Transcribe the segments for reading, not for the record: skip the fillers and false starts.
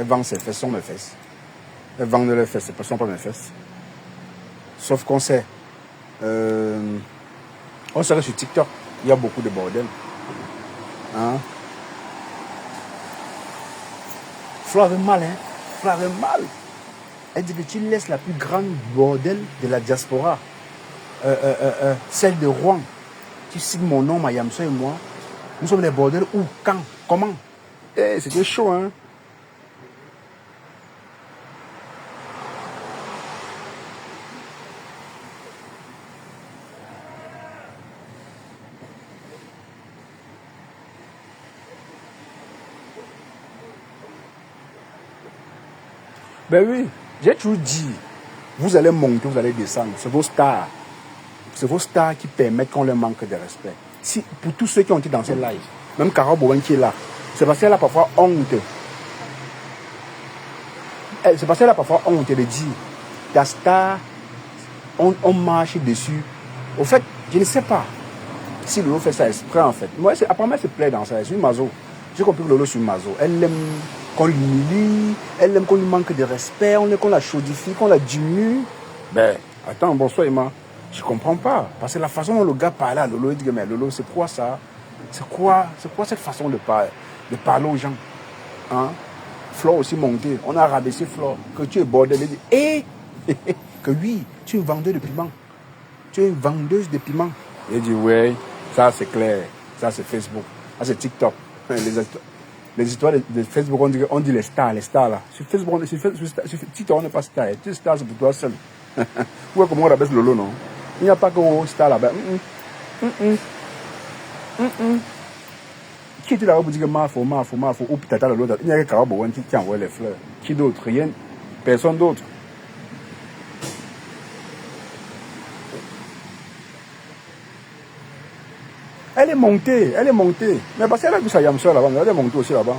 Elle vend ses fesses, sont mes fesses. Elle vend leurs fesses, ce ne sont pas mes fesses. Sauf qu'on sait. On sait que sur TikTok, il y a beaucoup de bordel. Hein? Flo avait mal, hein? Flo avait mal. Elle dit que tu laisses la plus grande bordel de la diaspora, celle de Rouen. Tu signes mon nom, Mayamso et moi. Nous sommes les bordels où, quand, comment? Eh, c'était chaud, hein? Ben oui, j'ai toujours dit, vous allez monter, vous allez descendre. C'est vos stars. C'est vos stars qui permettent qu'on leur manque de respect. Si, pour tous ceux qui ont été dans ces lives, même Carole Bowen qui est là, c'est parce qu'elle a parfois honte. C'est parce qu'elle a parfois honte de dire, ta star, on marche dessus. Au fait, je ne sais pas si Lolo fait ça exprès en fait. Moi, apparemment, elle se plaît dans ça. Elle est une mazo. J'ai compris que Lolo est une mazo. Elle aime qu'on l'humilie, elle aime qu'on lui manque de respect, qu'on la chaudifie, qu'on la diminue. Ben, attends, bonsoir Emma. Je comprends pas. Parce que la façon dont le gars parle à Lolo, il dit, mais Lolo, c'est quoi ça? C'est quoi cette façon de parler aux gens? Hein? Flore aussi monté. On a rabaissé Flore. Que tu es bordel. Et que oui, tu es une vendeuse de piment. Tu es une vendeuse de piment. Il dit, ouais, ça c'est clair. Ça c'est Facebook. Ça c'est TikTok. Les histoires de Facebook, on dit les stars là. Sur Facebook, sur TikTok, on n'est pas star. Tu es star, c'est pour toi seul. Vous voyez comment on rabaisse Lolo, non? Il n'y a pas que star là-bas. Qui était là-bas pour dire que Mafo, ou peut-être l'autre. Il n'y a que Karabo qui envoie les fleurs. Qui d'autre? Rien. Personne d'autre. Elle est montée. Mais parce qu'elle a vu sa Yamseur là-bas, elle est montée aussi là-bas.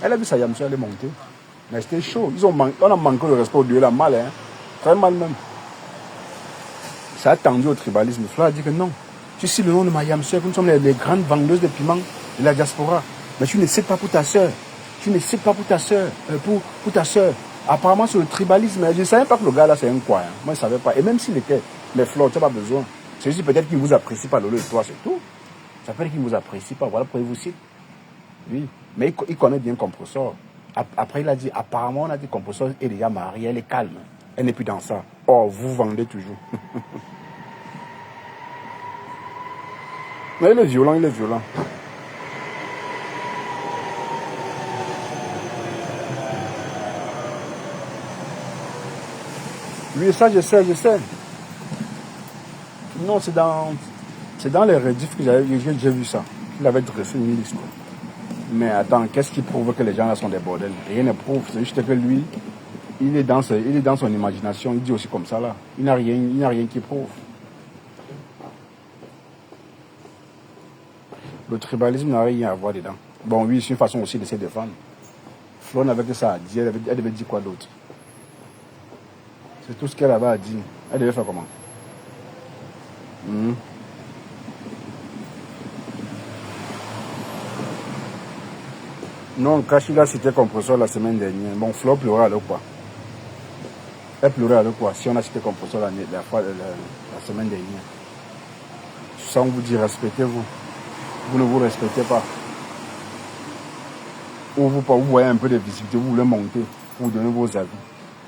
Elle a vu sa Yamseur, elle est montée. Mais c'était chaud. On a manqué le respect de là, mal, hein. Très mal même. Ça a tendu au tribalisme. Flo a dit que non. Tu sais le nom de ma Yamseur, nous sommes les grandes vendeuses de piments de la diaspora. Mais tu ne sais pas pour ta soeur. Pour ta soeur. Apparemment, c'est le tribalisme. Je ne savais pas que le gars là, c'est un quoi. Hein. Moi, je ne savais pas. Et même s'il était, mais Flo, tu n'as pas besoin. C'est juste peut-être qu'il ne vous apprécie pas, Lolo et toi, c'est tout. Ça fait qu'il ne vous apprécie pas. Voilà pourquoi il vous cite. Oui. Mais il connaît bien Compressor. Après, il a dit, apparemment, on a dit Compressor est déjà mariée, elle est calme. Elle n'est plus dans ça. Oh, vous vendez toujours. Mais il est violent. Oui, ça, je sais. Non, c'est dans les rediffs que j'ai vu ça. Il avait dressé une liste. Mais attends, qu'est-ce qui prouve que les gens là sont des bordels? Rien ne prouve. C'est juste que lui, il est dans son imagination. Il dit aussi comme ça là. Il n'a rien qui prouve. Le tribalisme n'a rien à voir dedans. Bon, oui, c'est une façon aussi de se défendre. Flo n'avait que ça à dire. Elle devait dire quoi d'autre? C'est tout ce qu'elle avait à dire. Elle devait faire comment? Non, Kachila cité Compressor la semaine dernière. Bon, Flo pleurait avec quoi? Elle pleurait avec quoi? Si on a cité Compressor la semaine dernière. Sans vous dire respectez-vous. Vous ne vous respectez pas. Ou vous voyez un peu de visibilité, vous voulez monter, vous donnez vos avis.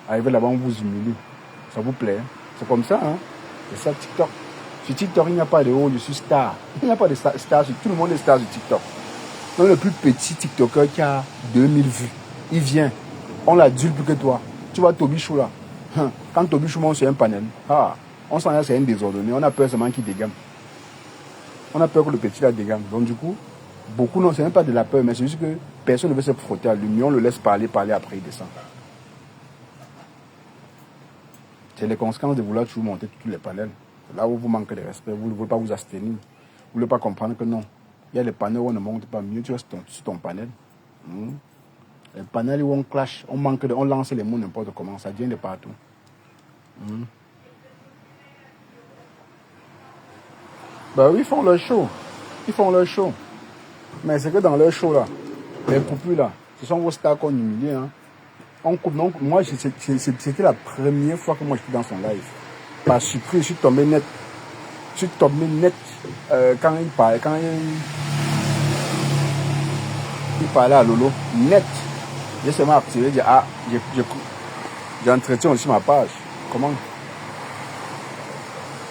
Arrivez là-bas, on vous humilie. Ça vous plaît? C'est comme ça, hein? C'est ça TikTok. Sur TikTok, il n'y a pas de je suis star. Il n'y a pas de star. Tout le monde est star sur TikTok. Donc le plus petit TikToker qui a 2000 vues, il vient. On l'adulte plus que toi. Tu vois Tobichou là. Quand Tobichou monte sur un panel, on sent que c'est un désordonné. On a peur seulement qu'il dégaine. On a peur que le petit là dégaine. Donc du coup, beaucoup non, c'est même pas de la peur, mais c'est juste que personne ne veut se frotter à lui. Mais on le laisse parler, après il descend. C'est les conséquences de vouloir toujours monter tous les panels. C'est là où vous manquez de respect. Vous ne voulez pas vous abstenir. Vous ne voulez pas comprendre que non. Il y a les panels où on ne monte pas mieux, tu restes sur ton panel. Les panels où on clash, on lance les mots n'importe comment, ça vient de partout. Bah oui, ils font leur show. Mais c'est que dans leur show là, les coupures là, ce sont vos stars qu'on humilie. Hein. On coupe. Donc, moi, c'était la première fois que moi j'étais dans son live. Par surprise, je suis tombé net. Je suis tombé net quand il parlait, il parlait à Lolo. Net. J'ai seulement activé, j'ai dit, ah, j'ai entretien aussi ma page. Comment?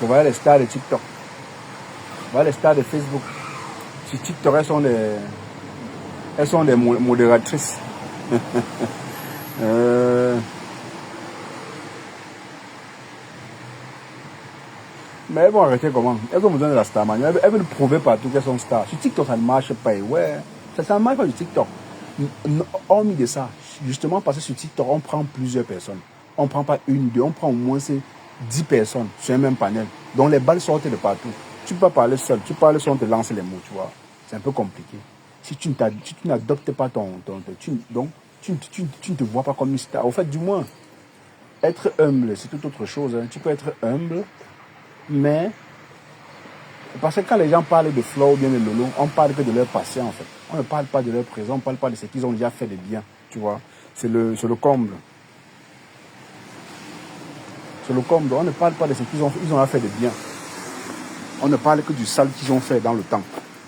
Vous voyez les stars de TikTok. Vous voyez les stars de Facebook. Sur TikTok, elles sont des modératrices. Mais elles vont arrêter comment? Elles ont besoin de la star man. Elles veulent prouver partout qu'elles sont stars. Sur TikTok, ça ne marche pas. Ouais, ça ne marche pas sur TikTok. Hormis de ça, justement parce que sur TikTok, on prend plusieurs personnes. On ne prend pas une, deux, on prend au moins 10 personnes sur un même panel. Donc les balles sortent de partout. Tu ne peux pas parler seul. Tu parles seul, on te lance les mots, tu vois. C'est un peu compliqué. Si tu n'adoptes pas tu ne te vois pas comme une star. Au fait, du moins, être humble, c'est tout autre chose. Hein. Tu peux être humble, mais parce que quand les gens parlent de Flo ou bien de Lolo, on parle que de leur passé en fait. On ne parle pas de leur présent, on ne parle pas de ce qu'ils ont déjà fait de bien, tu vois. C'est le comble. C'est le comble. On ne parle pas de ce qu'ils ont fait de bien. On ne parle que du sale qu'ils ont fait dans le temps.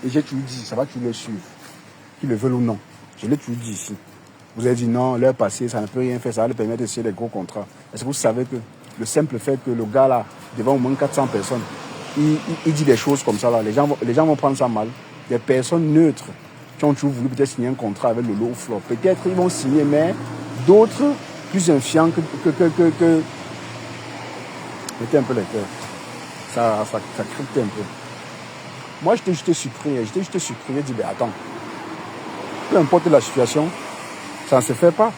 Et j'ai toujours dit, ça va toujours le suivre. Qu'ils le veulent ou non. Je l'ai toujours dit ici. Vous avez dit non, leur passé, ça ne peut rien faire, ça va leur permettre de signer des gros contrats. Est-ce que vous savez que le simple fait que le gars là, devant au moins 400 personnes, il dit des choses comme ça là, les gens vont prendre ça mal. Des personnes neutres qui ont toujours voulu peut-être signer un contrat avec le low floor, peut-être ils vont signer, mais d'autres plus infiants que mettez un peu les cœurs. Ça crypte un peu. Moi, j'étais juste surpris. J'ai dit, ben attends, peu importe la situation, ça ne se fait pas.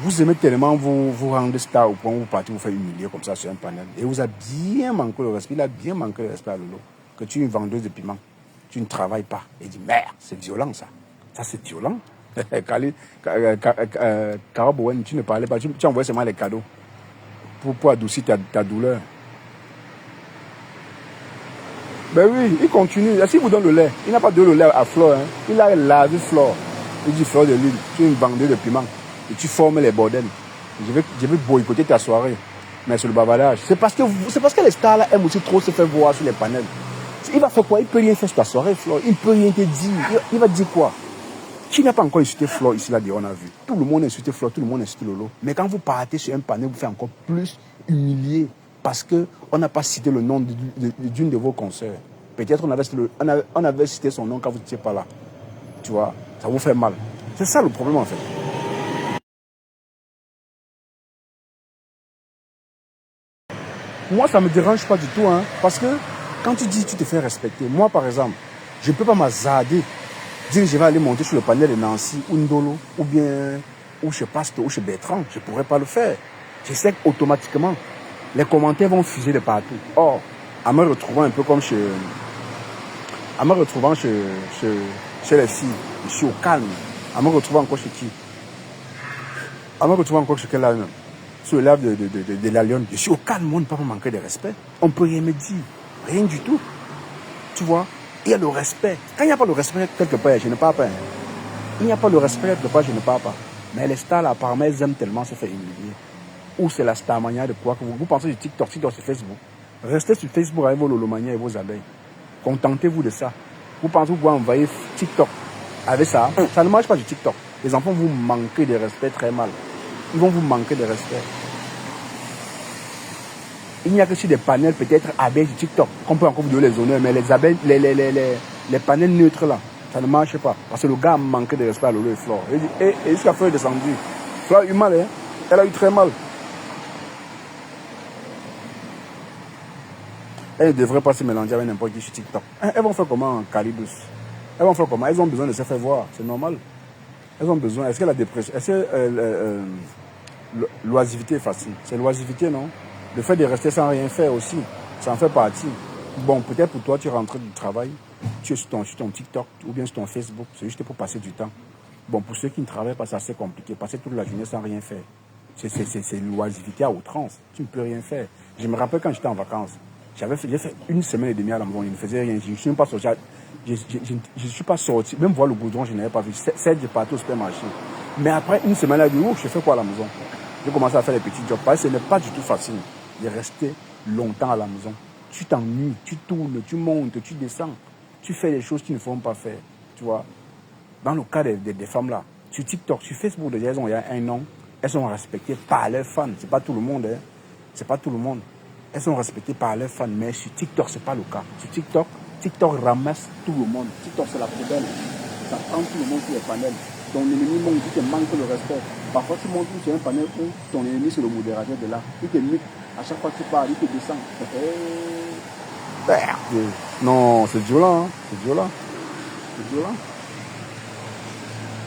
Vous aimez tellement vous rendre star au point où vous partez vous faire humilier comme ça sur un panel. Et vous a bien manqué le respect. Il a bien manqué le respect à Lolo. Que tu es une vendeuse de piment. Tu ne travailles pas. Et il dit, merde, c'est violent ça. Ça, c'est violent. Carabouen, tu ne parlais pas. Tu envoyais seulement les cadeaux pour adoucir ta douleur. Ben oui, il continue. S'il vous donne le lait, il n'a pas donné le lait à Flore. Hein. Il a lavé Flore. Il dit Flore de l'huile, tu es une vendeuse de piment. Et tu formes les bordels. Je vais boycotter ta soirée. Mais sur le bavardage. C'est parce que les stars là aiment aussi trop se faire voir sur les panels. Il va faire quoi? Il ne peut rien faire sur ta soirée, Flore. Il ne peut rien te dire. Il va te dire quoi? Qui n'a pas encore insulté Flore ici, là, on a vu. Tout le monde a insulté Flore, tout le monde a insulté Lolo. Mais quand vous partez sur un panel, vous faites encore plus humilier. Parce qu'on n'a pas cité le nom d'une de vos consoeurs. Peut-être on avait cité son nom quand vous n'étiez pas là. Tu vois, ça vous fait mal. C'est ça le problème en fait. Moi, ça ne me dérange pas du tout. Hein, parce que quand tu dis tu te fais respecter, moi par exemple, je ne peux pas m'hazarder. Dire que je vais aller monter sur le panel de Nancy ou Ndolo ou bien ou chez Pastor ou chez Bertrand. Je ne pourrais pas le faire. Je sais qu'automatiquement, les commentaires vont fuser de partout. Or, en me retrouvant un peu comme chez les filles, je suis au calme. En me retrouvant encore chez qui? En me retrouvant encore chez quel là même? Sur le lave de la Lyon. Je suis au calme, on ne peut pas manquer de respect. On ne peut rien me dire. Rien du tout. Tu vois? Il y a le respect. Quand il n'y a pas le respect quelque part, je ne parle pas. Il n'y a pas le respect quelque part, je ne parle pas. Mais les stars là, apparemment, elles aiment tellement se faire humilier. Ou c'est la starmania de quoi que vous pensez du TikTok, sur Facebook. Restez sur Facebook avec vos lolomania et vos abeilles. Contentez-vous de ça. Vous pensez que vous pouvez envoyer TikTok avec ça. Ça ne marche pas du TikTok. Les enfants vous manquent de respect très mal. Ils vont vous manquer de respect. Il n'y a que sur des panels peut-être abeilles du TikTok qu'on peut encore vous donner les honneurs, mais les abeilles, les panels neutres là, ça ne marche pas. Parce que le gars a manqué de respect à Lolo et Flore. Et jusqu'à Flore est descendu. Flore a eu mal, hein. Elle a eu très mal. Elles ne devraient pas se mélanger avec n'importe qui sur TikTok. Elles vont faire comment, Calibus? Elles vont faire comment? Elles ont besoin de se faire voir, c'est normal. Elles ont besoin. Est-ce que la dépression, est-ce que l'oisivité est facile? C'est l'oisivité, non? Le fait de rester sans rien faire aussi, ça en fait partie. Bon, peut-être pour toi, tu rentres du travail, tu es sur ton TikTok ou bien sur ton Facebook, c'est juste pour passer du temps. Bon, pour ceux qui ne travaillent pas, c'est assez compliqué. Passer toute la journée sans rien faire. C'est l'oisivité à outrance. Tu ne peux rien faire. Je me rappelle quand j'étais en vacances. J'ai fait 1 semaine et demie à la maison, je ne faisais rien. Je ne suis même pas sorti. Je ne suis pas sorti. Même voir le goudron, je n'avais pas vu. J'ai parti au supermarché. Mais après une semaine, elle a dit, oh, je fais quoi à la maison? J'ai commencé à faire les petits jobs. Parce que ce n'est pas du tout facile de rester longtemps à la maison. Tu t'ennuies, tu tournes, tu montes, tu descends. Tu fais des choses qu'il ne faut pas faire. Tu vois. Dans le cas des femmes là, sur TikTok, sur Facebook, déjà, il y a un an, elles sont respectées par leurs fans. C'est pas tout le monde, hein. C'est pas tout le monde. Elles sont respectées par leurs fans, mais sur TikTok, c'est pas le cas. Sur TikTok, TikTok ramasse tout le monde. TikTok, c'est la poubelle. Ça prend tout le monde sur les panels. Ton ennemi monte, il te manque le respect. Parfois, tu montes sur un panel où ton ennemi, c'est le modérateur de là. Il te mute. À chaque fois que tu parles, il te descend. Non, c'est violent, hein. C'est violent. C'est violent.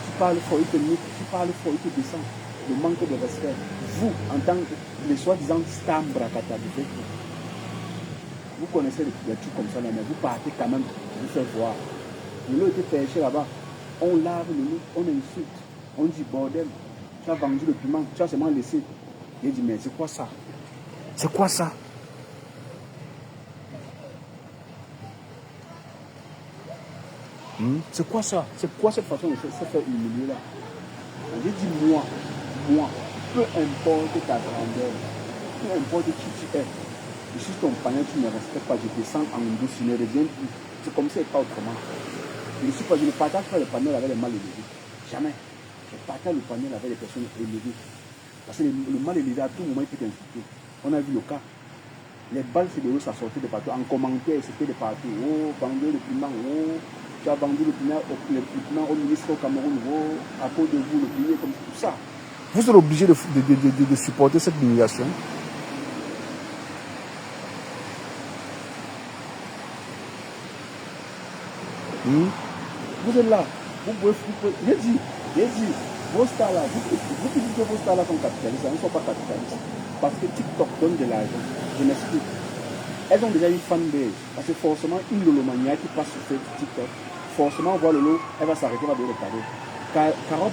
Tu parles fort, il te mute. Tu parles fort, il te descend. Le manque de respect. Vous, en tant que les soi-disant stars bracata de Facebook, vous connaissez des trucs comme ça, mais vous partez quand même vous faire voir. Le lot était pêché là-bas. On lave le loup, on insulte, on dit bordel. Tu as vendu le piment, tu as seulement laissé. Il dit, mais c'est quoi ça? C'est quoi ça? C'est quoi ça? C'est quoi cette façon de se faire humilier là? J'ai dit, moi, peu importe ta grandeur, peu importe qui tu es, je suis ton panel, tu ne respectes pas, je descends en douce, tu ne reviens plus. C'est comme ça et pas autrement. Je ne partage pas le panel avec les mal élevés. Jamais. Je partage le panel avec les personnes élevées. Parce que le mal élevé, à tout moment, il peut t'insulter. On a vu le cas. Les balles fédéraux, ça sortait de partout. En commentaire, c'était de partout. Oh, vendez le piment. Oh, tu as vendu le piment au ministre au Cameroun. Oh, à cause de vous, le pays, comme tout ça. Vous êtes obligé de supporter cette humiliation. Vous êtes là, vous pouvez, j'ai dit, vos stars là, vous dites que vos stars là sont capitalistes, elles ne sont pas capitalistes. Parce que TikTok donne de l'argent, je m'explique. Elles ont déjà une fanbase, parce que forcément, une lolomania qui passe sur TikTok, forcément, on voit le lot, elle va s'arrêter, elle va donner le cadeau. Carole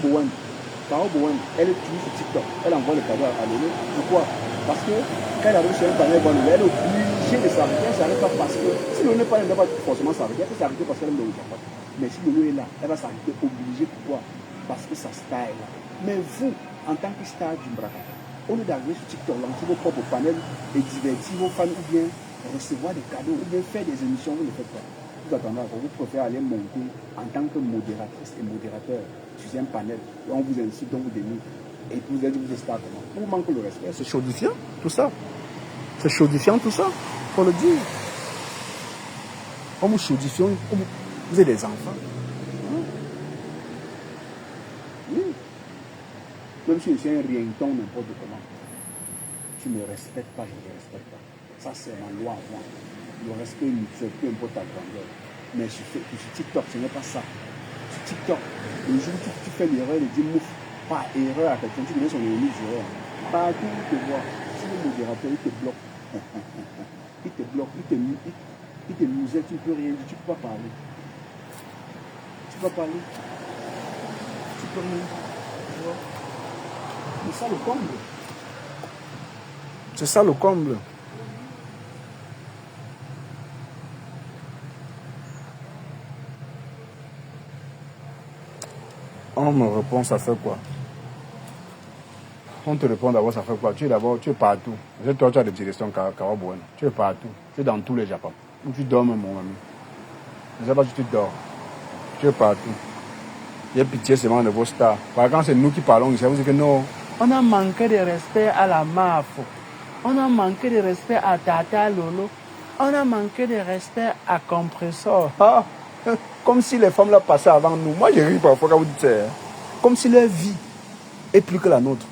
Bowen, elle est toujours sur TikTok, elle envoie le cadeau à Lolo. Pourquoi? Parce que quand elle arrive sur un panel, elle est obligée de s'arrêter, elle ne s'arrête pas parce que, si Lolo n'est pas, elle ne va pas forcément s'arrêter, elle peut s'arrêter parce qu'elle aime le Japon. Mais si Lolo est là, elle va s'arrêter obligée. Pourquoi? Parce que sa star est là. Mais vous, en tant que star du Mbrakata, au lieu d'arriver sur TikTok, lancer vos propres panels et divertir vos fans ou bien recevoir des cadeaux ou bien faire des émissions, vous ne le faites pas. Vous attendez encore, vous préférez aller monter en tant que modératrice et modérateur sur un panel et on vous incite, on vous dénigre et puis vous êtes vous stars comment? Vous manquez le respect. C'est chaudifiant tout ça. C'est chaudifiant tout ça, faut le dire. Comme chaudifiant, vous êtes des enfants. Oui. Même si je suis un rienton, n'importe comment. Tu ne me respectes pas, je ne te respecte pas. Ça, c'est ma loi à moi. Le respect mutuel, peu importe ta grandeur. Mais sur TikTok, ce n'est pas ça. Sur TikTok, le jour où tu fais l'erreur de dire mouf, pas erreur à quelqu'un, tu connais son ennemi d'erreur. Partout où il te voit, si le modérateur, il te bloque. Il te bloque, il te muselle, tu ne peux rien dire, tu ne peux pas parler. Tu ne peux pas parler. Tu peux rien dire. C'est ça le comble. C'est ça le comble. On me répond, ça fait quoi? On te répond d'abord, ça fait quoi? Tu es partout. Toi, tu as des directions Kawabuan. Tu es partout. Tu es dans tous les Japon. Où tu dors, mon ami. Je ne sais pas si tu dors. Tu es partout. Il y a pitié seulement de vos stars. Par exemple, c'est nous qui parlons ici. Vous dites que non. On a manqué de respect à la MAF. On a manqué de respect à Tata Lolo. On a manqué de respect à Compressor. Ah, comme si les femmes là passaient avant nous. Moi, je ris parfois quand vous dites ça. Comme si leur vie est plus que la nôtre.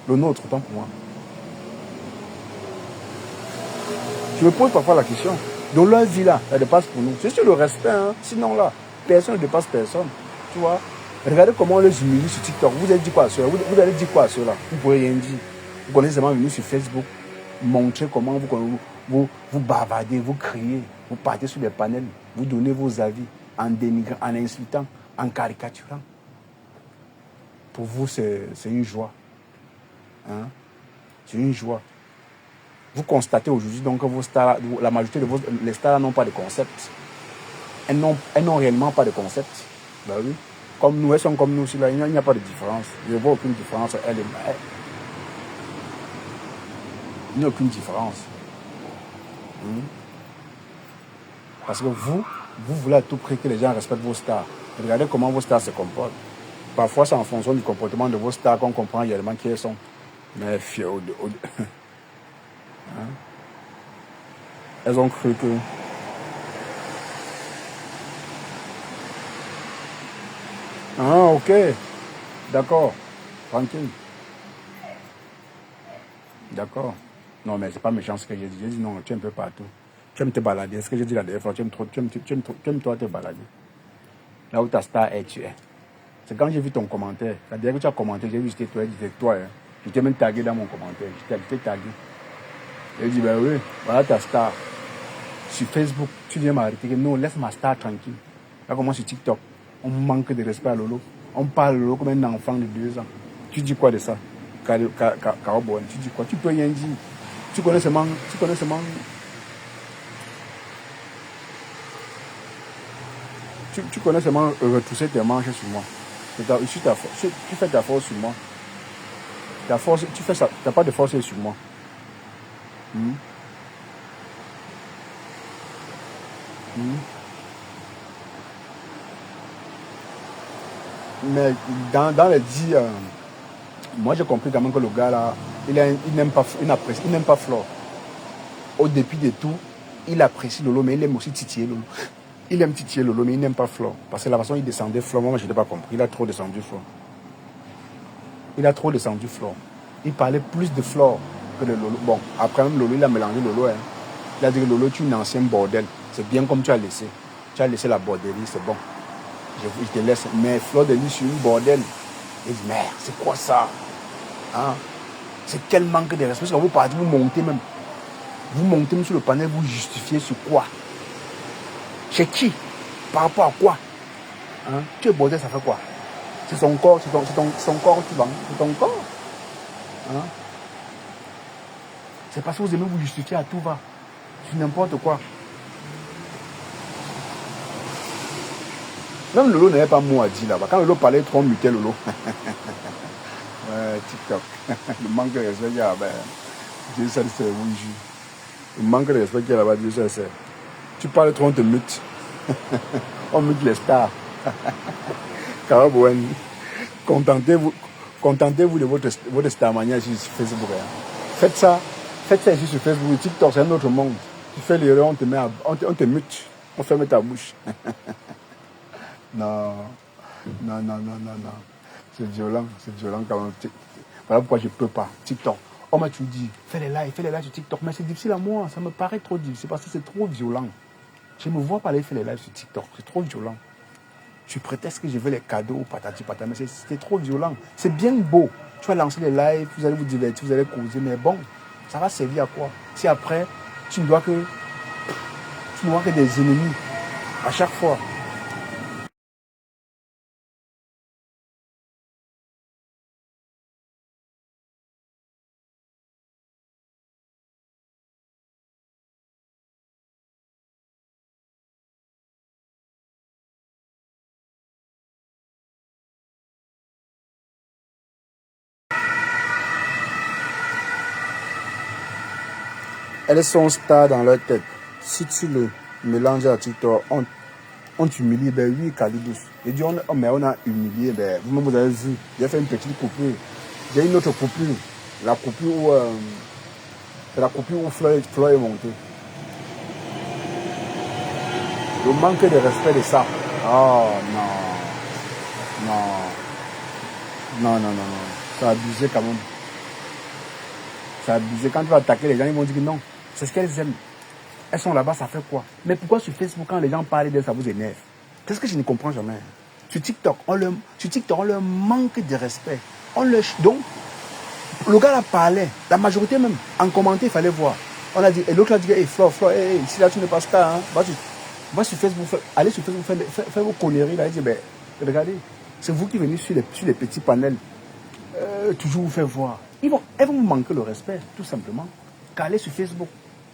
Le nôtre, autant pour moi. Je me pose parfois la question. Dans leur vie là, elle dépasse pour nous. C'est sur le respect, hein. Sinon là, personne ne dépasse personne. Tu vois? Regardez comment on les humilie sur TikTok. Vous avez dit quoi à ceux-là? Vous allez dire quoi à ceux-là? Vous ne pouvez rien dire. Vous connaissez seulement venir sur Facebook, montrer comment vous bavardez, vous criez, vous partez sur les panels, vous donnez vos avis en dénigrant, en insultant, en caricaturant. Pour vous, c'est une joie. Hein? C'est une joie. Vous constatez aujourd'hui donc que vos stars, la majorité de les stars n'ont pas de concept. Elles n'ont réellement pas de concept. Ben oui. comme nous, elles sont comme nous aussi là. Il n'y a pas de différence. Je ne vois aucune différence. Elle et elle. Il n'y a aucune différence. Parce que vous voulez à tout prix que les gens respectent vos stars. Regardez comment vos stars se comportent. Parfois, c'est en fonction du comportement de vos stars qu'on comprend réellement qui elles sont. Mais hein? Elles ont cru que... Ah, ok. D'accord. Tranquille. D'accord. Non, mais c'est pas méchant ce que j'ai dit. J'ai dit non, tu es un peu partout. Tu aimes te balader. Ce que j'ai dit la dernière fois, tu aimes toi te balader. Là où ta star est, tu es. C'est quand j'ai vu ton commentaire. La dernière que tu as commenté, j'ai vu que c'était toi. Hein. Je t'ai même tagué dans mon commentaire. Je t'ai tagué. J'ai dit, ben oui, voilà ta star. Sur Facebook, tu viens m'arrêter. Non, laisse ma star tranquille. Là, comment sur TikTok, on manque de respect à Lolo. On parle Lolo comme un enfant de 2 ans. Tu dis quoi de ça? Carobon, tu dis quoi? Tu peux rien dire. Tu connais seulement. Tu connais seulement. Tu connais seulement retrousser tes manches sur moi. Tu fais ta force sur moi. Ta force, tu fais ça. Tu n'as pas de force sur moi. Mais dans les 10, moi j'ai compris quand même que le gars là, il n'aime pas Flore. Au début de tout, il apprécie Lolo, mais il aime aussi titiller Lolo. Il aime titiller Lolo, mais il n'aime pas Flore. Parce que la façon dont il descendait Flore, moi je n'ai pas compris. Il a trop descendu Flore. Il parlait plus de Flore que de Lolo. Bon, après même Lolo, il a mélangé Lolo. Hein. Il a dit que Lolo, tu es une ancienne bordel. C'est bien comme tu as laissé. Tu as laissé la bordellie, c'est bon. Je te laisse. Mais Flore de lui sur une bordel. Il dit, merde, c'est quoi ça? Hein? C'est quel manque de respect. Quand vous partez, vous montez même. Vous montez même sur le panel, vous justifiez sur quoi? Chez qui? Par rapport à quoi? Hein? Tu es bordel, ça fait quoi? C'est son corps, c'est son corps que tu vends. C'est ton corps. Hein? C'est parce que vous aimez vous justifier à tout va. Sur n'importe quoi. Même Lolo n'avait pas mot à dire là-bas. Quand Lolo parlait trop, on mutait Lolo. Ouais, TikTok. Le manque de respect qu'il y a là-bas. Dieu seul sait, oui, le manque de respect qu'il y a là-bas, Dieu seul sait. Tu parles trop, on te mute. On mute les stars. Carabouane, contentez-vous de votre starmania ici sur Facebook. Hein. Faites ça ici sur Facebook. TikTok, c'est un autre monde. Tu fais l'erreur, on te mute. On ferme ta bouche. Non. C'est violent quand même. Voilà pourquoi je ne peux pas. TikTok. On m'a toujours dit, fais les lives sur TikTok. Mais c'est difficile à moi, ça me paraît trop difficile parce que c'est trop violent. Je ne me vois pas aller faire les lives sur TikTok, c'est trop violent. Je prétexte que je veux les cadeaux, patati patata, mais c'est trop violent. C'est bien beau. Tu vas lancer les lives, vous allez vous divertir, vous allez causer, mais bon, ça va servir à quoi? Si après, tu ne vois que des ennemis à chaque fois. Elles sont stars dans leur tête. Si tu le mélanges à TikTok, on t'humilie. Ben oui, Kalidous. Et dit, mais on a humilié. Ben, vous-même, vous avez vu. J'ai fait une petite coupure. J'ai une autre coupure. La coupure où, c'est la coupure où Fleur est monté. Le manque de respect de ça. Oh non. Ça a abusé quand même. Ça a abusé. Quand tu vas attaquer les gens, ils vont dire que non. C'est ce qu'elles aiment. Elles sont là-bas, ça fait quoi? Mais pourquoi sur Facebook, quand les gens parlent d'elles, ça vous énerve? C'est ce que je ne comprends jamais. Sur TikTok, on leur manque de respect. Donc, le gars là parlait, la majorité même, en commentaire, il fallait voir. On a dit, et l'autre a dit, hey, Flore, si là tu ne passes pas, hein, va sur Facebook, allez sur Facebook, faites vos conneries là. Il dit, ben, regardez, c'est vous qui venez sur les petits panels, toujours vous faire voir. Elles vont vous manquer le respect, tout simplement, qu'aller sur Facebook.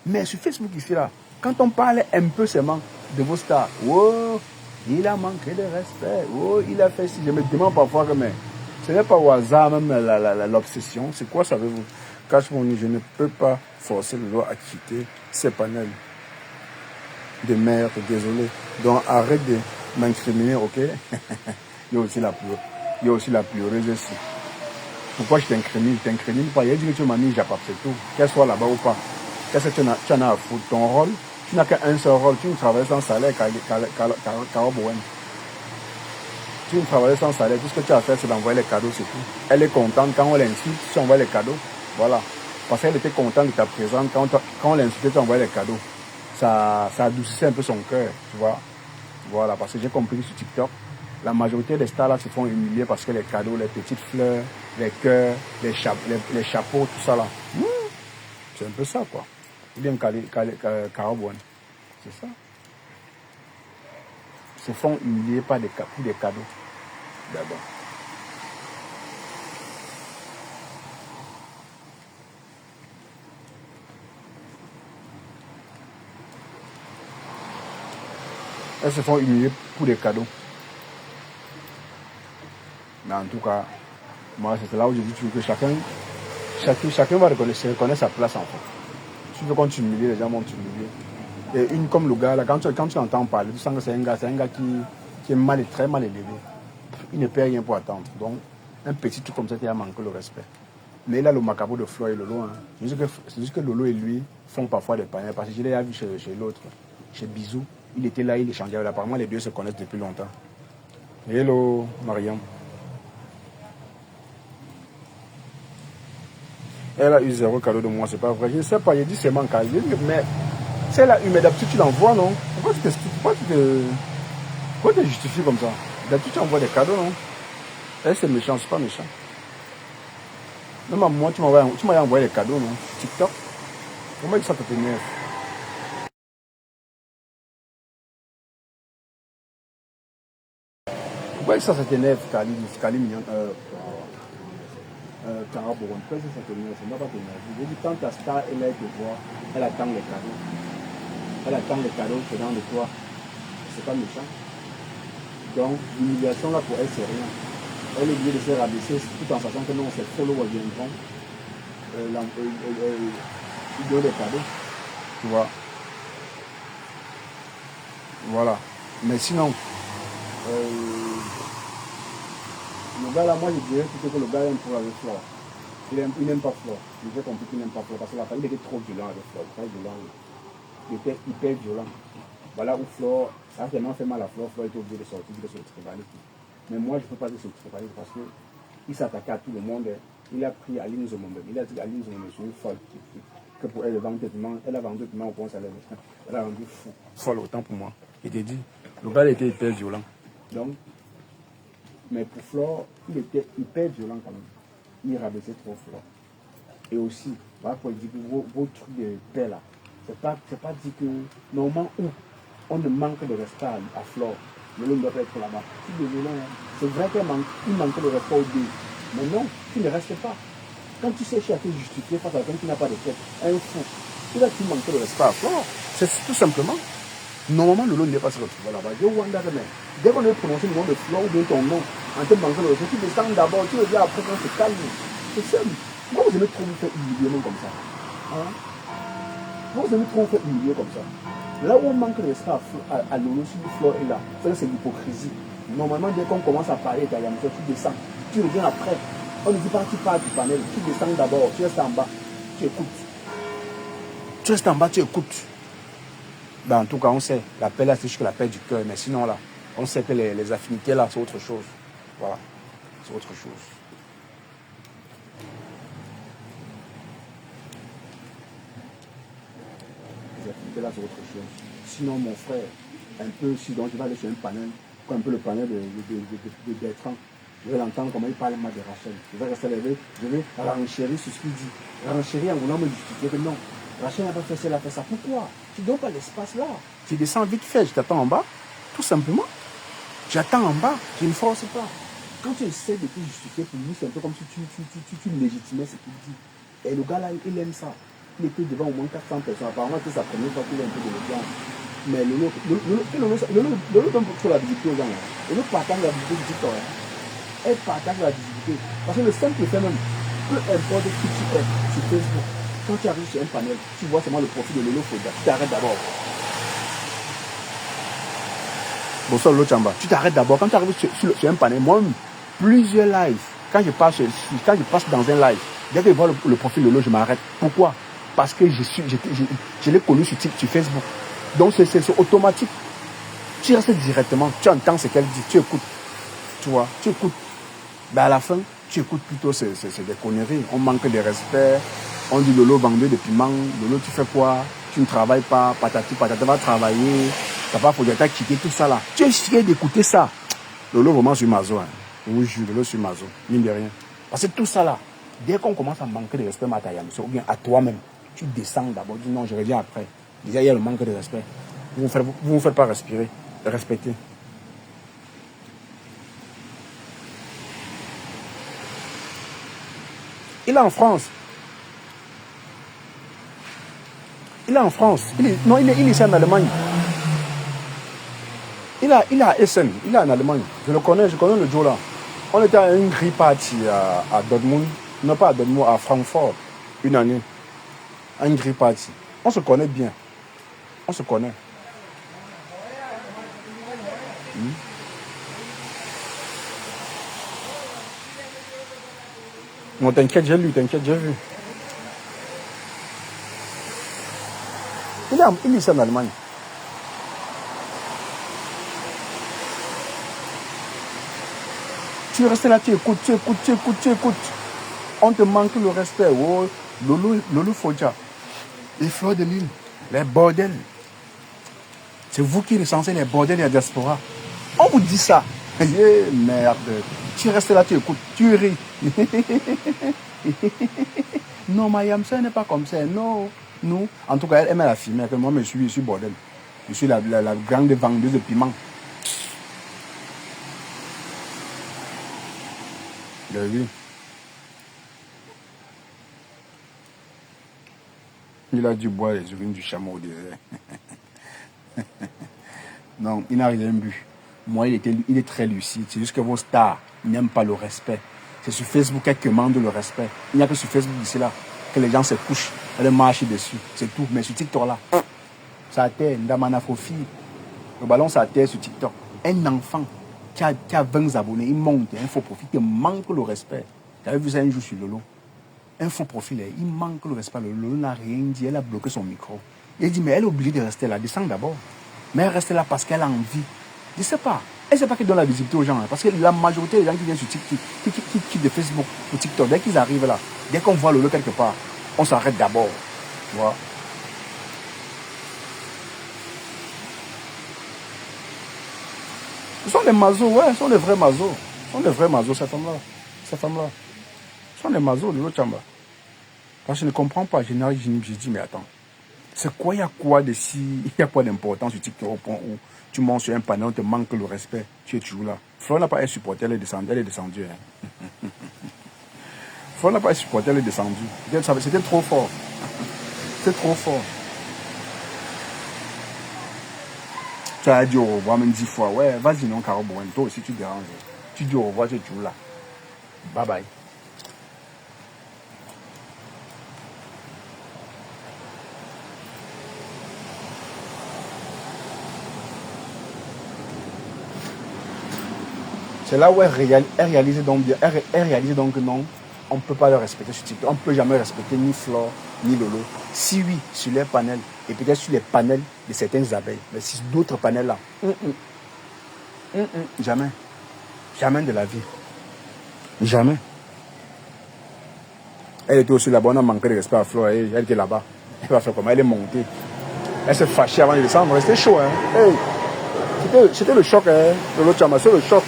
Mais sur Facebook ici là, quand on parle un peu seulement de vos stars, wow, Il a manqué de respect. Oh, il a fait si. Je me demande parfois que, mais ce n'est pas au hasard même l'obsession. C'est quoi, savez-vous? Cache mon nez, je ne peux pas forcer le loi à quitter ses panels de merde, désolé. Donc arrête de m'incriminer, ok? Il y a aussi la pleureuse. Il y a aussi la pleureuse ici. Pourquoi je t'incrimine? Je t'incrimine pas. Il a dit que tu m'as mis Japap, c'est tout. Qu'elle soit là-bas ou pas. Qu'est-ce que tu en as à foutre? Ton rôle, tu n'as qu'un seul rôle. Tu ne travailles sans salaire, Caro Bowen. Tu ne travailles sans salaire. Tout ce que tu as à faire, c'est d'envoyer les cadeaux, c'est tout. Elle est contente quand on l'insulte, tu envoies les cadeaux. Voilà. Parce qu'elle était contente de ta présence. Quand on l'insultait, tu envoies les cadeaux. Ça adoucissait un peu son cœur, tu vois. Voilà, parce que j'ai compris sur TikTok, la majorité des stars là se font humilier parce que les cadeaux, les petites fleurs, les cœurs, les chapeaux, tout ça là. C'est un peu ça, quoi. Ou bien Carabouane. C'est ça. Ils se font humilier pour des cadeaux. D'abord. Elles se font humilier pour des cadeaux. Mais en tout cas, moi, c'est là où je dis que chacun va reconnaître sa place, en fait. Si tu veux qu'on t'humilie, les gens vont t'humilier. Et une comme le gars, là, quand tu entends parler, tu sens que c'est un gars qui est très mal élevé. Il ne paie rien pour attendre. Donc, un petit truc comme ça, il a manqué le respect. Mais là, le macabre de Flo et Lolo, hein, c'est juste que Lolo et lui font parfois des paniers. Parce que je l'ai vu chez l'autre, chez Bisou. Il était là, il échangeait. Apparemment, les deux se connaissent depuis longtemps. Hello, Mariam. Elle a eu 0 cadeau de moi, c'est pas vrai. Je ne sais pas, il dit c'est manqué. Mais c'est là, mais d'habitude tu l'envoies, non? Pourquoi tu te justifies comme ça? D'habitude tu envoies des cadeaux, non? Elle c'est méchant, c'est pas méchant. Même à moi, tu m'as envoyé des cadeaux, non? TikTok. Comment ça te t'énerve? Pourquoi ça t'énerve, Kali Mignon? Cara Boron, pourquoi ça t'énerve? Ça ne va pas t'énerver. Je dis, quand ta star est là, elle te voit, elle attend les cadeaux. Elle attend les cadeaux venant de toi. C'est pas méchant. Donc, l'humiliation là pour elle, c'est rien. Elle est obligée de se rabaisser tout en sachant que non, ses followers viendront. Il donne des cadeaux. Tu vois. Voilà. Mais sinon, le gars là, moi je dirais plutôt que le gars aime pour avec Flore. Il n'aime pas Flore. J'ai compris qu'il n'aime pas Flore parce que la famille était trop violent avec Flore. Très violent. Il était hyper violent. Voilà où Flore, ça a tellement fait mal à Flore, Flore était obligé de sortir, de se trivaler. Mais moi je ne peux pas dire se trivaler parce qu'il s'attaquait à tout le monde. Il a pris Aline Zomombe. Il a dit qu'Aline Zomombe est une folle. Que pour elle, elle a vendu au point salaire. Elle a vendu folle autant pour moi. Il était dit, le gars était hyper violent. Donc, mais pour Flore, il était hyper violent quand même. Il rabaissait trop Flore. Et aussi, voilà pour dire que vos trucs de paix là, c'est pas dit que normalement où on ne manque de respect à Flore, mais l'homme doit pas être là-bas. Je suis désolé, hein. C'est vrai qu'il manque de respect au deux. Mais non, tu ne restes pas. Quand tu cherches à te justifier face à quelqu'un qui n'a pas de tête, un fou, tu vas-tu manquer de respect à Flore? C'est tout simplement. Normalement, le lot n'est pas se retrouver là-bas. Je wonder demain. Dès qu'on a prononcé le nom de Flore ou de ton nom, en te manquant de respect, tu descends d'abord, tu reviens après quand c'est calme. C'est simple. Pourquoi vous aimez trop vous faire humilier comme ça? Hein? Pourquoi vous aimez trop vous faire humilier comme ça? Là où on manque de respect à Lolo, si Flore est là, c'est l'hypocrisie. Normalement, dès qu'on commence à parler italien, tu descends, tu reviens après. On ne dit pas que tu parles du panel, tu descends d'abord, tu restes en bas, tu écoutes. Tu restes en bas, tu écoutes. Ben, en tout cas, on sait, la paix là, c'est juste la paix du cœur, mais sinon là, on sait que les affinités là, c'est autre chose. Voilà, c'est autre chose. Les affinités là, c'est autre chose. Sinon, mon frère, un peu, si donc je vais aller sur un panel, comme un peu le panel de Bertrand, je vais l'entendre comment il parle mal de Rachel. Je vais rester levé, je vais renchérir sur ce qu'il dit. Renchérir en voulant me justifier que non. Rachel n'a pas fait ça, elle a fait ça. Pourquoi? Tu donnes pas l'espace là. Tu descends vite fait, je t'attends en bas. Tout simplement. J'attends en bas, je ne force pas. Quand tu essaies de te justifier pour lui, c'est un peu comme si tu légitimais ce qu'il dit. Et le gars là, il aime ça. Il était devant au moins 400 personnes. Apparemment, c'est sa première fois qu'il a un peu de l'audience. Mais Lolo donne trop la visibilité aux gens. Lolo partage la visibilité du TikTok. Elle partage la visibilité. Parce que le simple fait même, peu importe qui tu es sur Facebook, quand tu arrives sur un panel, tu vois seulement le profil de Lolo Foda. Tu t'arrêtes d'abord. Bonsoir Lolo Chamba. Tu t'arrêtes d'abord. Quand tu arrives sur un panel, moi, plusieurs lives, quand je passe dans un live, dès que je vois le profil de Lolo, je m'arrête. Pourquoi? Parce que je l'ai connu sur Facebook. Donc c'est automatique. Tu restes directement, tu entends ce qu'elle dit, tu écoutes. Tu vois, tu écoutes. Ben à la fin, tu écoutes plutôt c'est des conneries. On manque de respect. On dit Lolo vendeur de piment. Lolo, tu fais quoi? Tu ne travailles pas. Patati patata, va travailler. T'as pas faut t'as quitté tout ça là. Tu essaies d'écouter ça. Lolo vraiment sur Mazo. Hein. Oui, je Lolo sur Mazo. Mine de rien. Parce que tout ça là, dès qu'on commence à manquer de respect, Matayam, ou bien à toi-même, tu descends d'abord, dis non, je reviens après. Déjà, il y a le manque de respect. Vous ne vous faites pas respirer, respecter. Il est en France. Il est en France. Il est ici en Allemagne. Il est à Essen. Il est en Allemagne. Je connais le Joe là. On était à une grille party à Dortmund. Non, pas à Dortmund, à Francfort. Une année. À une grille party. On se connaît bien. On se connaît. Non, t'inquiète, j'ai lu, t'inquiète, j'ai vu. Il est ici en Allemagne. Tu restes là, tu écoutes. On te manque le respect. Oh, Lolo Foja. Les fleurs de l'île. Les bordels. C'est vous qui recensez les bordels de la diaspora. On vous dit ça. Merde. Tu restes là, tu écoutes. Tu ris. Non, Mayam, ça n'est pas comme ça. Non. Nous, en tout cas, elle aime la filmer. Moi, je suis bordel. Je suis la grande vendeuse de piment. Vous avez vu? Il a dû boire les urines du chameau au désert. Non, il n'a rien bu. Moi, il est très lucide. C'est juste que vos stars n'aiment pas le respect. C'est sur Facebook qu'elles commandent le respect. Il n'y a que sur Facebook d'ici là que les gens se couchent, elles marchent dessus. C'est tout. Mais sur TikTok là, ça terre, Ndamanafofi. Le ballon, ça terre sur TikTok. Un enfant qui a 20 abonnés, il monte, un faux profil, il manque le respect. J'avais vu ça un jour sur Lolo. Un faux profil, il manque le respect. Lolo n'a rien dit, elle a bloqué son micro. Il dit, mais elle est obligée de rester là, descend d'abord. Mais elle reste là parce qu'elle a envie. Je ne sais pas. Elle ne sait pas qu'elle donne la visibilité aux gens. Hein, parce que la majorité des gens qui viennent sur TikTok, qui quittent de Facebook ou TikTok, dès qu'ils arrivent là, dès qu'on voit Lolo quelque part, on s'arrête d'abord. Tu vois. Ce sont des mazos, ouais, ce sont des vrais mazos. Ce sont des vrais mazos, ces femmes-là. Ces femmes-là. Ce sont des mazos de l'autre chamba. Parce que je ne comprends pas. Je dis, mais attends. C'est quoi, il y a quoi de si, il y a quoi d'important sur TikTok au point où tu montes sur un panneau, on te manque le respect, tu es toujours là. Flo n'a pas supporté, elle est descendue. Hein. Flo n'a pas supporté, elle est descendue. C'était trop fort. C'était trop fort. Tu as dit au revoir même 10 fois. Ouais, vas-y non, Caro Bouen, toi aussi tu déranges. Tu dis au revoir, tu es toujours là. Bye bye. C'est là où elle réalise donc que non, on ne peut pas le respecter sur TikTok. On ne peut jamais respecter ni Flore, ni Lolo. Si oui, sur les panels, et peut-être sur les panels de certaines abeilles. Mais sur d'autres panels là, jamais. Jamais de la vie. Jamais. Elle était aussi là-bas, on a manqué de respect à Flore. Elle était là-bas. Elle va faire comment? Elle est montée. Elle s'est fâchée avant de descendre. C'était chaud, hein. Hey. C'était le choc, hein. Lolo Chamba, c'est le choc.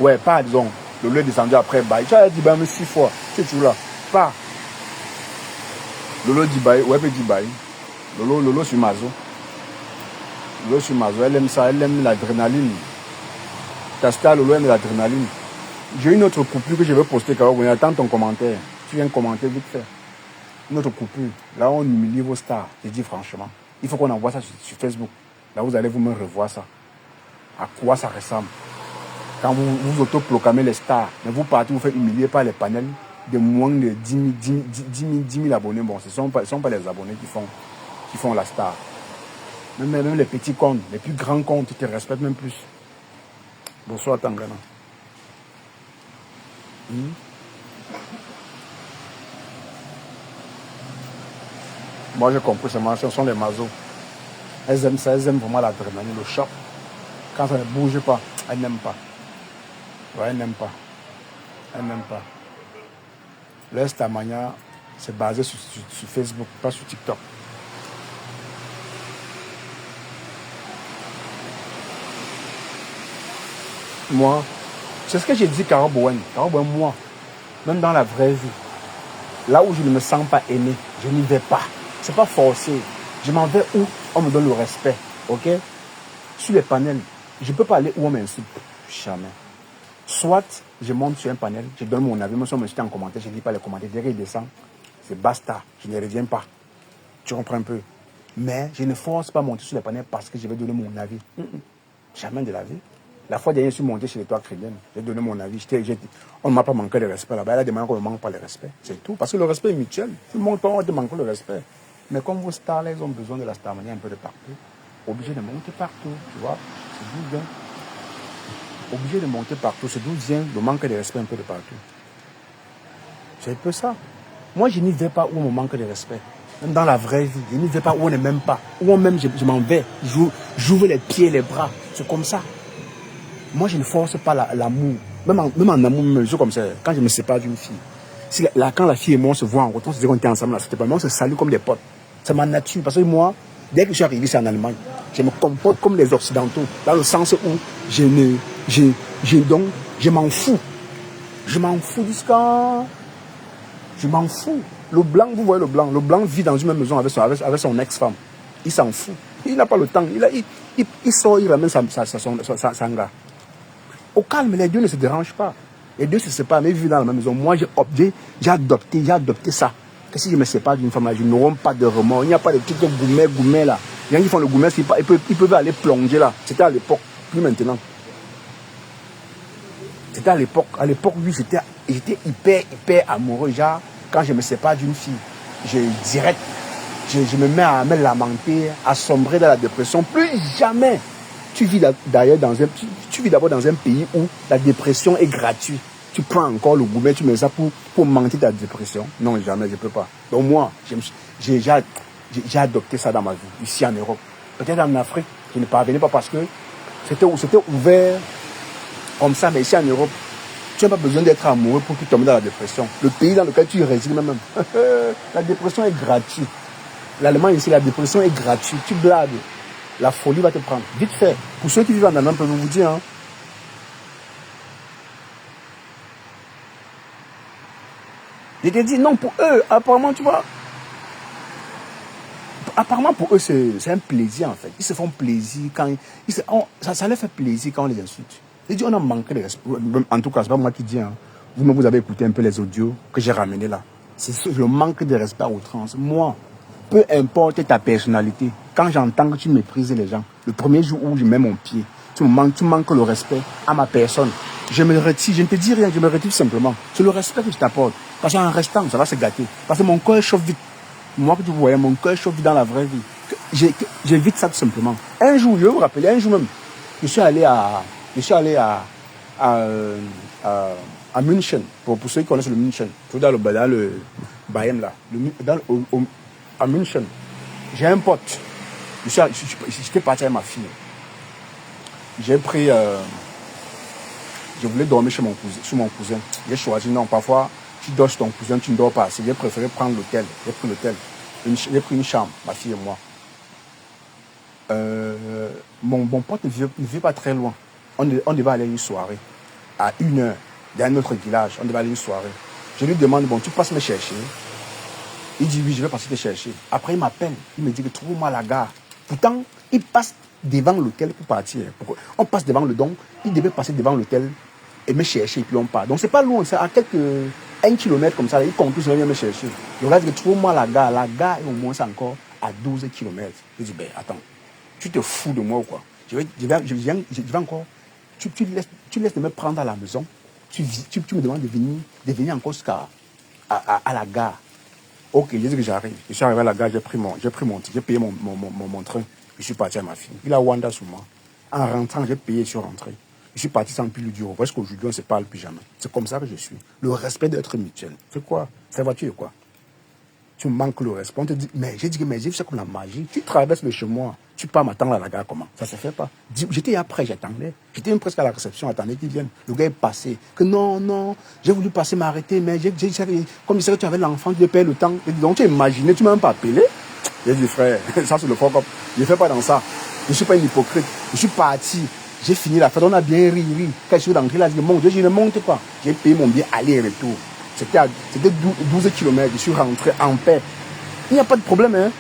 Ouais, pas, disons. Lolo est descendu après Baye. Tu as dit Baye 6 fois. C'est toujours là. Pas. Lolo dit Baye. Ouais, peut dit Baye. Lolo sur Mazo. Lolo sur Mazo. Elle aime ça. Elle aime l'adrénaline. Ta star, Lolo aime l'adrénaline. J'ai une autre coupure que je vais poster. Attends ton commentaire. Tu viens commenter vite fait. Une autre coupure. Là, on humilie vos stars. Je dis franchement. Il faut qu'on envoie ça sur Facebook. Là, vous allez vous-même revoir ça. À quoi ça ressemble. Quand vous autoproclamez les stars, mais vous partez vous faites humilier par les panels de moins de 10 000 abonnés. Bon, ce ne sont pas les abonnés qui font la star. Même les petits comptes, les plus grands comptes, ils te respectent même plus. Bonsoir Tangana. Moi j'ai compris, ce sont les mazos. Elles aiment ça, elles aiment vraiment l'adrénaline, le choc. Quand ça ne bouge pas, elles n'aiment pas. Ouais, elles n'aiment pas. Elles n'aiment pas. Leur Starmania, c'est basé sur Facebook, pas sur TikTok. Moi, c'est ce que j'ai dit Caro Bowen. Caro Bowen, moi, même dans la vraie vie, là où je ne me sens pas aimé, je n'y vais pas. C'est pas forcé. Je m'en vais où on me donne le respect. Ok? Sur les panels, je ne peux pas aller où on m'insulte. Jamais. Soit je monte sur un panel, je donne mon avis, moi si on me suit en commentaire, je ne dis pas les commentaires, je descends. C'est basta. Je ne reviens pas. Tu comprends un peu? Mais je ne force pas monter sur les panels parce que je vais donner mon avis. Jamais de la vie. La fois dernière, je suis monté chez les toits chrétiens. J'ai donné mon avis. On ne m'a pas manqué de respect là-bas. Elle a demandé qu'on ne manque pas le respect. C'est tout. Parce que le respect est mutuel. Tout le monde peut te manquer le respect. Mais comme vos stars, là, ils ont besoin de la starmania un peu de partout. Obligé de monter partout. Tu vois? C'est d'où vient. Obligé de monter partout. C'est d'où vient le manque de respect un peu de partout. C'est un peu ça. Moi, je n'y vais pas où on me manque de respect. Même dans la vraie vie. Je n'y vais pas où on ne m'aime pas. Où on m'aime, je m'en vais. J'ouvre les pieds, les bras. C'est comme ça. Moi, je ne force pas l'amour. Même en amour, même, je comme ça. Quand je me sépare d'une fille, quand la fille et moi on se voit en retour, on se dit qu'on était ensemble, là, c'était pas. Mais on se salue comme des potes. C'est ma nature. Parce que moi, dès que je suis arrivé ici en Allemagne, je me comporte comme les Occidentaux. Dans le sens où je m'en fous. Je m'en fous du score. Je m'en fous. Le blanc, vous voyez le blanc vit dans une même maison avec son ex-femme. Il s'en fout. Il n'a pas le temps. Il sort, il ramène sa gars. Au calme, les deux ne se dérangent pas. Les deux se séparent, mais ils vivent dans la même maison. Moi, j'ai adopté ça. Que si je me sépare d'une femme, là, je n'aurai pas de remords. Il n'y a pas de trucs de gourmet là. Les gens qui font le gourmet, ils peuvent aller plonger là. C'était à l'époque, plus maintenant. C'était à l'époque. À l'époque, oui, j'étais hyper amoureux. Genre, quand je me sépare d'une fille, je me mets à me lamenter, à sombrer dans la dépression. Plus jamais. Tu vis d'abord dans un pays où la dépression est gratuite. Tu prends encore le gourmet, tu mets ça pour mentir ta dépression. Non, jamais, je ne peux pas. Donc moi, j'ai adopté ça dans ma vie, ici en Europe. Peut-être en Afrique, je ne parvenais pas parce que c'était ouvert comme ça, mais ici en Europe, tu n'as pas besoin d'être amoureux pour tomber dans la dépression. Le pays dans lequel tu résides même, la dépression est gratuite. L'Allemagne ici, la dépression est gratuite. Tu blagues. La folie va te prendre. Vite fait. Pour ceux qui vivent en Allemagne, je peux vous dire. Hein. Je te dis, non, pour eux, apparemment, tu vois. Apparemment, pour eux, c'est un plaisir, en fait. Ils se font plaisir quand. Ça leur fait plaisir quand on les insulte. Je dis, on a manqué de respect. En tout cas, c'est pas moi qui dis. Hein. Vous avez écouté un peu les audios que j'ai ramenés là. C'est le manque de respect à outrance. Moi, peu importe ta personnalité, quand j'entends que tu méprises les gens, le premier jour où je mets mon pied, tu manques le respect à ma personne. Je me retire, je ne te dis rien, je me retire simplement. C'est le respect que je t'apporte. Parce qu'en restant, ça va se gâter. Parce que mon cœur chauffe vite. Moi que tu voyais, mon cœur chauffe vite dans la vraie vie. J'évite ça tout simplement. Un jour, je vais vous rappeler, un jour même, je suis allé à München, pour ceux qui connaissent le München, dans le Bayern là, à München. J'ai un pote. J'étais parti avec ma fille. J'ai pris. Je voulais dormir chez mon cousin. J'ai choisi, non, parfois, tu dors chez ton cousin, tu ne dors pas assez. J'ai préféré prendre l'hôtel. J'ai pris l'hôtel. J'ai pris une chambre, ma fille et moi. Mon pote ne vit pas très loin. On devait aller à une soirée. À 1h, dans notre village, on devait aller à une soirée. Je lui demande, bon, tu passes me chercher? Il dit oui, je vais passer te chercher. Après, il m'appelle. Il me dit que trouve-moi à la gare. Pourtant, il passe devant l'hôtel pour partir. On passe devant le don. Il devait passer devant l'hôtel et me chercher et puis on part. Donc, c'est pas loin. C'est à quelques 1 kilomètre comme ça. Il compte, il vient me chercher. Le gars dit que trouve-moi à la gare. La gare est au moins encore à 12 km. Je dis, ben attends, tu te fous de moi ou quoi? Je vais encore. Tu laisses de me prendre à la maison. Tu me demandes de venir encore jusqu'à à la gare. Ok, j'ai dit que j'arrive. Je suis arrivé à la gare, j'ai pris mon ticket, j'ai payé mon train. Je suis parti à ma fille. Il a Wanda sur moi. En rentrant, j'ai payé, je suis rentré. Je suis parti sans plus lui dire. Parce qu'aujourd'hui, on ne se parle plus jamais. C'est comme ça que je suis. Le respect doit être mutuel. C'est quoi? Cette voiture est quoi? Tu manques le respect. On te dit, mais j'ai dit que c'est comme la magie. Tu traverses le chemin, tu pars m'attendre à la gare, comment? Ça ne se fait pas. J'étais après, j'attendais. J'étais même presque à la réception, j'attendais qu'il vienne. Le gars est passé. Que non, j'ai voulu passer, m'arrêter, mais comme il sait que tu avais l'enfant, tu payes le temps. Donc tu as imaginé, tu ne m'as même pas appelé. J'ai dit, frère, ça c'est le fuck-up. Je ne fais pas dans ça. Je ne suis pas une hypocrite. Je suis parti. J'ai fini la fête, on a bien ri. Quand je suis rentré là, je dis, mon Dieu, je ne monte pas. J'ai payé mon billet aller-retour. C'était 12 km, je suis rentré en paix. Il n'y a pas de problème, hein.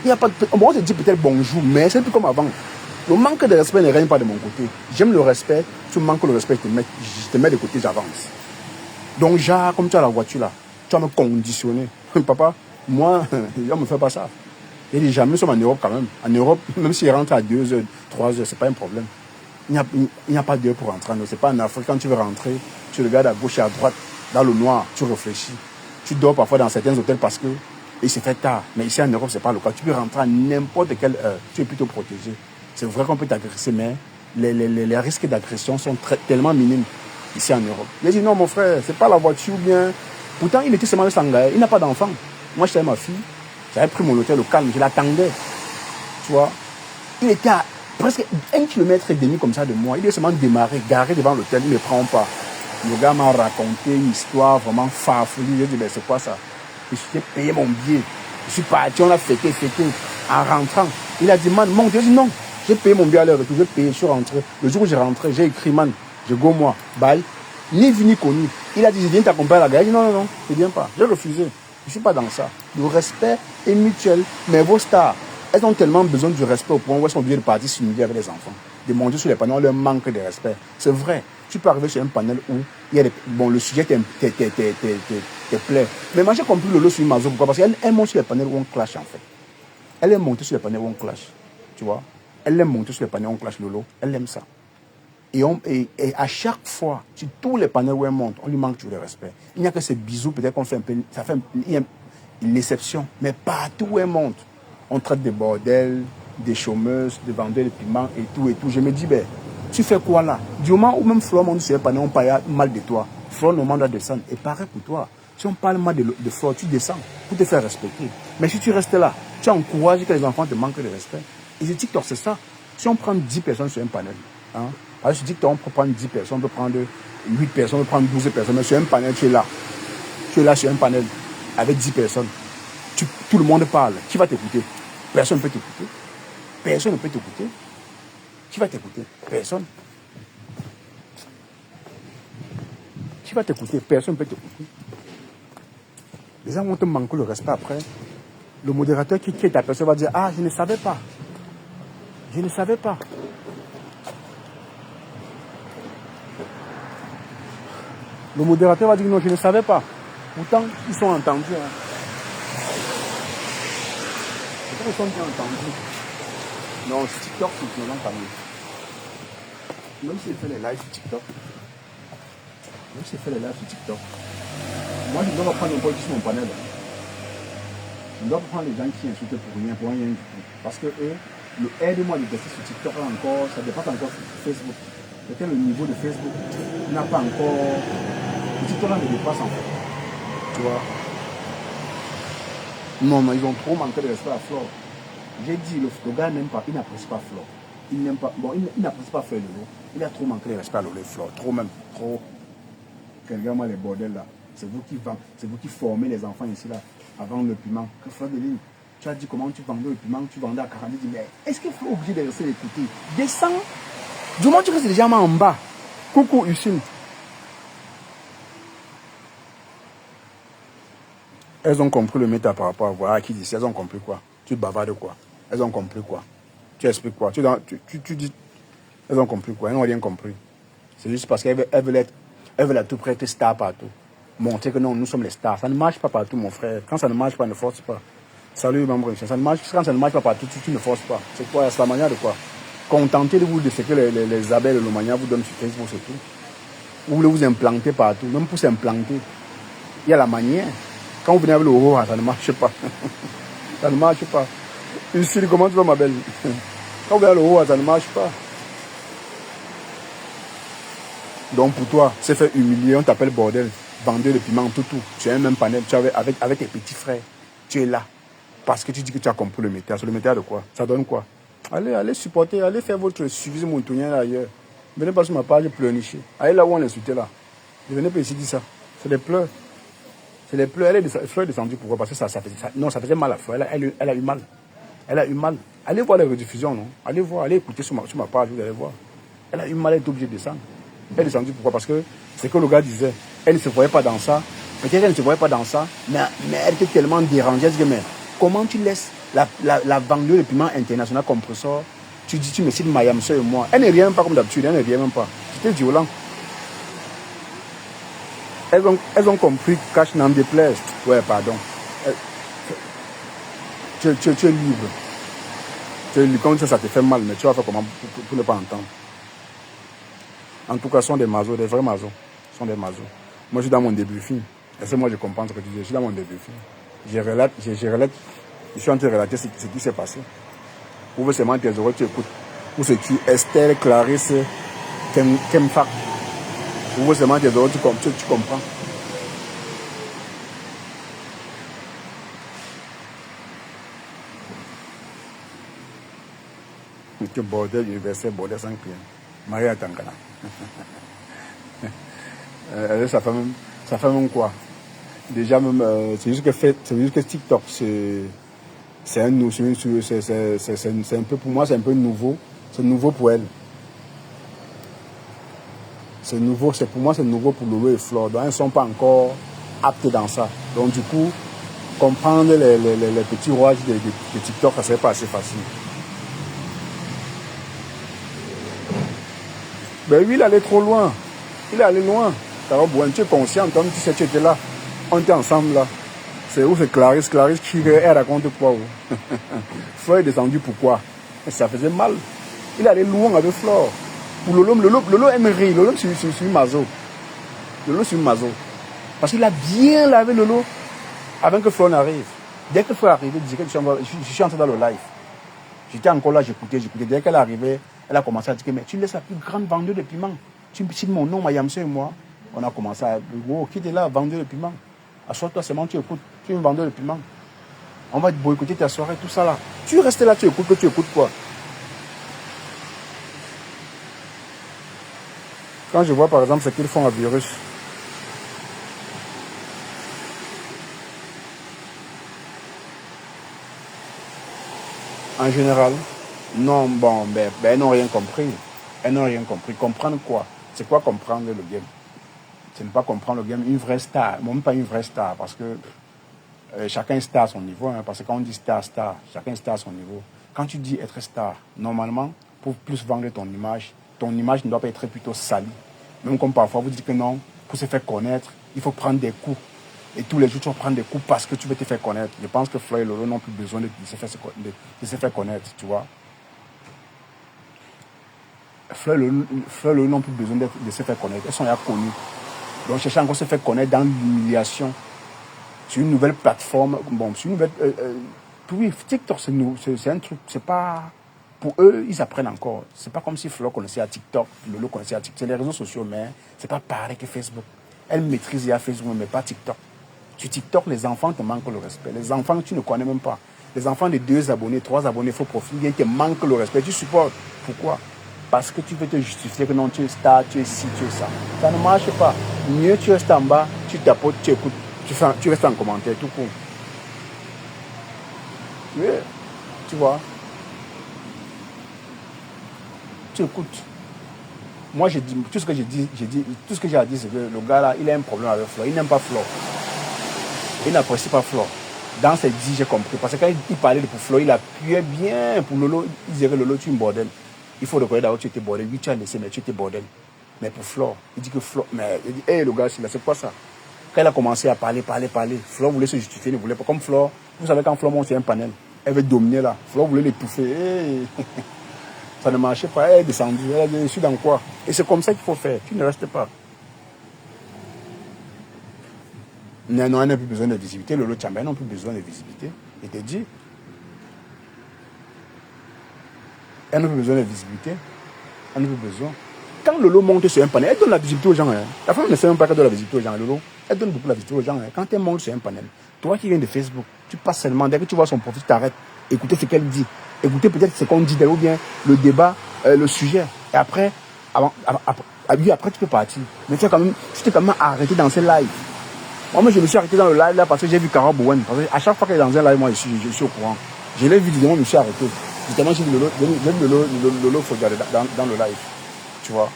Il n'y a pas de... Bon, on se dit peut-être bonjour, mais c'est plus comme avant. Le manque de respect ne règne pas de mon côté. J'aime le respect, tu manques le respect, je te mets de côté, j'avance. Donc, genre, comme tu as la voiture là, tu vas me conditionner. Papa, moi, on ne me fait pas ça. Il dit jamais, nous sommes en Europe quand même. En Europe, même s'il rentre à 2 heures, 3 heures, c'est pas un problème. Il n'y a pas d'heure pour rentrer. Ce n'est pas en Afrique. Quand tu veux rentrer, tu regardes à gauche et à droite, dans le noir, tu réfléchis. Tu dors parfois dans certains hôtels parce que il se fait tard. Mais ici en Europe, ce n'est pas le cas. Tu peux rentrer à n'importe quelle heure. Tu es plutôt protégé. C'est vrai qu'on peut t'agresser, mais les risques d'agression sont tellement minimes ici en Europe. Il a dit non, mon frère, ce n'est pas la voiture bien. Pourtant, il était seulement le Sangaï. Il n'a pas d'enfant. Moi, j'étais ma fille. J'avais pris mon hôtel au calme. Je l'attendais. Tu vois. Il était à presque 1,5 km comme ça de moi. Il est seulement démarré, garé devant l'hôtel. Il ne me prend pas. Le gars m'a raconté une histoire vraiment farfelue. J'ai dit, ben c'est quoi ça? J'ai payé mon billet. Je suis parti, on a fêté. En rentrant, il a dit, man, mon Dieu, j'ai dit non. J'ai payé mon billet à l'heure, j'ai payé, je suis rentré. Le jour où j'ai rentré, j'ai écrit, man, je go moi, bye. Ni vu ni connu. Il a dit, je viens t'accompagner à la gare. J'ai dit, non, je ne viens pas. J'ai refusé. Je ne suis pas dans ça. Le respect est mutuel. Mais vos stars, elles ont tellement besoin du respect au point où elles sont obligées de partir s'humilier avec les enfants. De manger sur les panneaux, on leur manque de respect. C'est vrai. Tu peux arriver sur un panel où il y a le sujet te plaît. Mais moi, j'ai compris Lolo sur Mazo. Pourquoi? Parce qu'elle monte sur les panels où on clash, en fait. Elle est montée sur les panels où on clash. Tu vois? Elle aime monter sur les panels où on clash, Lolo. Elle aime ça. Et à chaque fois, sur tous les panels où elle monte, on lui manque toujours de respect. Il n'y a que ces bisous, peut-être qu'on fait un peu. Il y a une exception. Mais partout où elle monte, on traite des bordels, des chômeuses, des vendeurs de piments et tout. Je me dis, ben, tu fais quoi là? Du moment où même Flore monte sur les panneaux, on parle mal de toi. Flore normalement doit descendre. Et pareil pour toi. Si on parle mal de Flore, tu descends pour te faire respecter. Mais si tu restes là, tu encourages que les enfants te manquent de respect. Et sur TikTok, c'est ça. Si on prend 10 personnes sur un panel, hein, alors sur TikTok, on peut prendre 10 personnes, on peut prendre 8 personnes, on peut prendre 12 personnes. Mais sur un panel, tu es là. Tu es là sur un panel avec 10 personnes. Tout le monde parle. Qui va t'écouter? Personne ne peut t'écouter. Personne ne peut t'écouter. Qui va t'écouter? Personne. Qui va t'écouter? Personne ne peut t'écouter. Les gens vont te manquer le respect après. Le modérateur qui est ta personne va dire, ah, je ne savais pas. Je ne savais pas. Le modérateur va dire, non, je ne savais pas. Pourtant, ils sont entendus. Hein. Pourtant, ils sont bien entendus. Non, sur TikTok, c'est violent quand même. Même s'il fait les lives sur TikTok. Moi, je dois prendre un peu sur mon panel. Je ne dois pas prendre les gens qui insultent pour rien du tout. Parce que eux, le aide-moi de tester sur TikTok encore, ça dépasse encore sur Facebook. Peut-être le niveau de Facebook n'a pas encore. Le TikTok là me dépasse en fait. Tu vois. Non, ils ont trop manqué de respect à Flore. J'ai dit, le gars n'aime pas, il n'apprécie pas Flore. Il n'aime pas, bon, il n'apprécie pas faire Lolo. Il a trop manqué de respect à Lolo et Flore. Trop même, trop. Regarde-moi les bordels là. C'est vous qui vendez, c'est vous qui formez les enfants ici là, avant le piment. Que Flore de ligne, tu as dit comment tu vendais le piment, tu vendais à 40, tu dis, mais est-ce qu'il faut obligé de rester l'écouter? Descends. Du moment où tu restes légèrement en bas. Coucou Hussein. Elles ont compris le méta par rapport à voilà qui dit, elles ont compris quoi? Tu bavardes quoi? Elles ont compris quoi? Tu expliques quoi? Tu dis, elles ont compris quoi? Elles n'ont rien compris. C'est juste parce qu'elles veulent à tout près être stars partout. Montrer que non, nous sommes les stars. Ça ne marche pas partout, mon frère. Quand ça ne marche pas, ne force pas. Salut, membre. Ça ne marche, quand ça ne marche pas partout, tu ne forces pas. C'est quoi? C'est la manière de quoi? Contentez-vous de ce que les abeilles de l'Omania vous donnent sur Facebook, c'est tout. Vous voulez vous implanter partout, même pour s'implanter. Il y a la manière. Quand vous venez avec le Aurora, ça ne marche pas. Ça ne marche pas. Ici, comment tu vas, ma belle? Quand vous venez avec le Aurora, ça ne marche pas. Donc pour toi, c'est fait humilier, on t'appelle bordel, vendeur de piment, tout. Tu as un même panel, tu es avec tes petits frères. Tu es là. Parce que tu dis que tu as compris le métier. Sur le métier de quoi? Ça donne quoi? Allez supporter, allez faire votre suivi montonien ailleurs. Venez pas sur ma page pleurnicher. Allez là où on insultait là. Ne venez pas ici dire ça. C'est des pleurs. C'est des pleurs. Fleur est descendue. Pourquoi? Parce que ça faisait mal à Fleur. Elle a eu mal. Elle a eu mal. Allez voir les rediffusions, non? Allez voir, allez écouter sur ma page, vous allez voir. Elle a eu mal, elle est obligée de descendre. Elle est descendue. Pourquoi? Parce que c'est que le gars disait. Elle ne se voyait pas dans ça. Peut-être qu'elle ne se voyait pas dans ça. Mais elle était tellement dérangée. Elle dit, mais comment tu laisses la vendeuse de piment international compresseur? Tu dis, tu me cites Mayam, et moi. Elle ne rien pas comme d'habitude, elle ne rien même pas. C'était violent. Elles ont compris que Cash n'en déplaise. Ouais, pardon. Tu es libre. Tu es libre. Quand ça te fait mal, mais tu vas faire comment pour ne pas entendre. En tout cas, ce sont des mazos, des vrais mazos. Ce sont des mazos. Moi, je suis dans mon début film. Et c'est moi, je comprends ce que tu dis. Je suis dans mon début film. Je suis en train de relater ce qui s'est passé. Ouvre seulement tes oreilles, tu écoutes. Où c'est-tu? Estelle, Clarisse, Kemfak. Ouvre seulement tes oreilles, tu comprends. Que bordel universel, bordel sans client. Maria Tangana. Ça fait même quoi? Déjà, même, c'est juste que TikTok, c'est un peu, pour moi, c'est un peu nouveau. C'est nouveau pour elle. C'est nouveau, pour moi, c'est nouveau pour Lolo et Flore. Donc, elles ne sont pas encore aptes dans ça. Donc, du coup, comprendre les petits rouages de TikTok, ça ne serait pas assez facile. Ben oui, il allait trop loin. Il est allé loin. Tu es conscient, toi, tu sais, tu étais là. On était ensemble là. C'est où c'est Clarisse? Clarisse qui elle raconte quoi? Flore est descendu pourquoi? Ça faisait mal. Il allait loin avec Flore. Pour Lolo aime rire. Lolo c'est Mazo. Lolo c'est Mazo. Parce qu'il a bien lavé Lolo avant que Flore n'arrive. Dès que Flore arrivait, il disait que je suis entré dans le live. J'étais encore là, j'écoutais. Dès qu'elle arrivait, elle a commencé à dire que mais tu laisses la plus grande vendeuse de piment. Tu me cites mon nom, Mayamso et moi. On a commencé à dire, qui était là, vendeur de piment? Assois-toi seulement, tu écoutes. Tu es un vendeur de piment. On va te boycotter ta soirée, tout ça là. Tu restes là, tu écoutes quoi? Quand je vois par exemple ce qu'ils font à Virus, en général, non, bon, elles n'ont rien compris. Elles n'ont rien compris. Comprendre quoi? C'est quoi comprendre le game? C'est ne pas comprendre le game. Une vraie star, même pas une vraie star, parce que chacun est star à son niveau. Hein, parce que quand on dit star, chacun est star à son niveau. Quand tu dis être star, normalement, pour plus vendre ton image ne doit pas être plutôt salie. Même comme parfois vous dites que non, pour se faire connaître, il faut prendre des coups. Et tous les jours, tu vas prendre des coups parce que tu veux te faire connaître. Je pense que Flore et Lolo n'ont plus besoin de se faire connaître, tu vois. Fleur et Lolo n'ont plus besoin de se faire connaître. Elles sont déjà connues. Donc, chercher encore à se faire connaître dans l'humiliation. C'est une nouvelle plateforme. Bon, c'est une nouvelle. Oui, TikTok, c'est un truc. C'est pas. Pour eux, ils apprennent encore. C'est pas comme si Flore connaissait à TikTok, Lolo connaissait à TikTok. C'est les réseaux sociaux, mais c'est pas pareil que Facebook. Elle maîtrise déjà Facebook, mais pas TikTok. Sur TikTok, les enfants te manquent le respect. Les enfants que tu ne connais même pas. Les enfants de 2 abonnés, 3 abonnés, faux profil, ils te manquent le respect. Tu supportes. Pourquoi? Parce que tu veux te justifier que non, tu es star, tu es ci, tu es ça. Ça ne marche pas. Mieux tu restes en bas, tu tapotes, tu écoutes, tu restes en commentaire, tout court. Oui, tu vois. Tu écoutes. Moi, j'ai dit, tout ce que j'ai à dire, c'est que le gars là, il a un problème avec Flore. Il n'aime pas Flore. Il n'apprécie pas Flore. Dans ses dits, j'ai compris. Parce que quand il parlait de pour Flore, il appuyait bien. Pour Lolo, il disait que Lolo, tu es un bordel. Il faut reconnaître d'abord que tu étais bordel. Oui, tu as laissé, mais tu étais bordel. Mais pour Flore, il dit que Flore. Mais il dit, hé, le gars, c'est quoi ça? Quand elle a commencé à parler, Flore voulait se justifier, ne voulait pas. Comme Flore, vous savez, quand Flore monte sur un panel, elle veut dominer là. Flore voulait l'étouffer. Hey. Ça ne marchait pas, elle est descendue. Elle a dit, je suis dans quoi? Et c'est comme ça qu'il faut faire. Tu ne restes pas. Non, elle n'a plus besoin de visibilité. Lolo Tchamba n'a plus besoin de visibilité. Il te dit. Elle n'a plus besoin de visibilité. Elle n'a plus besoin. Quand Lolo monte sur un panel, elle donne la visibilité aux gens. Hein. La femme ne sait même pas qu'elle donne la visibilité aux gens. Lolo, elle donne beaucoup la visibilité aux gens. Hein. Quand elle monte sur un panel, toi qui viens de Facebook, tu passes seulement, dès que tu vois son profil, tu t'arrêtes. Écoutez ce qu'elle dit. Écoutez peut-être ce qu'on dit d'elle ou bien le débat, le sujet. Et après, après tu peux partir. Mais tu t'es quand même arrêté dans ce live. Moi, je me suis arrêté dans le live là parce que j'ai vu Cara Bowen. Parce que à chaque fois qu'elle est dans un live, moi, je suis au courant. Je l'ai vu, je me suis arrêté. Justement, j'ai vu Lolo faut regarder dans le live. Tu vois.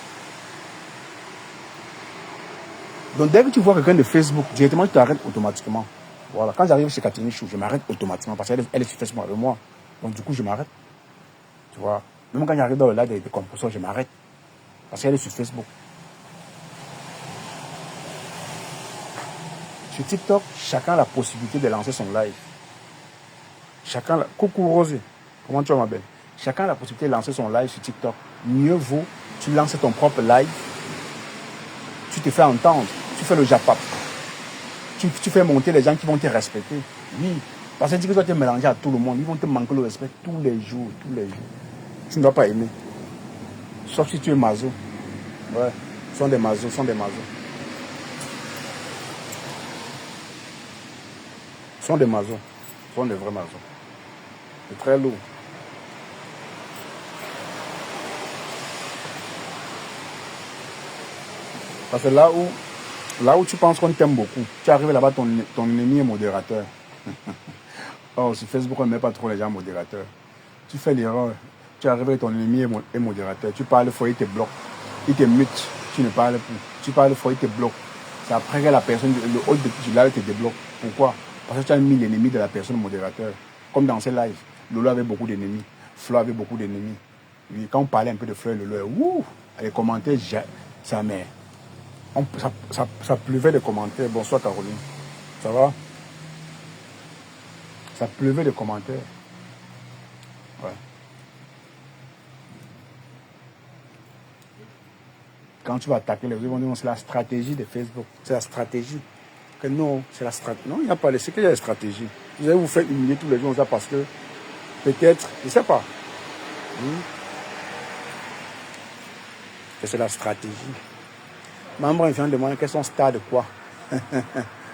Donc, dès que tu vois quelqu'un de Facebook, directement, tu t'arrêtes automatiquement. Voilà. Quand j'arrive chez Catherine Chou, je m'arrête automatiquement parce qu'elle est sur Facebook avec moi. Donc, du coup, je m'arrête. Tu vois. Même quand j'arrive dans le live des composants, je m'arrête. Parce qu'elle est sur Facebook. Sur TikTok, chacun a la possibilité de lancer son live. Coucou Rosé, comment tu vas ma belle? Chacun a la possibilité de lancer son live sur TikTok. Mieux vaut, tu lances ton propre live, tu te fais entendre, tu fais le japap. Tu fais monter les gens qui vont te respecter. Oui, parce que tu dois te mélanger à tout le monde, ils vont te manquer le respect tous les jours. Tu ne dois pas aimer. Sauf si tu es mazo. Ouais, sont des mazos. Sont des mazos. Sont des vrais mazos. C'est très lourd. Parce que là où tu penses qu'on t'aime beaucoup, tu arrives là-bas, ton ennemi est modérateur. Oh, sur Facebook, on ne met pas trop les gens modérateurs. Tu fais l'erreur. Tu arrives et ton ennemi est modérateur. Tu parles fort, il te bloque. Il te mute. Tu ne parles plus. Tu parles fort, il te bloque. C'est après que la personne, le hôte du live te débloque. Pourquoi? Parce que tu as mis l'ennemi de la personne modérateur. Comme dans ces lives. Lolo avait beaucoup d'ennemis. Flo avait beaucoup d'ennemis. Oui, quand on parlait un peu de Flo et Lolo, les commentaires, ça mère. Ça pleuvait de commentaires. Bonsoir Caroline. Ça va? Ça pleuvait de commentaires. Ouais. Quand tu vas attaquer les gens, ils vont dire c'est la stratégie de Facebook. C'est la stratégie. Que non, c'est la stratégie. Non, il n'y a pas de secret, il y a la stratégie. Vous allez vous faire humilier tous les jours ça parce que peut-être, je ne sais pas. C'est la stratégie. Maman vient de demander qu'elles sont stars de quoi.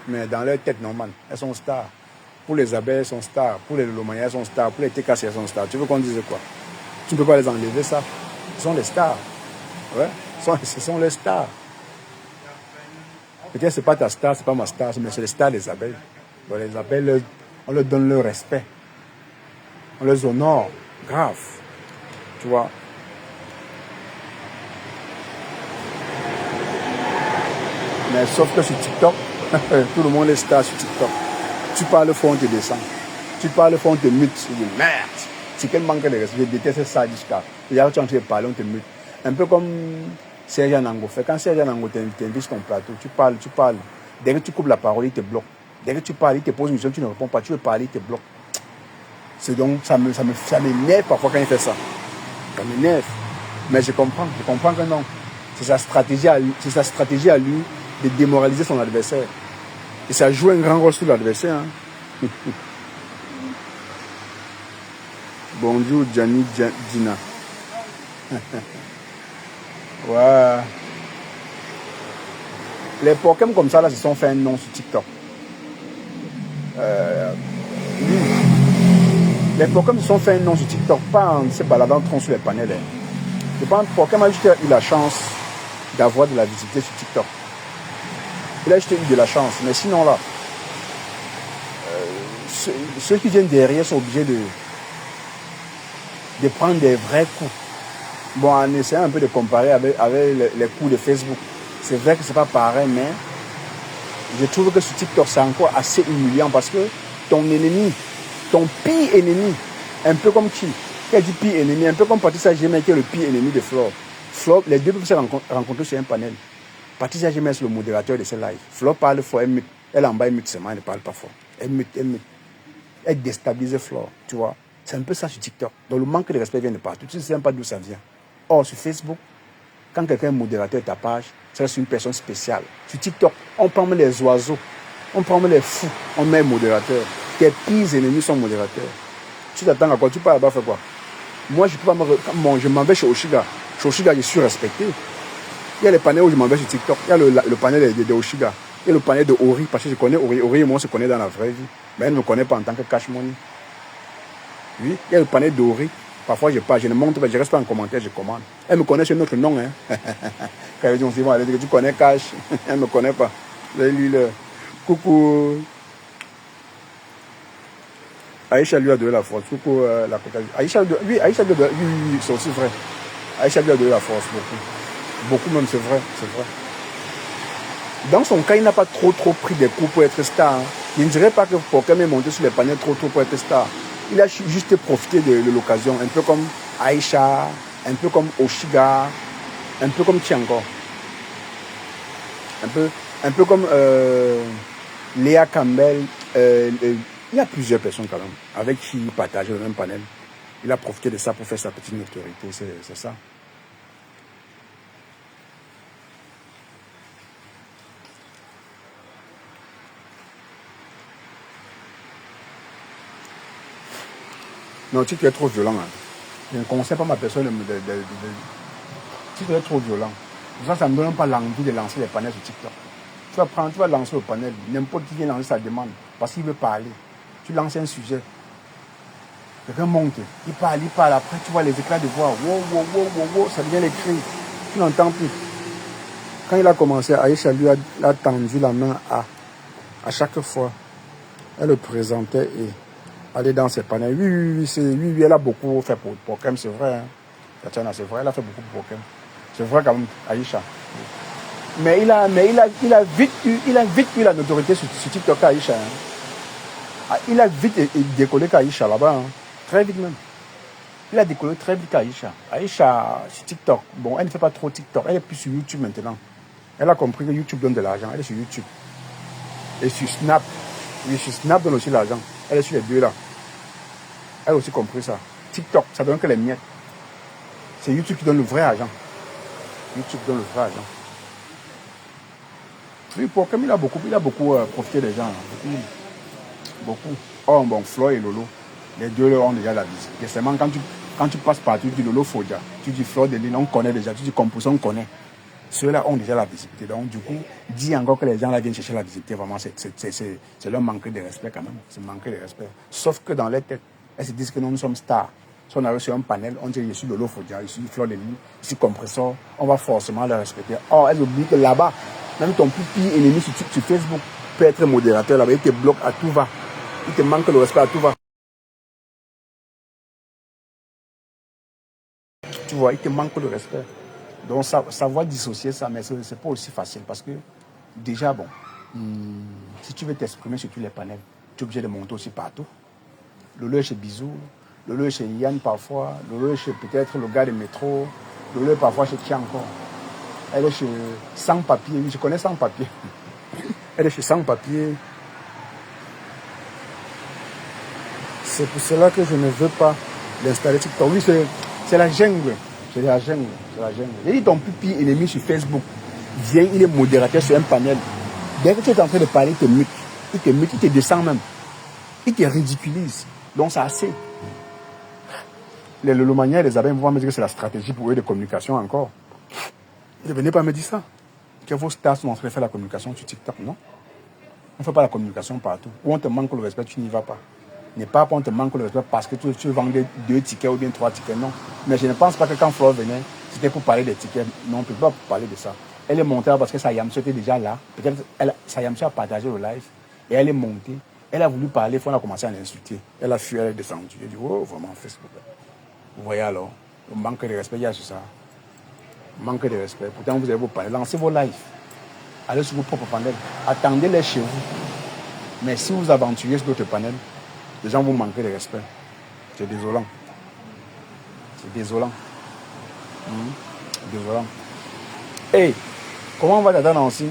Mais dans leur tête normale, elles sont stars. Pour les abeilles, elles sont stars. Pour les lomaniens, elles sont stars. Pour les TKC, elles sont stars. Tu veux qu'on dise quoi? Tu ne peux pas les enlever, ça. Ce sont les stars. Ouais. Ce sont les stars. Peut-être que ce n'est pas ta star, ce n'est pas ma star, mais c'est les stars des abeilles. Bon, les abeilles, on leur donne leur respect. On les honore. Grave. Tu vois. Mais sauf que sur TikTok, tout le monde est star sur TikTok. Tu parles fort, on te descend. Tu parles fort, on te mute. Tu dis merde. C'est quel manque de respect. Je déteste ça jusqu'à. Et après, tu es en train de parler, on te mute. Un peu comme Serge Nango fait. Quand Serge Nango t'invite sur ton plateau, tu parles. Dès que tu coupes la parole, il te bloque. Dès que tu parles, il te pose une question, tu ne réponds pas. Tu veux parler, il te bloque. C'est donc, ça m'énerve parfois quand il fait ça. Ça m'énerve. Mais je comprends que non. C'est sa stratégie à lui de démoraliser son adversaire. Et ça joue un grand rôle sur l'adversaire. Hein. Bonjour, Gianni Dina. Ouais. Les Pokémon comme ça, là, se sont fait un nom sur TikTok. Les Pokémon se sont fait un nom sur TikTok, pas en se baladant trop sur les panels. Je pense que Pokémon a juste eu la chance d'avoir de la visibilité sur TikTok. Il a juste eu de la chance. Mais sinon, là, ceux qui viennent derrière sont obligés de prendre des vrais coups. Bon, en essayant un peu de comparer avec les coups de Facebook. C'est vrai que c'est pas pareil, mais je trouve que sur TikTok, c'est encore assez humiliant parce que ton ennemi, ton pire ennemi, un peu comme qui a dit pire ennemi, un peu comme Patricia Gémé qui est le pire ennemi de Flore. Flore, les deux peuvent se rencontrer sur un panel. Patricia Gemmes, c'est le modérateur de ce live. Flo parle fort, elle en bas, elle mute seulement, elle ne parle pas fort. Elle mute. Elle déstabilise Flo, tu vois. C'est un peu ça sur TikTok. Donc le manque de respect vient de partout. Tu ne sais même pas d'où ça vient. Or, sur Facebook, quand quelqu'un est modérateur de ta page, c'est une personne spéciale. Sur TikTok, on prend les oiseaux, on prend les fous, on met modérateur. Tes pires ennemis sont modérateurs. Tu t'attends à quoi? Tu pars là-bas, fais quoi? Moi, je peux pas je m'en vais chez Oshiga. Chez Oshiga, je suis respecté. Il y a les panels où je m'en vais sur TikTok. Il y a le panel de Oshiga. Il y a le panel de Ori, parce que je connais Ori. Ori et moi, on se connaît dans la vraie vie. Mais elle ne me connaît pas en tant que cash money. Oui, il y a le panel d'Ori. Parfois, je ne monte pas, je reste pas en commentaire, je commande. Elle me connaît sur notre nom. Hein. Quand elle dit, tu connais Cash. Elle ne me connaît pas. Coucou. Aïcha lui a donné la force. Coucou, la Côte Aïcha, oui, c'est aussi vrai. Aïcha lui a donné la force, beaucoup. Beaucoup même, c'est vrai, c'est vrai. Dans son cas, il n'a pas trop pris des coups pour être star. Hein. Je ne dirais pas que Pokem est monté sur les panels trop pour être star. Il a juste profité de l'occasion, un peu comme Aïcha, un peu comme Oshiga, un peu comme Tiango. Un peu comme Léa Campbell. Il y a plusieurs personnes quand même, avec qui il partageait le même panel. Il a profité de ça pour faire sa petite notoriété, c'est ça. Non, tu es trop violent. Hein. Je ne conseille pas ma personne tu es trop violent. Ça ne me donne pas l'envie de lancer les panels sur TikTok. Tu vas lancer le panel, n'importe qui vient lancer sa demande, parce qu'il veut parler. Tu lances un sujet. Quelqu'un monte, il parle, après tu vois les éclats de voix. Wow, ça devient les cris. Tu n'entends plus. Quand il a commencé, Aïcha lui a tendu la main à chaque fois. Elle le présentait et aller dans ses panels. Oui, elle a beaucoup fait pour Pokem, c'est vrai. Hein. Tatiana, c'est vrai, elle a fait beaucoup pour Pokem. C'est vrai quand même, Aïcha. Mais il a vite eu la notoriété sur TikTok, Aïcha. Hein. Il a vite décollé qu'Aïcha là-bas. Hein. Très vite même. Il a décollé très vite qu'Aïcha. Aïcha, sur TikTok. Bon, elle ne fait pas trop TikTok. Elle est plus sur YouTube maintenant. Elle a compris que YouTube donne de l'argent. Elle est sur YouTube. Et sur Snap. Oui, sur Snap donne aussi l'argent. Elle est sur les deux là. Elle a aussi compris ça. TikTok, ça donne que les miettes. C'est YouTube qui donne le vrai argent. YouTube donne le vrai argent. Oui, Pokem, il a beaucoup profité des gens. Hein. Beaucoup. Oh, bon, Flo et Lolo, les deux ont déjà la visite. Et seulement quand tu passes par, tu dis Lolo Fodia, tu dis Flo de Lille, on connaît déjà, tu dis Composition, on connaît. Ceux-là ont déjà la visibilité. Donc, du coup, dis encore que les gens là viennent chercher la visibilité, vraiment, c'est leur manque de respect quand même. C'est manquer de respect. Sauf que dans leur tête, elles se disent que nous sommes stars. Si on arrive sur un panel, on dit je suis Lolo Fodia, je suis Flo de Lille, je suis Compressor, on va forcément le respecter. Or, elles oublient que là-bas, même ton plus pire ennemi sur Facebook peut être modérateur là-bas, il te bloque à tout va. Il te manque le respect à tout va. Tu vois, il te manque le respect. Donc, savoir dissocier ça, mais ce n'est pas aussi facile parce que, déjà, bon, si tu veux t'exprimer sur tous les panels, tu es obligé de monter aussi partout. Lolo est chez Bisou, Lolo est chez Yann parfois, Lolo est chez peut-être le gars de métro, Lolo est parfois chez qui encore. Elle est chez Sans Papier, oui, je connais Sans Papier. Elle est chez Sans Papier. C'est pour cela que je ne veux pas l'installer TikTok. Oui, c'est la jungle. C'est la jungle. C'est la jungle. J'ai dit ton plus pire ennemi sur Facebook. Viens, il est modérateur sur un panel. Dès que tu es en train de parler, il te mute. Il te descend même. Il te ridiculise. Donc c'est assez. Les Lolomaniens et les abeilles vont me dire que c'est la stratégie pour eux de communication encore. Ne venez pas me dire ça. Que vos stars sont en train de faire la communication sur TikTok, non? On ne fait pas la communication partout. Où on te manque le respect, tu n'y vas pas. N'est pas qu'on te manque le respect parce que tu vendais 2 tickets ou bien 3 tickets, non. Mais je ne pense pas que quand Flore venait, c'était pour parler des tickets. Non, on ne peut pas parler de ça. Elle est montée parce que Sayamso était déjà là. Peut-être Sayamso a partagé le live et elle est montée. Elle a voulu parler, il faut a commencé à l'insulter. Elle a fui, elle est descendue. Elle a dit, oh, vraiment, Facebook. Vous voyez alors, le manque de respect, il y a sur ça. Manque de respect. Pourtant, vous avez vos panels. Lancez vos lives. Allez sur vos propres panels. Attendez-les chez vous. Mais si vous aventurez sur d'autres panels, les gens vont manquer de respect. C'est désolant. C'est désolant. Désolant. Et Comment va Tata Nancy?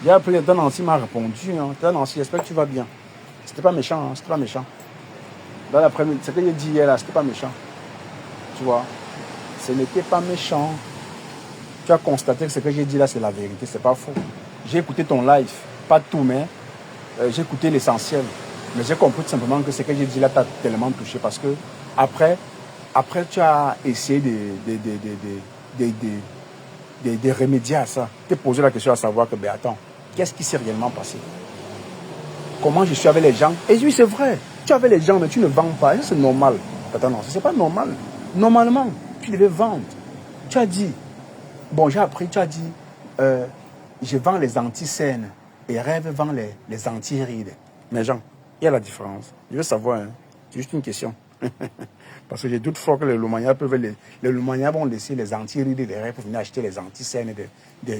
J'ai appris que Tata Nancy m'a répondu. Hein. Tata Nancy, j'espère que tu vas bien. C'était pas méchant, hein. C'était pas méchant. Dans l'après-midi, ce que j'ai dit hier là, c'était pas méchant. Tu vois, ce n'était pas méchant. Tu as constaté que ce que j'ai dit là, c'est la vérité, c'est pas faux. J'ai écouté ton live, pas tout, mais j'ai écouté l'essentiel. Mais j'ai compris tout simplement que ce que j'ai dit là t'a tellement touché parce que après tu as essayé de remédier à ça. Tu t'es posé la question à savoir que, ben attends, qu'est-ce qui s'est réellement passé? Comment je suis avec les gens? Et oui, c'est vrai. Tu es avec les gens, mais tu ne vends pas. C'est normal. Attends, non, c'est pas normal. Normalement, tu devais vendre. Tu as dit, bon, j'ai appris, tu as dit, je vends les anti-scènes et Rêve vend les anti-rides. Mais Jean, il y a la différence. Je veux savoir, hein. C'est juste une question. Parce que j'ai doute fort que les Lomania peuvent les Lomania vont laisser les anti-rides et les Rêves pour venir acheter les anti-scènes de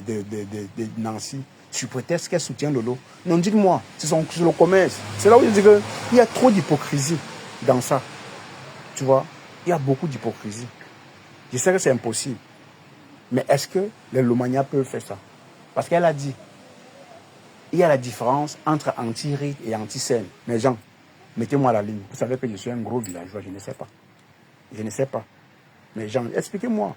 Nancy. Sous prétexte qu'elle soutient Lolo. Non, dites-moi, c'est le commerce. C'est là où je dis qu'il y a trop d'hypocrisie dans ça. Tu vois, il y a beaucoup d'hypocrisie. Je sais que c'est impossible. Mais est-ce que les Lomania peuvent faire ça? Parce qu'elle a dit, il y a la différence entre anti-rite et anti-scène. Mais Jean, mettez-moi à la ligne. Vous savez que je suis un gros villageois, je ne sais pas. Je ne sais pas. Mais Jean, expliquez-moi.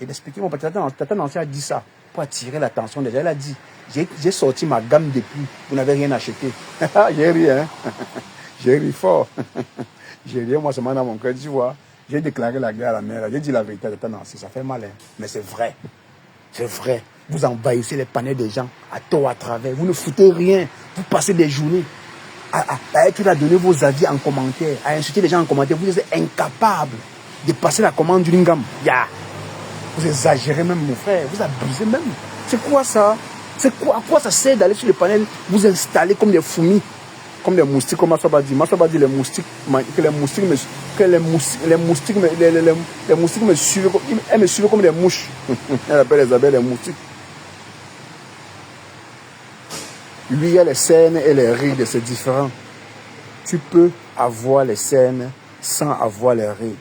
Et expliquez-moi, parce que Tata Nancy a dit ça pour attirer l'attention des gens. Elle a dit, j'ai sorti ma gamme depuis, vous n'avez rien acheté. J'ai ri, hein. J'ai ri fort. J'ai ri, moi, c'est mal dans mon cœur, tu vois. J'ai déclaré la guerre à la mère. J'ai dit la vérité à Tata Nancy, ça fait mal, hein. Mais c'est vrai. C'est vrai. Vous envahissez les panels des gens à tort, à travers. Vous ne foutez rien. Vous passez des journées à être à donner vos avis en commentaire, à insulter les gens en commentaire. Vous êtes incapables de passer la commande d'une gamme. Yeah. Vous exagérez même, mon frère. Vous abusez même. C'est quoi ça? À quoi ça sert d'aller sur le panel, vous installer comme des fourmis, comme des moustiques, comme Massaba dit. Massaba dit les moustiques me suivent, elles me suivent comme des mouches. Elle appelle les abeilles les moustiques. Lui, il y a les scènes et les rides, c'est différent. Tu peux avoir les scènes sans avoir les rides.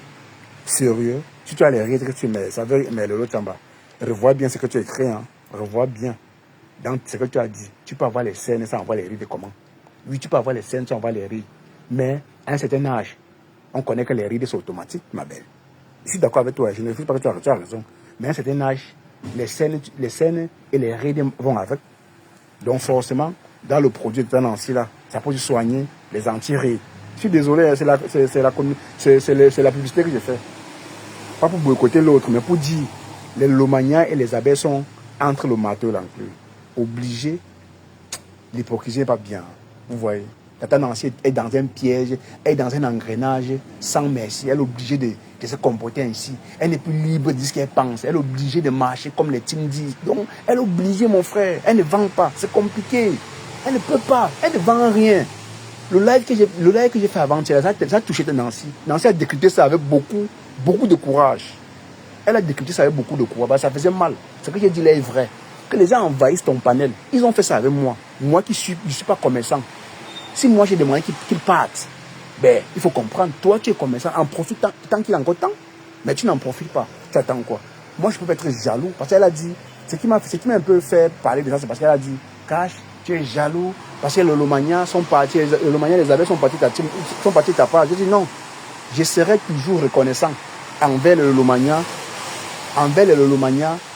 Sérieux? Si tu as les rides que tu mets, ça veut mais le lot en bas. Revois bien ce que tu as écrit, hein. Revois bien. Dans ce que tu as dit, tu peux avoir les scènes sans avoir les rides. Comment? Oui, tu peux avoir les scènes sans avoir les rides. Mais à un certain âge, on connaît que les rides sont automatiques, ma belle. Je suis d'accord avec toi, je ne refuse pas que tu as raison. Mais à un certain âge, les scènes et les rides vont avec. Donc forcément, dans le produit de Nancy là, ça peut soigner les anti-rides. Je suis désolé, c'est la publicité que j'ai fait. Pas pour boycotter l'autre, mais pour dire les Lomania et les abeilles sont entre le marteau et l'enclume. Obligé, l'hypocrisie n'est pas bien. Vous voyez, Tata Nancy est dans un piège, elle est dans un engrenage sans merci. Elle est obligée de se comporter ainsi. Elle n'est plus libre de ce qu'elle pense. Elle est obligée de marcher comme les teams disent. Donc, elle est obligée, mon frère. Elle ne vend pas. C'est compliqué. Elle ne peut pas. Elle ne vend rien. Le live que j'ai fait avant-hier, ça a touché Nancy. Nancy a décrypté ça avec beaucoup de courage. Elle a décrypté ça avec beaucoup de courage. Ça faisait mal. Ce que j'ai dit là est vrai. Que les gens envahissent ton panel. Ils ont fait ça avec moi. Moi qui je ne suis pas commerçant. Si moi j'ai demandé qu'ils partent, ben, il faut comprendre. Toi, tu es commerçant. En profite tant qu'il a encore temps. Mais tu n'en profites pas. Tu attends quoi? Moi, je peux pas être jaloux. Parce qu'elle a dit, ce qui m'a un peu fait parler de ça, c'est parce qu'elle a dit, Cash, tu es jaloux. Parce que le Lomania sont partis, le Lomania, les abeilles sont partis ta part. Je dis non. Je serai toujours reconnaissant envers le Lomania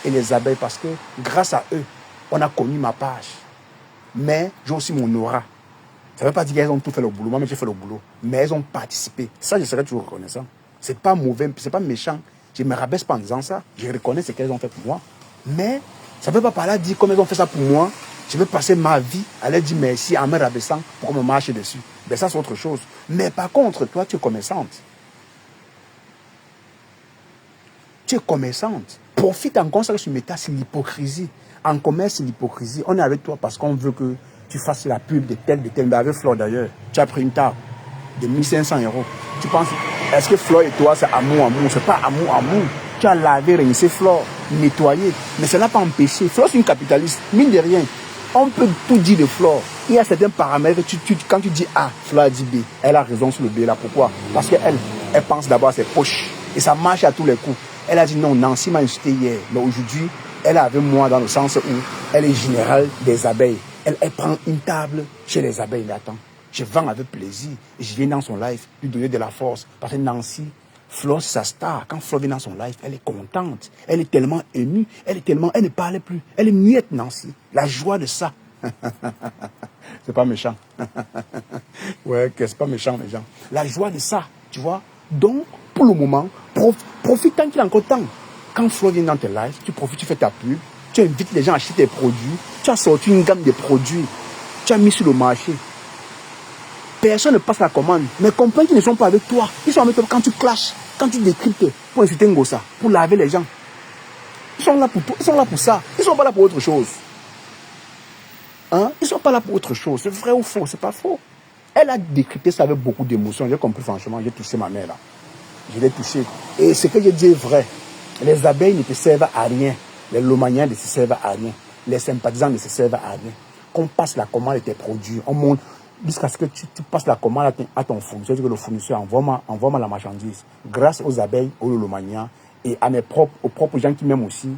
et les abeilles parce que grâce à eux, on a connu ma page. Mais j'ai aussi mon aura. Ça ne veut pas dire qu'elles ont tout fait le boulot. Moi, j'ai fait le boulot. Mais elles ont participé. Ça, je serai toujours reconnaissant. Ce n'est pas mauvais, ce n'est pas méchant. Je ne me rabaisse pas en disant ça. Je reconnais ce qu'elles ont fait pour moi. Mais ça ne veut pas parler à dire comme elles ont fait ça pour moi. Je vais passer ma vie à leur dire merci en me rabaissant pour qu'on me marche dessus. Ben ça, c'est autre chose. Mais par contre, toi, tu es commerçante. Tu es commerçante. Profite encore ça que tu mettras, c'est l'hypocrisie. En commerce, c'est l'hypocrisie. On est avec toi parce qu'on veut que tu fasses la pub de tel. Mais avec Flore d'ailleurs, tu as pris une table de 1500 €. Tu penses, est-ce que Flore et toi, c'est amour? C'est pas amour. Tu as lavé, rincé Flore, nettoyé. Mais ça n'a pas empêché. Flore, c'est une capitaliste. Mine de rien, on peut tout dire de Flore. Il y a certains paramètres, quand tu dis A, Flore a dit B. Elle a raison sur le B là. Pourquoi? Parce qu'elle pense d'abord à ses poches. Et ça marche à tous les coups. Elle a dit non, Nancy m'a insulté hier. Mais aujourd'hui, Elle est avec moi dans le sens où elle est générale des abeilles. Elle prend une table chez les abeilles. Mais attends, je vends avec plaisir. Et je viens dans son live lui donner de la force. Parce que Nancy, Flo, c'est sa star. Quand Flo vient dans son live, elle est contente. Elle est tellement émue. Elle ne parle plus. Elle est muette, Nancy. La joie de ça. C'est pas méchant. Ouais, c'est pas méchant, les gens. La joie de ça, tu vois. Donc, pour le moment, profite tant qu'il y a encore temps. Quand Flo vient dans tes lives, tu profites, tu fais ta pub, tu invites les gens à acheter tes produits, tu as sorti une gamme de produits, tu as mis sur le marché. Personne ne passe la commande. Mais comprends qu'ils ne sont pas avec toi. Ils sont avec toi quand tu clashes, quand tu décryptes pour insulter Ngossa, pour laver les gens. Ils sont là pour toi, ils sont là pour ça. Ils ne sont pas là pour autre chose. Hein? Ils ne sont pas là pour autre chose. C'est vrai ou faux? C'est pas faux. Elle a décrypté ça avec beaucoup d'émotion. J'ai compris franchement, j'ai touché ma mère là. Je l'ai touché. Et ce que j'ai dit est vrai. Les abeilles ne te servent à rien. Les lomaniens ne te servent à rien. Les sympathisants ne se servent à rien. Qu'on passe la commande de tes produits. On monte jusqu'à ce que tu passes la commande à ton fournisseur. Tu dis que le fournisseur envoie-moi la marchandise. Grâce aux abeilles, aux lomaniens et à aux propres gens qui m'aiment aussi,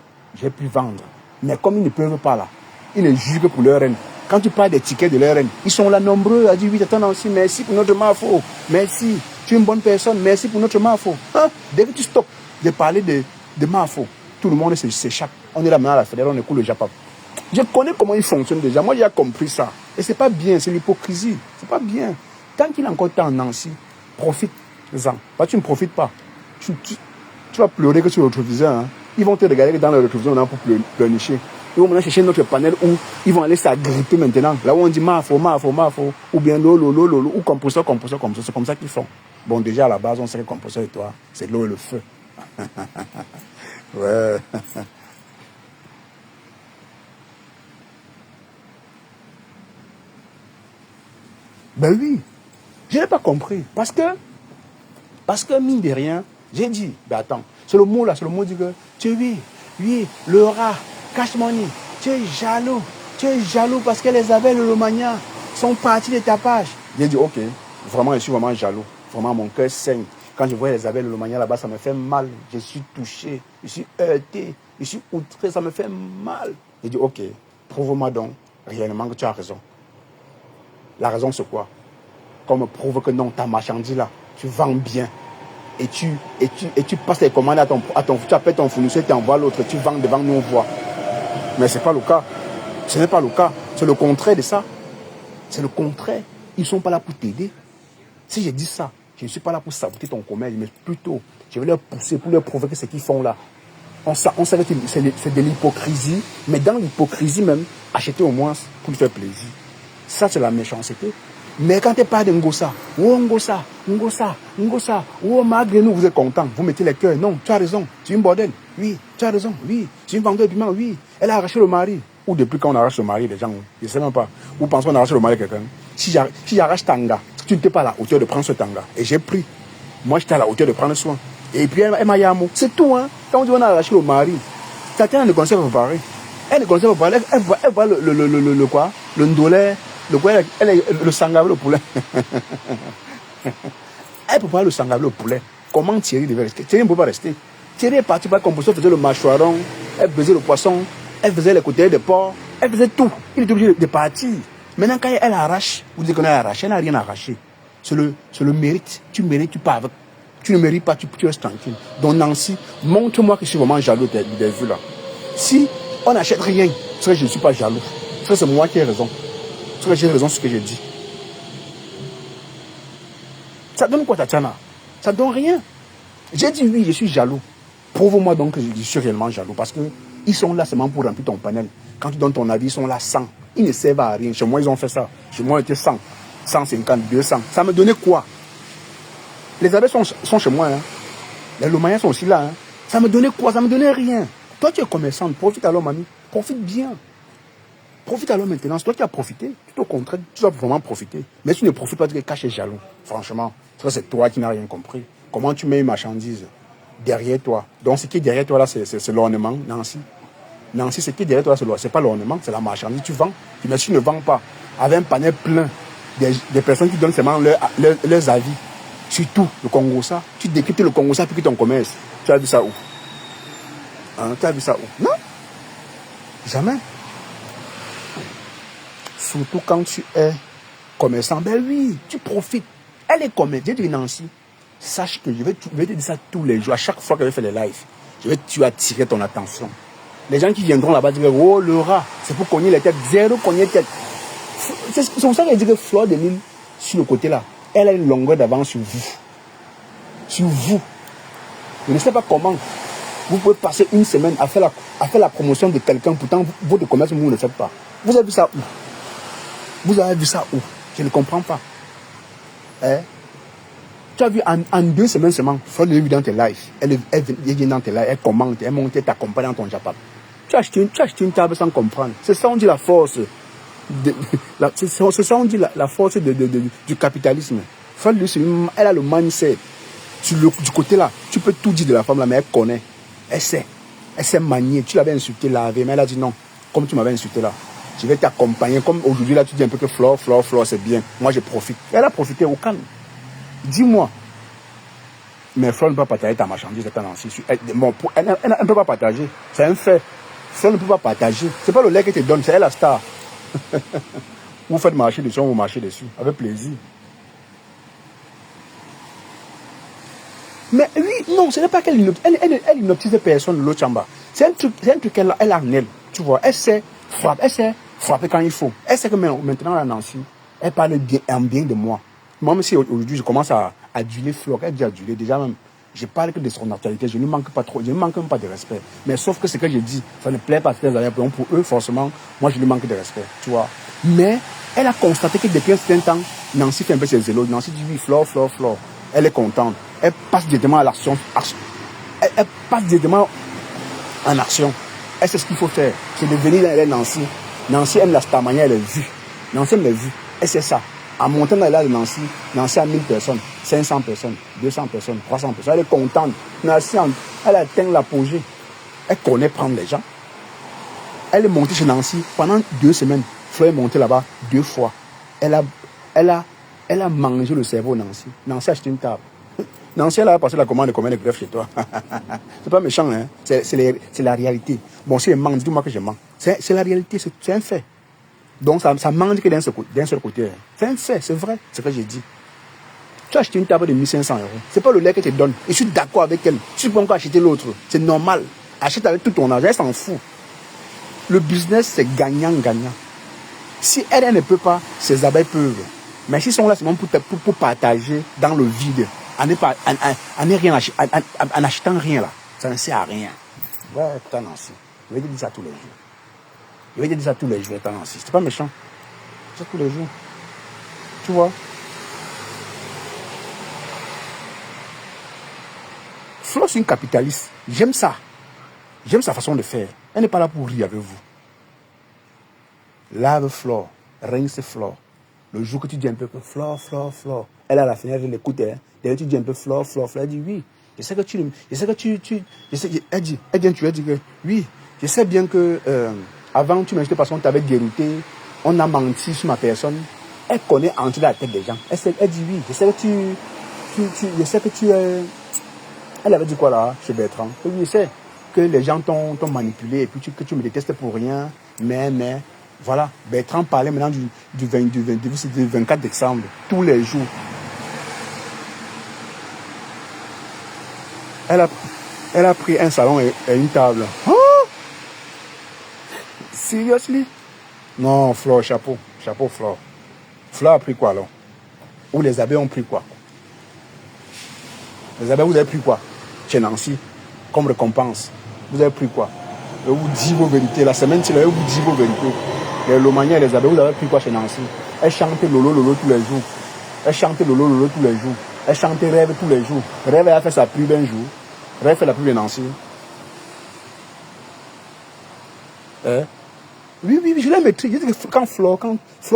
j'ai pu vendre. Mais comme ils ne peuvent pas là, ils ne jugent que pour leur reine. Quand tu parles des tickets de leur reine, ils sont là nombreux à dire oui, attends aussi, merci pour notre mafo. Merci, tu es une bonne personne, merci pour notre mafo. Hein? Dès que tu stoppes de parler de mafo, tout le monde s'échappe. On est là maintenant à la fédération, on écoute le Japon. Je connais comment ils fonctionnent déjà. Moi, j'ai compris ça. Et c'est pas bien, c'est l'hypocrisie. C'est pas bien. Tant qu'il a encore temps en Nancy, profite-en. Bah, tu ne profites pas. Tu vas pleurer que sur le rétroviseur. Hein. Ils vont te regarder dans le rétroviseur pour pleurnicher. Ils vont maintenant chercher notre panel où ils vont aller s'agripper maintenant. Là où on dit mafo, ou bien lolo, ou composteur. C'est comme ça qu'ils font. Bon, déjà à la base, on sait que composteur et toi, c'est l'eau et le feu. Ouais. Ben oui, je n'ai pas compris. Parce que mine de rien, j'ai dit, ben attends, c'est le mot là, c'est le mot dit que tu es oui, le rat, cash money, tu es jaloux parce que les abeilles de Lomania sont partis de ta page. J'ai dit, ok, vraiment, je suis vraiment jaloux. Vraiment, mon cœur saigne. Quand je vois les abeilles de Lomania là-bas, ça me fait mal. Je suis touché, je suis heurté, je suis outré, ça me fait mal. J'ai dit, ok, prouve-moi donc réellement que tu as raison. La raison, c'est quoi? Qu'on me prouve que non, ta marchandise là, tu vends bien. Et tu passes les commandes à ton tu appelles ton fournisseur, tu envoies l'autre, tu vends devant nous, on voit. Mais ce n'est pas le cas. Ce n'est pas le cas. C'est le contraire de ça. C'est le contraire. Ils ne sont pas là pour t'aider. Si je dis ça, je ne suis pas là pour saboter ton commerce, mais plutôt, je vais leur pousser pour leur prouver que ce qu'ils font là. On savait que c'est de l'hypocrisie, mais dans l'hypocrisie même, acheter au moins pour lui faire plaisir. Ça, c'est la méchanceté. Mais quand tu parles de Ngossa, oh, malgré nous, vous êtes contents, vous mettez les cœurs. Non, tu as raison, c'est une bordel. Oui, tu as raison, oui, c'est une vendeuse de piment, oui. Elle a arraché le mari. Ou depuis quand on arrache le mari, les gens, je ne sais même pas. Ou pensent qu'on arrache le mari de quelqu'un. Si j'arrache Tanga, tu n'étais pas à la hauteur de prendre ce Tanga. Et j'ai pris. Moi, j'étais à la hauteur de prendre soin. Et puis, elle m'a yamou. C'est tout, hein. Quand on dit on a arraché le mari, Tatiana ne connaissait pas parler. Elle ne connaissait pas parler. Elle voit le quoi? Le ndolé. Le sangave, le poulet. Elle peut pas le sangave, le poulet. Comment Thierry devait rester? Thierry ne peut pas rester. Thierry est parti par compositeur, faisait le mâchoiron, elle faisait le poisson, elle faisait les côtés de porc, elle faisait tout. Il était obligé de partir. Maintenant, quand elle arrache, vous dites qu'on a arraché, elle n'a rien arraché. C'est le mérite. Tu mérites, tu pars avec. Tu ne mérites pas, tu restes tranquille. Donc Nancy, montre-moi que je suis vraiment jaloux des vues là. Si on n'achète rien, c'est que je ne suis pas jaloux. C'est que c'est moi qui ai raison. C'est que j'ai raison sur ce que j'ai dit. Ça donne quoi, Tatiana? Ça donne rien. J'ai dit oui, je suis jaloux. Prouve-moi donc que je suis réellement jaloux. Parce qu'ils sont là seulement pour remplir ton panel. Quand tu donnes ton avis, ils sont là 100. Ils ne servent à rien. Chez moi, ils ont fait ça. Chez moi, ils étaient 100, 150, 200. Ça me donnait quoi? Les abeilles sont chez moi. Hein. Les Lomaniens sont aussi là. Hein. Ça me donnait quoi? Ça me donnait rien. Toi, tu es commerçant. Profite alors, mamie. Profite bien. Profite alors maintenant, c'est toi qui as profité. Tout au contraire, tu dois vraiment profiter. Mais si tu ne profites pas, tu es caché jaloux. Franchement, c'est toi qui n'as rien compris. Comment tu mets une marchandise derrière toi? Donc ce qui est derrière toi là, c'est l'ornement, Nancy. Nancy, ce qui est derrière toi, c'est pas l'ornement, c'est la marchandise. Tu vends, mais si tu ne vends pas, avec un panel plein des personnes qui donnent seulement leurs avis, surtout le Congossa, tu décryptes le Congossa puis ton commerce. Tu as vu ça où? Hein, tu as vu ça où? Non? Jamais. Surtout quand tu es commerçant. Ben oui, tu profites. Elle est commerçante. J'ai dit Nancy, sache que je vais te dire ça tous les jours. À chaque fois que je vais faire les lives, tu vas attirer ton attention. Les gens qui viendront là-bas diront, oh le rat, c'est pour cogner les têtes. Zéro cogner les têtes. C'est pour ça qu'elle dit que Fleur de Lille, sur le côté là, elle a une longueur d'avance sur vous. Sur vous. Je ne sais pas comment. Vous pouvez passer une semaine à faire la promotion de quelqu'un, pourtant votre commerce, vous ne le faites pas. Vous avez vu ça où? Vous avez vu ça où? Je ne comprends pas. Hein? Tu as vu en 2 semaines seulement, Fleur de Lille dans tes lives. Elle vient dans tes lives, elle commente, elle monte, elle t'accompagne dans ton Japap. Tu as acheté une table sans comprendre. C'est ça on dit la force. C'est ça on dit la force du capitalisme. Fleur de Lille, elle a le mindset. Du côté là, tu peux tout dire de la femme là, mais elle connaît. Elle sait manier. Tu l'avais insulté, laver, mais elle a dit non. Comme tu m'avais insulté là, je vais t'accompagner. Comme aujourd'hui là, tu dis un peu que Flore, c'est bien. Moi, je profite. Elle a profité au calme. Dis-moi. Mais Flore ne peut pas partager ta marchandise, ta Nancy. Elle ne peut pas partager. C'est un fait. Flore ne peut pas partager. C'est pas le lait que te donne, c'est elle la star. Vous faites marcher dessus, vous marchez dessus. Avec plaisir. Mais oui, non, ce n'est pas qu'elle hypnotise personne de l'autre chambre. C'est un truc qu'elle a en elle. Tu vois, elle sait frapper quand il faut. Elle sait que maintenant, la Nancy, elle parle bien de moi. Même si aujourd'hui, je commence à aduler Flore, elle dit aduler, déjà même, je parle que de son actualité, je ne manque pas trop, je ne manque même pas de respect. Mais sauf que ce que je dis, ça ne plaît pas à ces amis. Pour eux, forcément, moi, je lui manque de respect, tu vois. Mais elle a constaté que depuis un certain temps, Nancy fait un peu ses zélos. Nancy dit oui, Flore. Elle est contente. Elle passe directement à l'action. Elle passe directement en action. Elle sait ce qu'il faut faire. C'est de venir dans Nancy. Nancy aime la starmania, elle est vue. Nancy aime les vues. Elle sait ça. En montant dans la de Nancy, Nancy a 1000 personnes, 500 personnes, 200 personnes, 300 personnes. Elle est contente. Nancy, elle atteint l'apogée. Elle connaît prendre les gens. Elle est montée chez Nancy pendant 2 semaines. Fleur est montée là-bas 2 fois. Elle a mangé le cerveau, Nancy. Nancy a acheté une table. Nancy, elle a passé la commande de combien de greffes chez toi. C'est pas méchant, hein. C'est la réalité. Bon, si elle ment, dis-moi que je mens. C'est la réalité, c'est un fait. Donc, ça mange que d'un seul côté. Hein. C'est un fait, c'est vrai, c'est ce que j'ai dit. Tu as acheté une table de 1500 €. C'est pas le lait que tu te donne. Je suis d'accord avec elle. Tu peux encore acheter l'autre. C'est normal. Achète avec tout ton argent, elle s'en fout. Le business, c'est gagnant-gagnant. Si elle ne peut pas, ses abeilles peuvent. Mais s'ils sont là, c'est même pour partager dans le vide. En achetant rien là. Ça ne sert à rien. Ouais, putain, Nancy. Je vais te dire ça tous les jours. Nancy. C'est pas méchant. C'est tous les jours. Tu vois. Flore, c'est une capitaliste. J'aime ça. J'aime sa façon de faire. Elle n'est pas là pour rire avec vous. Lave Flore. Rince Flore. Le jour que tu dis un peu que Flore. Elle a la fenêtre, elle écoute. Hein. D'ailleurs, tu dis un peu Flore. Elle dit oui. Je sais que tu elle dit que oui. Je sais bien que avant, tu m'invitais parce qu'on t'avait dérouté. On a menti sur ma personne. Elle connaît entre la tête des gens. Elle dit oui. Je sais que tu es. Elle avait dit quoi là, chez Bertrand? Oui, je sais que les gens t'ont manipulé et puis que tu me détestes pour rien. Mais, voilà. Bertrand parlait maintenant du 24 décembre, tous les jours. Elle a pris un salon et une table. Oh! Seriously? Non, Flore, chapeau, Flore. Flore a pris quoi alors? Ou les abeilles ont pris quoi? Les abeilles, vous avez pris quoi? Chez Nancy, comme récompense. Vous avez pris quoi? Je vous dis vos vérités. La semaine, je vous dis vos vérités. Les Lomaniens et les abeilles, vous avez pris quoi chez Nancy? Elle chantait Lolo tous les jours. Elle chantait Rêve tous les jours. Rêve, elle a fait sa pub un jour. Rêve fait la pub de Nancy. Hein? Oui, je l'ai maîtrisé. Quand Flore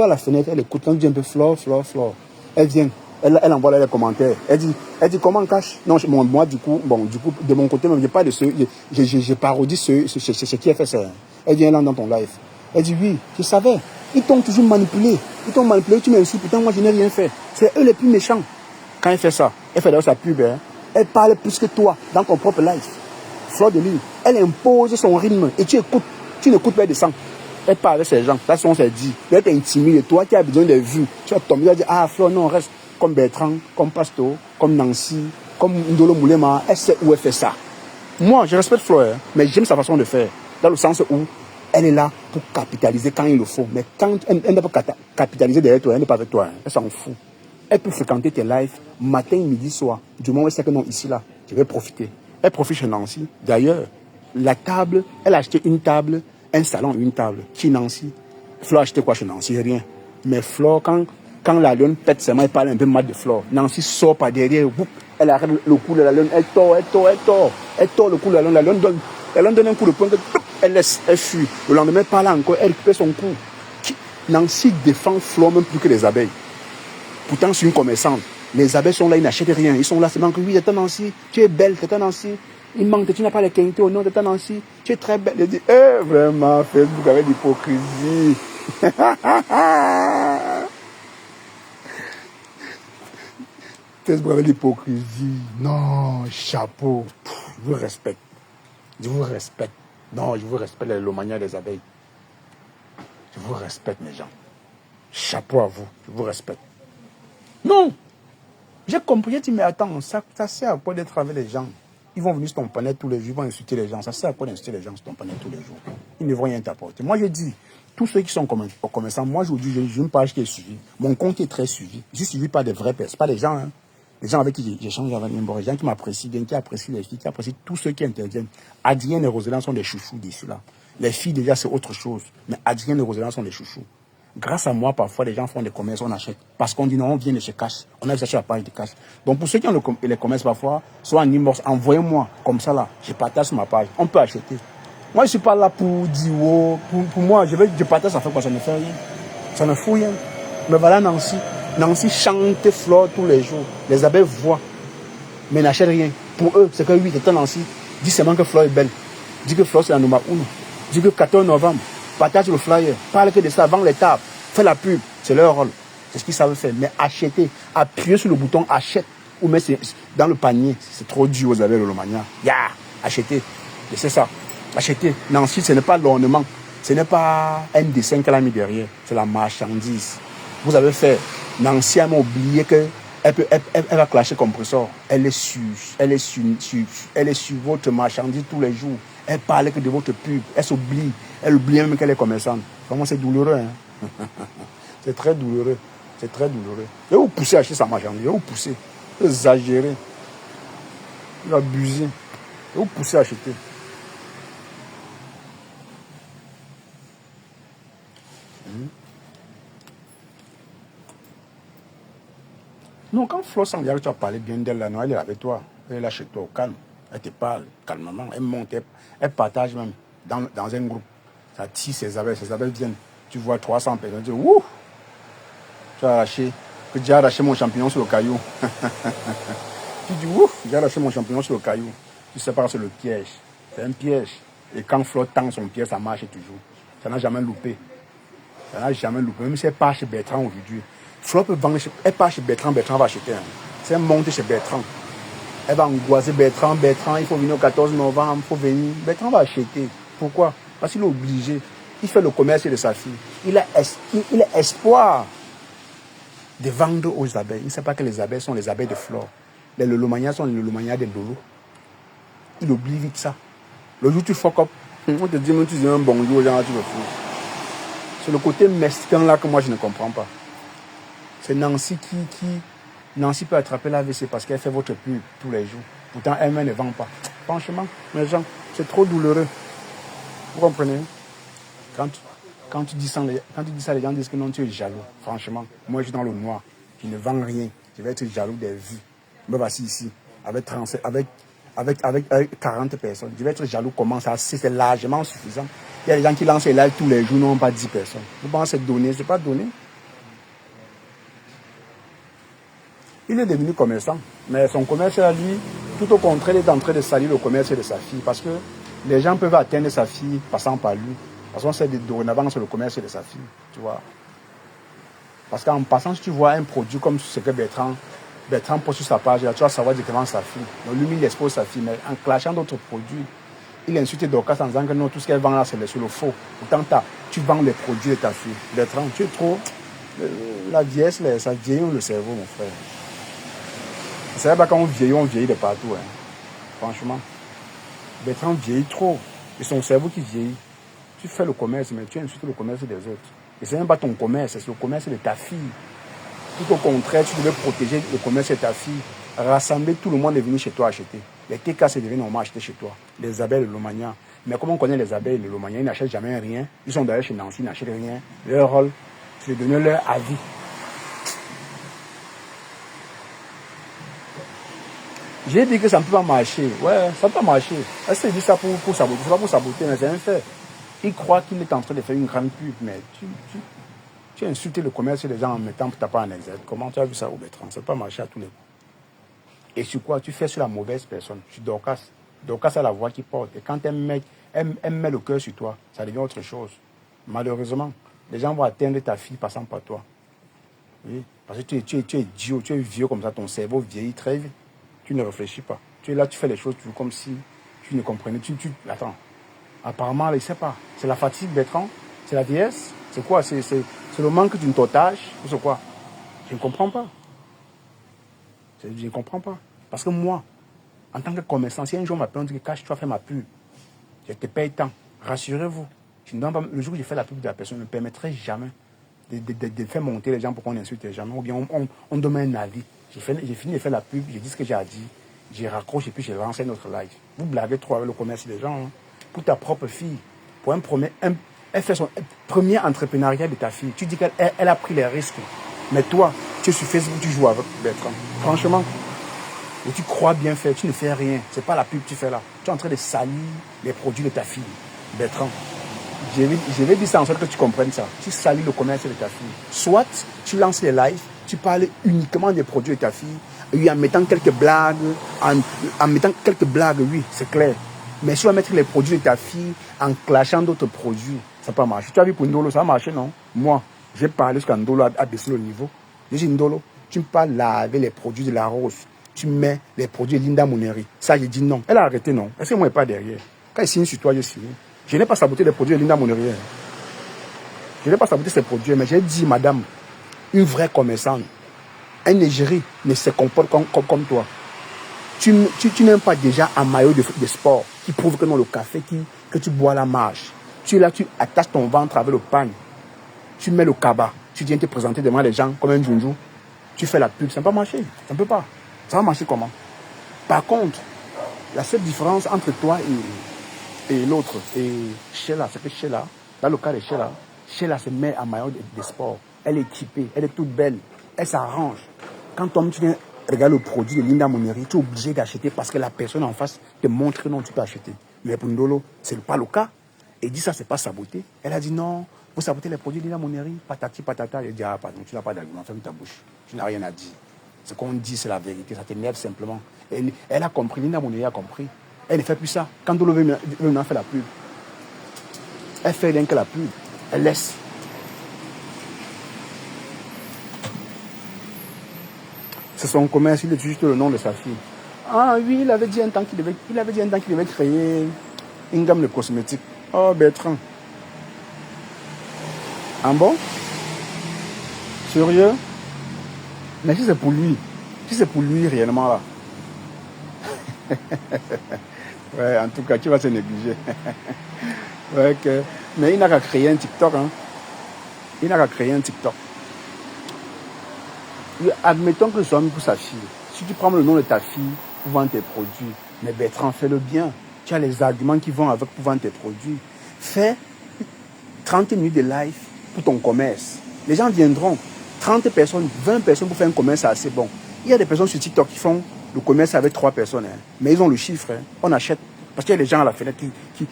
à la fenêtre, elle écoute, quand je dis un peu Flore. Elle vient. Elle envoie les commentaires. Elle dit comment cache. Non, moi du coup, de mon côté, même, j'ai pas de ce. J'ai parodie ce qui a fait ça. Elle vient là dans ton live. Elle dit oui, je savais. Ils t'ont toujours manipulé. Tu m'insultes. Pourtant, moi, je n'ai rien fait. C'est eux les plus méchants. Quand elle fait ça, elle fait d'ailleurs sa pub. Hein. Elle parle plus que toi dans ton propre live. Flore de Lille. Elle impose son rythme et tu écoutes. Tu n'écoutes pas, elle descend. Elle parle avec ses gens. Ça, on s'est dit. Elle t'intimide. Toi qui as besoin de vues, tu vas tomber, tu vas dire, ah, Flo, non, reste comme Bertrand, comme Pasto, comme Nancy, comme Ndolo Moulema. Elle sait où elle fait ça. Moi, je respecte Flo, hein, mais j'aime sa façon de faire. Dans le sens où elle est là pour capitaliser quand il le faut. Mais quand elle ne peut pas capitaliser derrière toi, elle n'est pas avec toi. Hein. Elle s'en fout. Elle peut fréquenter tes lives matin, midi, soir. Du moment où elle sait que non, ici, là, je vais profiter. Elle profite chez Nancy. D'ailleurs, la table, elle a acheté une table, un salon, une table. Chez Nancy. Flo a acheté quoi chez Nancy? Rien. Mais Flo, quand la lionne pète ses mains, elle parle un peu mal de Flo. Nancy sort par derrière, elle arrête le cou de la lionne, elle tord le cou de la lionne donne un coup de poing, elle laisse, elle fuit. Le lendemain, elle parle encore, elle récupère son coup. Nancy défend Flo même plus que les abeilles. Pourtant, c'est une commerçante. Les abeilles sont là, ils n'achètent rien. Ils sont là, c'est manque. Oui, Tata Nancy, tu es belle, Tata Nancy. Il manque, tu n'as pas les quintés au nom de Tata Nancy. Tu es très belle. Je dis, vraiment, Facebook avec l'hypocrisie. Facebook avec l'hypocrisie. Non, chapeau. Je vous respecte. Je vous respecte. Non, je vous respecte les lomanias des abeilles. Je vous respecte, mes gens. Chapeau à vous. Je vous respecte. Non. J'ai compris. J'ai dit, mais attends, ça sert à quoi d'être avec les gens? Ils vont venir sur ton panel tous les jours, ils vont insulter les gens. Ça sert à quoi d'insulter les gens sur ton panel tous les jours? Ils ne vont rien t'apporter. Moi, je dis, tous ceux qui sont commerçants, moi, aujourd'hui, j'ai une page qui est suivie. Mon compte est très suivi. Je suis suivi par des vraies personnes, pas des gens, hein. Les gens avec qui j'échange avec les gens qui m'apprécient bien, qui apprécient les filles, qui apprécient tous ceux qui interviennent. Adrien et Roselyne sont des chouchous d'ici là. Les filles, déjà, c'est autre chose. Mais Adrien et Roselyne sont des chouchous. Grâce à moi, parfois, les gens font des commerces, on achète. Parce qu'on dit non, on vient de chez Cash. On a acheté la page de Cash. Donc, pour ceux qui ont les commerces, parfois, soit en inbox, envoyez-moi, comme ça là, je partage sur ma page. On peut acheter. Moi, je ne suis pas là pour dire, oh, pour moi, je partage, ça fait quoi? Ça ne fait rien. Ça ne fout rien. Mais voilà Nancy. Nancy chante Flore tous les jours. Les abeilles voient. Mais n'achètent rien. Pour eux, c'est que oui, c'est Nancy. Dis seulement que Flore est belle. Dis que Flore c'est la numéro 1. Dis que 14 novembre, partage le flyer. Parle que de ça, vend les tables. Fais la pub. C'est leur rôle. C'est ce qu'ils savent faire. Mais acheter, appuyer sur le bouton achète ou mettre dans le panier. C'est trop dur aux abeilles de l'Omania. Acheter. Et c'est ça. Acheter. Nancy, ce n'est pas l'ornement. Ce n'est pas un dessin qu'elle a mis derrière. C'est la marchandise. Vous avez fait. Nancy a oublié que elle va clasher compresseur. Elle est sur votre marchandise tous les jours. Elle parle que de votre pub. Elle s'oublie. Elle oublie même qu'elle est commerçante. Vraiment, c'est douloureux. Hein? C'est très douloureux. C'est très douloureux. Et vous poussez à acheter sa marchandise. Et vous poussez. Vous exagérez. Vous abusez. Et vous poussez à acheter. Non, quand Flo Sandiara, tu as parlé bien d'elle, là, non, elle est avec toi. Elle est là chez toi, au calme. Elle te parle calmement. Elle monte, elle partage même dans un groupe. Ça tire ses abeilles viennent. Tu vois 300 personnes, tu dis, ouh, tu as arraché, que j'ai arraché mon champignon sur le caillou. Tu dis, ouh, j'ai arraché mon champignon sur le caillou. Tu sais pas, c'est le piège. C'est un piège. Et quand Flo tend son piège, ça marche toujours. Ça n'a jamais loupé. Ça n'a jamais loupé. Même si elle part chez Bertrand aujourd'hui. Flo peut vendre, elle part chez Bertrand, Bertrand va acheter. C'est un monte chez Bertrand. Elle va angoisser Bertrand, il faut venir au 14 novembre, il faut venir. Bertrand va acheter. Pourquoi? Parce qu'il est obligé. Il fait le commerce de sa fille. Il a espoir de vendre aux abeilles. Il ne sait pas que les abeilles sont les abeilles de Flore. Les lolomanias sont les lolomanias des lolos. Il oublie vite ça. Le jour où tu fuck up, on te dit, même tu dis un bonjour, genre, tu le fous. C'est le côté mesquin là que moi je ne comprends pas. C'est Nancy Nancy peut attraper la l'AVC parce qu'elle fait votre pub tous les jours. Pourtant, elle-même ne vend pas. Franchement, mes gens, c'est trop douloureux. Vous comprenez? Quand tu dis ça, les gens disent que non, tu es jaloux. Franchement, moi, je suis dans le noir. Je ne vends rien. Je vais être jaloux des vues. Me voici ici, avec 40 personnes. Je vais être jaloux comment ça, c'est largement suffisant. Il y a des gens qui lancent les lives tous les jours, non pas 10 personnes. Vous pensez que c'est donné? Ce n'est pas donné. Il est devenu commerçant, mais son commerce à lui, tout au contraire, il est en train de salir le commerce de sa fille, parce que les gens peuvent atteindre sa fille passant par lui. Parce qu'on sait dorénavant sur le commerce de sa fille, tu vois. Parce qu'en passant, si tu vois un produit comme ce que Bertrand poste sur sa page, là, tu vas savoir directement sa fille. Donc lui, il expose sa fille, mais en clashant d'autres produits, Il a insulté Dorcas en disant que non, tout ce qu'elle vend là, c'est le faux. Pourtant, tu vends les produits de ta fille. Bertrand, tu es trop... La vieillesse, ça vieillit le cerveau, mon frère. C'est vrai pas quand on vieillit de partout. Hein. Franchement. Bertrand vieillit trop. Et son cerveau qui vieillit. Tu fais le commerce, mais tu insultes le commerce des autres. Et c'est même pas ton commerce, c'est le commerce de ta fille. Tout au contraire, tu devais protéger le commerce de ta fille. Rassembler tout le monde est venu chez toi acheter. Les TK, c'est devenu normal acheter chez toi. Les abeilles, le Lomagnan. Mais comment on connaît les abeilles, le Lomagnan? Ils n'achètent jamais rien. Ils sont d'ailleurs chez Nancy, ils n'achètent rien. Leur rôle, c'est de donner leur avis. J'ai dit que ça ne peut pas marcher. Ouais, ça ne peut pas marcher. Est-ce que je dis ça pour saboter? C'est pas pour saboter, mais c'est un fait. Il croit qu'il est en train de faire une grande pub, mais tu as insulté le commerce des gens en mettant ta part en exergue. Comment tu as vu ça au Bertrand? Ça ne peut pas marcher à tous les coups. Et sur quoi? Tu fais sur la mauvaise personne. Sur Dorcas. Dorcas a la voix qui porte. Et quand elle met le cœur sur toi, ça devient autre chose. Malheureusement, les gens vont atteindre ta fille passant par toi. Oui, parce que tu es idiot, tu es vieux comme ça, ton cerveau vieillit très vite. Tu ne réfléchis pas. Tu es là, tu fais les choses comme si tu ne comprenais. Attends. Apparemment, il ne sait pas. C'est la fatigue, Bertrand. C'est la vieillesse. C'est quoi? C'est le manque d'une totage. Ou c'est quoi? Je ne comprends pas. Je ne comprends pas. Parce que moi, en tant que commerçant, si un jour on m'appelle, on dit que Cash, tu vas faire ma pub. Je te paye tant. Rassurez-vous. Le jour où je fais la pub de la personne, je ne me permettrai jamais de faire monter les gens pour qu'on insulte les gens. Ou bien on demande un avis. J'ai fini de faire la pub, j'ai dit ce que j'ai à dire. J'ai raccroché et puis j'ai lancé notre live. Vous blaguez trop avec le commerce des gens. Hein. Pour ta propre fille. Pour elle fait son premier entrepreneuriat de ta fille. Tu dis qu'elle a pris les risques. Mais toi, tu es sur Facebook, tu joues avec Bertrand. Franchement. Et tu crois bien faire, tu ne fais rien. Ce n'est pas la pub que tu fais là. Tu es en train de salir les produits de ta fille. Bertrand. Je vais dire ça en sorte que tu comprennes ça. Tu salis le commerce de ta fille. Soit tu lances les lives, tu parles uniquement des produits de ta fille, oui, en mettant quelques blagues, oui, c'est clair. Mais si tu vas mettre les produits de ta fille en clashant d'autres produits, ça ne peut pas marcher. Tu as vu pour Ndolo, ça a marché, non? Moi, j'ai parlé jusqu'à Ndolo a baissé le niveau. J'ai dit Ndolo, tu ne peux pas laver les produits de la rose. Tu mets les produits de Linda Mouneri. Ça, j'ai dit non. Elle a arrêté, non. Est-ce que moi, je n'ai pas derrière? Quand il signe sur toi, je signe. Je n'ai pas saboté les produits de Linda Mouneri. Je n'ai pas saboté ces produits, mais j'ai dit, madame, une vraie commerçante, un Nigéri ne se comporte comme toi. Tu n'aimes pas déjà un maillot de sport qui prouve que non, le café que tu bois la marche. Tu es là, tu attaches ton ventre avec le pagne. Tu mets le cabas. Tu viens te présenter devant les gens comme un junjou. Tu fais la pub. Ça ne peut pas marcher. Ça ne peut pas. Ça va marcher comment? Par contre, la seule différence entre toi et l'autre, et Sheila, c'est que Sheila, dans le cas de Sheila, Sheila se met en maillot de sport. Elle est équipée, elle est toute belle, elle s'arrange. Quand toi, tu viens regarder le produit de Linda Mouneri, tu es obligé d'acheter parce que la personne en face te montre que non, tu peux acheter. Mais pour Ndolo, ce n'est pas le cas. Et dit ça, c'est pas saboter. Elle a dit non, vous sabotez les produits de Linda Mouneri, patati patata. Elle dit ah, pardon, tu n'as pas d'argument, ferme ta bouche. Tu n'as rien à dire. Ce qu'on dit, c'est la vérité, ça t'énerve simplement. Elle a compris, Linda Mouneri a compris. Elle ne fait plus ça. Quand Ndolo veut maintenant faire la pub, elle fait rien que la pub. Elle laisse. C'est son commerce, il est juste le nom de sa fille. Ah oui, il avait dit un temps qu'il devait créer une gamme de cosmétiques. Oh, Bertrand. Ah bon? Sérieux? Mais si c'est pour lui réellement là. Ouais, en tout cas, tu vas se négliger. Ouais, okay. Mais il n'a qu'à créer un TikTok. Hein. Il n'a qu'à créer un TikTok. Admettons que ce soit mis pour sa fille. Si tu prends le nom de ta fille pour vendre tes produits, mais Bertrand, fais-le bien. Tu as les arguments qui vont avec pour vendre tes produits. Fais 30 minutes de live pour ton commerce. Les gens viendront. 30 personnes, 20 personnes pour faire un commerce, c'est assez bon. Il y a des personnes sur TikTok qui font le commerce avec 3 personnes. Hein. Mais ils ont le chiffre. Hein. On achète. Parce qu'il y a des gens à la fenêtre qui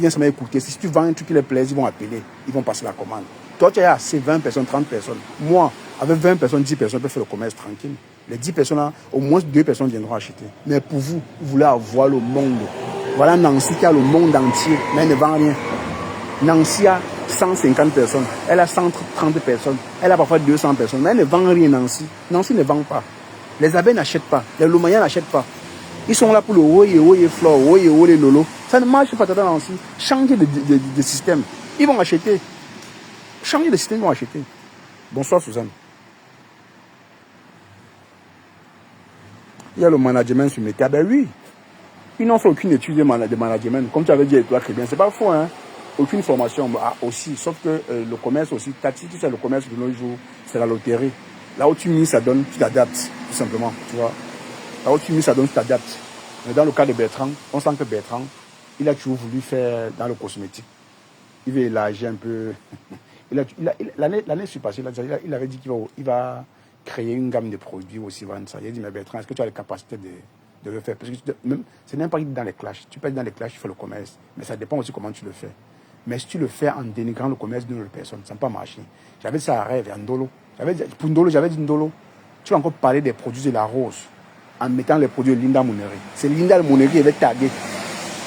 viennent seulement écouter. Si tu vends un truc qui les plaît, ils vont appeler. Ils vont passer la commande. Toi, tu as assez 20 personnes, 30 personnes. Moi, avec 20 personnes, 10 personnes, je peux faire le commerce tranquille. Les 10 personnes, là, au moins 2 personnes viendront acheter. Mais pour vous, vous voulez avoir le monde. Voilà Nancy qui a le monde entier, mais elle ne vend rien. Nancy a 150 personnes. Elle a 130 personnes. Elle a parfois 200 personnes. Mais elle ne vend rien, Nancy. Nancy ne vend pas. Les abeilles n'achètent pas. Les Lomayens n'achètent pas. Ils sont là pour le oye flore, oye lolo. Ça ne marche pas dans Nancy. Changez de système. Ils vont acheter. Changer de système, ils vont acheter. Bonsoir Suzanne. Il y a le management sur Meta. Ben oui. Ils n'ont fait aucune étude de management. Comme tu avais dit, toi, très bien. C'est pas faux, hein. Aucune formation aussi. Sauf que le commerce aussi. Si tu sais, le commerce de nos jours, c'est la loterie. Là où tu mises, ça donne, tu t'adaptes, tout simplement. Tu vois. Là où tu mises, ça donne, tu t'adaptes. Mais dans le cas de Bertrand, on sent que Bertrand, il a toujours voulu faire dans le cosmétique. Il veut élargir un peu. L'année surpassée, il avait dit qu'il va créer une gamme de produits aussi, vendre ça. Il a dit, mais Bertrand, est-ce que tu as la capacité de le faire? Parce que c'est même pas dans les clashs. Tu peux être dans les clashs, tu fais le commerce. Mais ça dépend aussi comment tu le fais. Mais si tu le fais en dénigrant le commerce d'une autre personne, ça ne peut pas marcher. J'avais ça à rêve, à Ndolo. Pour Ndolo, j'avais dit Ndolo, tu vas encore parler des produits de la rose en mettant les produits de Linda Mounerie. C'est Linda Mounerie qui avait tagué.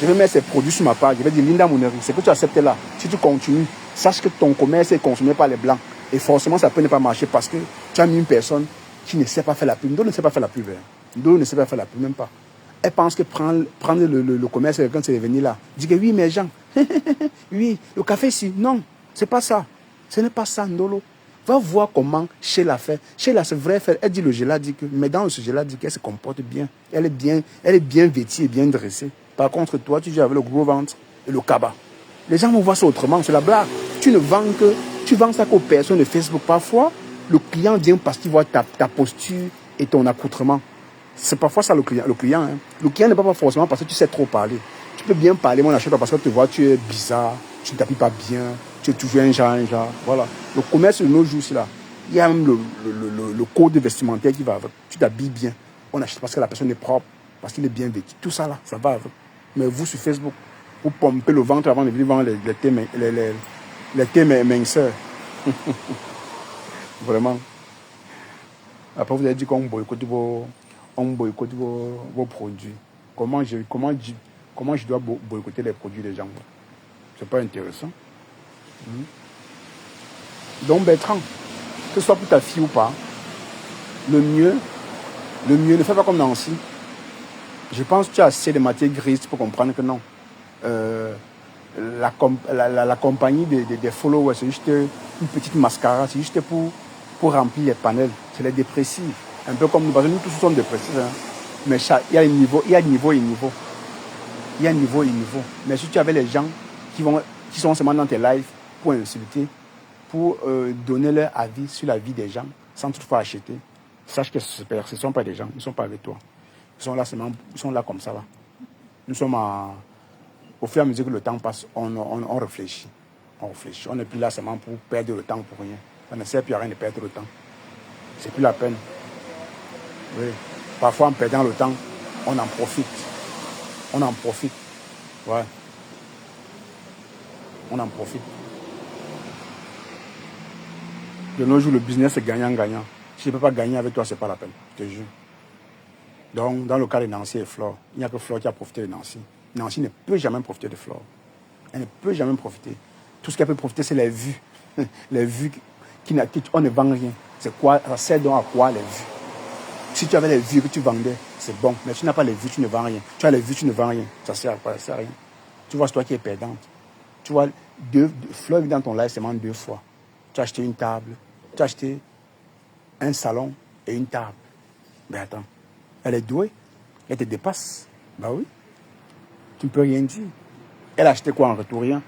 Je vais mettre ces produits sur ma page. Je vais dire Linda Mounerie. C'est que tu acceptes là. Si tu continues, sache que ton commerce est consommé par les blancs. Et forcément, ça peut ne pas marcher parce que tu as mis une personne qui ne sait pas faire la pub. Ndolo ne sait pas faire la pub. Ndolo ne sait pas faire la pub, même pas. Elle pense que prendre le commerce, quand c'est venu là, dit que oui, mais Jean, oui, le café ici. Non, c'est pas ça. Ce n'est pas ça, Ndolo. Va voir comment Sheila fait. Sheila, c'est vrai, elle dit le gela, dit que, mais dans ce gela, dit qu'elle se comporte bien. Elle est bien vêtue et bien dressée. Par contre, toi, tu viens avec le gros ventre et le cabas. Les gens vont voir ça autrement, c'est la blague. Tu vends ça qu'aux personnes de Facebook. Parfois, le client vient parce qu'il voit ta posture et ton accoutrement. C'est parfois ça le client. Hein. Le client n'est pas forcément parce que tu sais trop parler. Tu peux bien parler, mais on n'achète pas parce que tu vois, tu es bizarre, tu ne t'habilles pas bien, tu es toujours un genre. Voilà. Le commerce de nos jours, c'est là. Il y a même le code vestimentaire qui va avec. Tu t'habilles bien. On achète parce que la personne est propre, parce qu'il est bien vêtu. Tout ça là, ça va avec. Mais vous, sur Facebook, vous pompez le ventre avant de venir vendre les thés minceurs. Vraiment. Après, vous avez dit qu'on boycotte vos produits. Comment je dois boycotter les produits des gens? C'est pas intéressant. Donc, Bertrand, que ce soit pour ta fille ou pas, le mieux, ne fais pas comme Nancy. Je pense que tu as assez de matière grise pour comprendre que non. La compagnie des followers, c'est juste une petite mascara, c'est juste pour remplir les panels. C'est les dépressifs. Un peu comme nous, parce que nous tous sommes dépressifs. Hein. Mais il y a un niveau, il y a niveau et niveau. Il y a niveau et niveau. Mais si tu avais les gens qui sont seulement dans tes lives pour insulter, pour donner leur avis sur la vie des gens, sans toutefois acheter, sache que ce ne sont pas des gens, ils ne sont pas avec toi. Ils sont là seulement, ils sont là comme ça. Là. Nous sommes au fur et à mesure que le temps passe, on réfléchit. On réfléchit. On n'est plus là seulement pour perdre le temps pour rien. Ça ne sert plus à rien de perdre le temps. C'est plus la peine. Oui. Parfois, en perdant le temps, on en profite. On en profite. Ouais. On en profite. De nos jours, le business est gagnant-gagnant. Si je ne peux pas gagner avec toi, ce n'est pas la peine. Je te jure. Donc, dans le cas de Nancy et Flore, il n'y a que Flore qui a profité de Nancy. Nancy ne peut jamais profiter de Flore. Elle ne peut jamais profiter. Tout ce qu'elle peut profiter, c'est les vues. Les vues on ne vend rien. C'est quoi? Ça sert donc à quoi les vues? Si tu avais les vues que tu vendais, c'est bon. Mais si tu n'as pas les vues, tu ne vends rien. Tu as les vues, tu ne vends rien. Ça sert à quoi? Ça sert à rien. Tu vois, c'est toi qui es perdante. Tu vois, Flore dans ton live seulement 2 fois. Tu as acheté une table. Tu as acheté un salon et une table. Mais attends. Elle est douée. Elle te dépasse. Bah oui. Tu ne peux rien dire. Elle a acheté quoi en retour? Rien.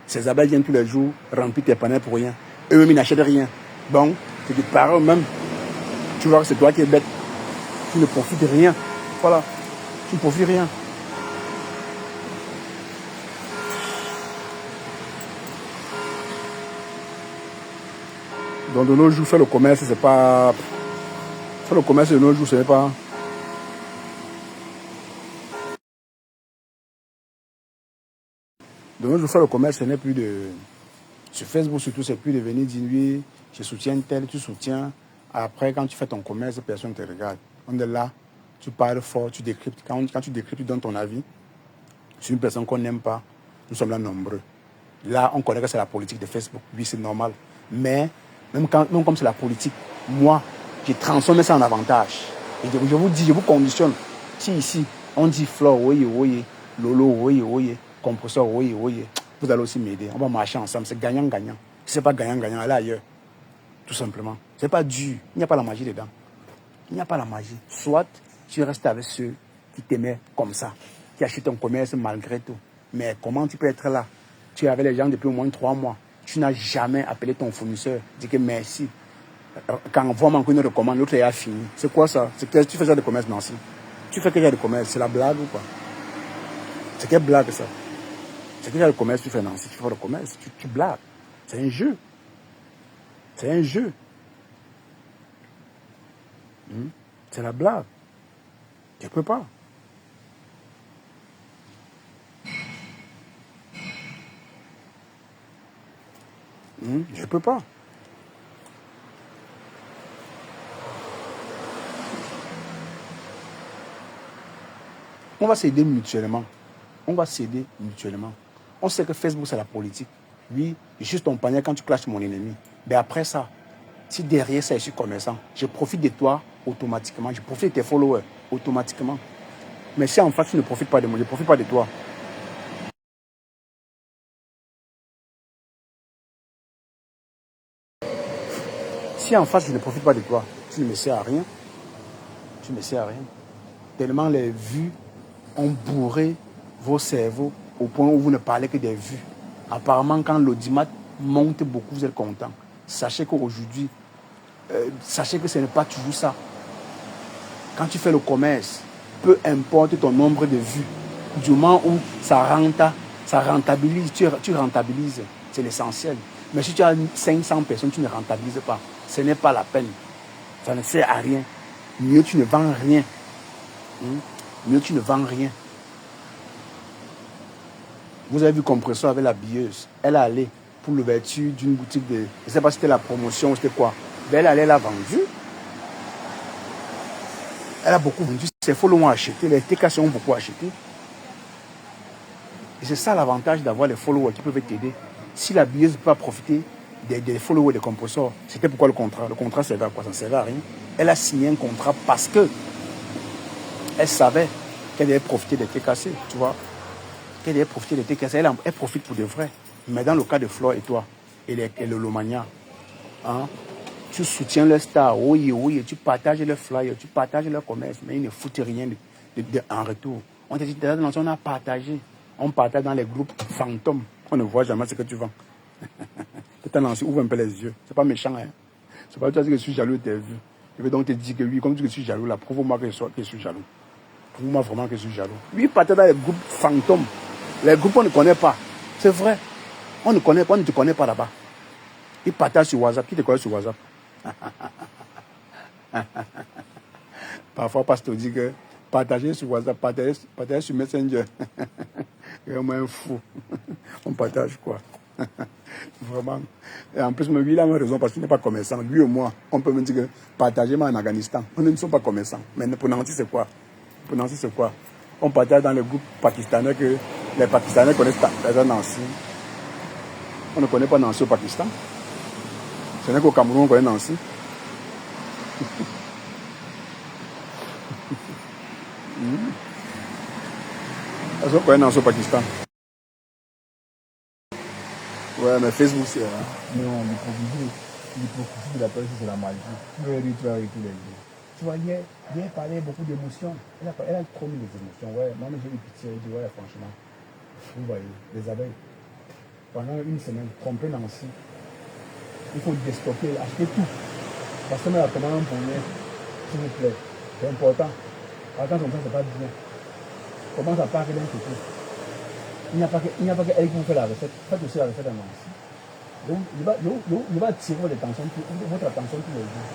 Ces abeilles viennent tous les jours remplir tes panels pour rien. Eux-mêmes, ils n'achètent rien. Donc, c'est du par eux-mêmes. Tu vois que c'est toi qui es bête. Tu ne profites de rien. Voilà. Tu ne profites rien. Donc, de nos jours, faire le commerce, c'est pas... Faire le commerce de nos jours, ce n'est pas... De nos jours, faire le commerce, ce n'est plus de... Sur Facebook, surtout, c'est plus de venir dire, oui, je soutiens tel, tu soutiens. Après, quand tu fais ton commerce, personne ne te regarde. On est là, tu parles fort, tu décryptes. Quand tu décryptes, tu donnes ton avis. Sur une personne qu'on n'aime pas, nous sommes là nombreux. Là, on connaît que c'est la politique de Facebook. Oui, c'est normal. Mais, même comme c'est la politique, moi, j'ai transformé ça en avantage. Et je vous dis, je vous conditionne. Si ici, On dit Flore, oui, oui, Lolo, oui, oui, compresseur, oui, oui. Vous allez aussi m'aider. On va marcher ensemble. C'est gagnant-gagnant. Si ce n'est pas gagnant-gagnant, allez ailleurs. Tout simplement. Ce n'est pas dur. Il n'y a pas la magie dedans. Il n'y a pas la magie. Soit tu restes avec ceux qui t'aimaient comme ça, qui achètent ton commerce malgré tout. Mais comment tu peux être là? Tu es avec les gens depuis au moins 3 mois. Tu n'as jamais appelé ton fournisseur, dis que merci. Quand on voit manquer une recommande, l'autre est fini. C'est quoi ça? C'est que tu fais ça de commerce, Nancy? Tu fais quel genre de commerce? C'est la blague ou quoi? C'est quelle blague ça? C'est quel genre de commerce tu fais, Nancy? Tu fais le commerce, tu blagues. C'est un jeu. C'est un jeu. C'est la blague. Tu ne peux pas. Je ne peux pas. On va s'aider mutuellement. On va s'aider mutuellement. On sait que Facebook, c'est la politique. Oui, juste ton panier quand tu clashes mon ennemi. Mais après ça, si derrière ça, je suis commerçant, je profite de toi automatiquement. Je profite de tes followers automatiquement. Mais si en face, tu ne profites pas de moi, je ne profite pas de toi. Si en face, je ne profite pas de toi, tu ne me sers à rien. Tu ne me sers à rien. Tellement les vues ont bourré vos cerveaux au point où vous ne parlez que des vues. Apparemment, quand l'audimat monte beaucoup, vous êtes content. Sachez qu'aujourd'hui, sachez que ce n'est pas toujours ça. Quand tu fais le commerce, peu importe ton nombre de vues, du moment où ça rentabilise, tu rentabilises, c'est l'essentiel. Mais si tu as 500 personnes, tu ne rentabilises pas. Ce n'est pas la peine. Ça ne sert à rien. Mieux tu ne vends rien. Mieux tu ne vends rien. Vous avez vu Compresseur avec la billeuse. Elle est allée pour l'ouverture d'une boutique de... Je ne sais pas si c'était la promotion ou c'était quoi. Mais elle allait, elle a vendu. Elle a beaucoup vendu. Ses followers ont acheté. Les TKC ont beaucoup acheté. Et c'est ça l'avantage d'avoir les followers qui peuvent t'aider. Si la billeuse ne peut pas profiter des followers des compresseurs, c'était pourquoi le contrat? Le contrat servait à quoi? Ça ne servait à rien. Elle a signé un contrat parce que elle savait qu'elle devait profiter des TKC, tu vois. Qu'elle devait profiter des TKC. Elle profite pour de vrai. Mais dans le cas de Flore et toi, et le Lomania, hein, tu soutiens leur star, oui, oui, tu partages leurs flyers, tu partages leur commerce, mais ils ne foutent rien en retour. On te dit, on a partagé. On partage dans les groupes fantômes. On ne voit jamais ce que tu vends. Ouvre un peu les yeux. C'est pas méchant, hein. C'est pas toi que je suis jaloux de tes vues. Je vais donc te dire que oui, comme tu dis que je suis jaloux, là, prouve-moi que je suis jaloux. Prouve-moi vraiment que je suis jaloux. Lui, il partait dans les groupes fantômes. Les groupes qu'on ne connaît pas. C'est vrai. On ne te connaît pas là-bas. Il partage sur WhatsApp. Qui te connaît sur WhatsApp? Parfois, pasteur dit que partager sur WhatsApp, partager sur Messenger. Vraiment un fou. On partage quoi? Vraiment. Et en plus, lui, il a raison parce qu'il n'est pas commerçant. Lui et moi, on peut me dire que partager en Afghanistan. On ne sont pas commerçants. Mais pour Nancy, c'est quoi? Pour Nancy, c'est quoi? On partage dans les groupes pakistanais que les Pakistanais connaissent Nancy. On ne connaît pas Nancy au Pakistan. Ce n'est qu'au Cameroun qu'on connaît Nancy. Est-ce qu'on connaît Nancy au Pakistan? Ouais, mais Facebook, c'est... Non, l'hypocrisie de la personne, c'est la magie. Tu vas rire tous les jours. Tu vois, hier parlait beaucoup d'émotions. Elle a trop mis des émotions. Ouais, moi, j'ai eu pitié. Je dis, ouais, franchement, vous voyez, les abeilles, pendant une semaine, tromper Nancy. Il faut déstocker, acheter tout. Parce que la commande pour rien, s'il vous plaît. C'est important. Attends, comme ça, c'est pas bien. Commence à parler d'un côté. Il n'y a pas qu'elle qui vous fait la recette. Faites aussi la recette à Nancy. Donc, il va attirer votre attention tous les jours.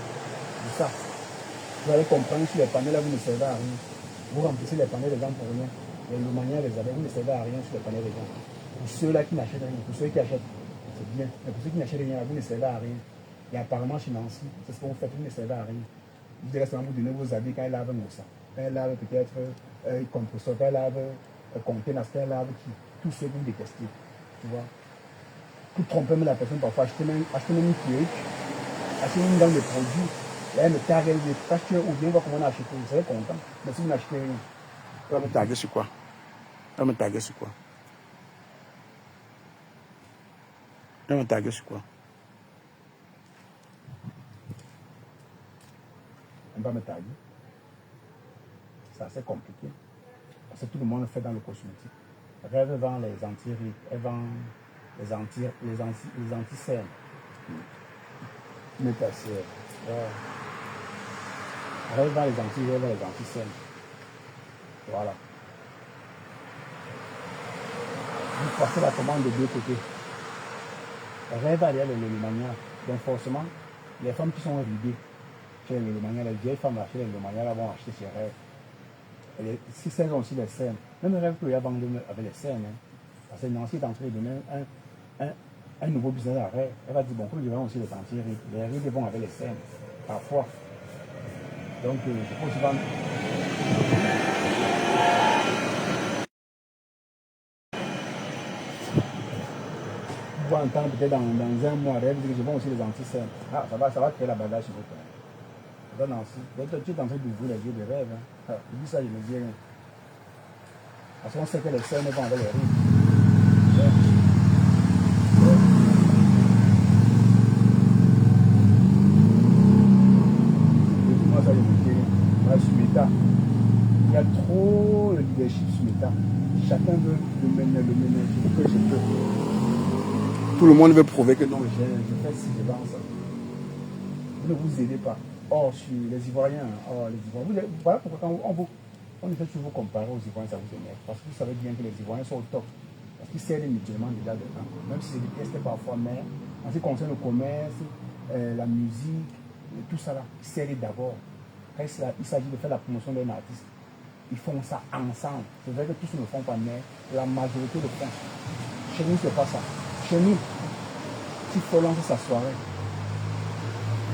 C'est ça. Vous allez comprendre sur les panneaux là, vous ne servez à rien. Vous remplissez les panneaux des gens pour rien. Les manières les abeilles, vous ne servez à rien sur les panneaux des gens. Pour ceux-là qui n'achètent rien, pour ceux qui achètent, c'est bien. Mais pour ceux qui n'achètent rien, vous ne servez à rien. Et apparemment, chez Nancy, c'est ce que vous faites, vous ne servez à rien. Vous direz seulement vous donnez vos habits quand elle lave un ça. Quand elle lave peut-être compresseur, quand elle lave conteneur, quand elle lave tout ce que vous détestez. Tu vois. Pour tromper la personne, parfois, acheter même une perruque, acheter une gamme de produits. Et elle me targue, elle dit, achetez ou bien, on va comment on a acheté. Vous serez content. Mais si vous n'achetez rien, Elle va me taguer sur quoi? Elle va me taguer sur quoi? Elle va me taguer sur quoi? Elle va me taguer. C'est assez compliqué. Parce que tout le monde fait dans le cosmétique. Rêve vend les anti-rides, elle vend les anti-cernes. Mais ta sœur. Ouais. Rêve vend les anti-rides, elle vend les anti-cernes. Voilà. Vous passez la commande de deux côtés. Rêve va derrière le Lomania. Donc forcément, les femmes qui sont ridées chez le Lomania, les vieilles femmes chez le Lomania vont acheter chez Rêve. Si celles ont aussi les scènes, même Rêve peut y avoir avec les scènes. Hein. Parce que Nancy est en train de donner un nouveau business à Rêve. Elle va dire, bon, comme je vends aussi les anti-rides, les rides vont avec les scènes, parfois. Donc, je peux aussi vendre. Vous pouvez entendre peut-être dans un mois, Rêve dit que je vends aussi les anti-scènes. Ah, ça va créer la bagarre sur votre. Nancy. Donc, tu es en train d'ouvrir les yeux de Rêve. Hein. Ah, je dis ça, je me dis rien. Parce qu'on sait que les scènes vont avec les rides. Moi, ça, je me dis rien. Sur l'État, il y a trop de leadership sur l'État. Chacun veut le mener. Je peux. Tout le monde veut prouver que non. Je fais ci, je vends ça. Vous ne vous aidez pas. Or, sur les Ivoiriens, voilà pourquoi quand on essaie toujours comparer aux Ivoiriens, ça vous énerve. Parce que vous savez bien que les Ivoiriens sont au top. Parce qu'ils s'aident mutuellement déjà dedans. Même si c'est détesté parfois, mais en ce qui concerne le commerce, la musique, tout ça là, ils s'aident d'abord. Quand il s'agit de faire la promotion d'un artiste, ils font ça ensemble. C'est vrai que tous ne le font pas, mais la majorité le font. Chez nous, c'est pas ça. Chez nous, s'il faut lancer sa soirée,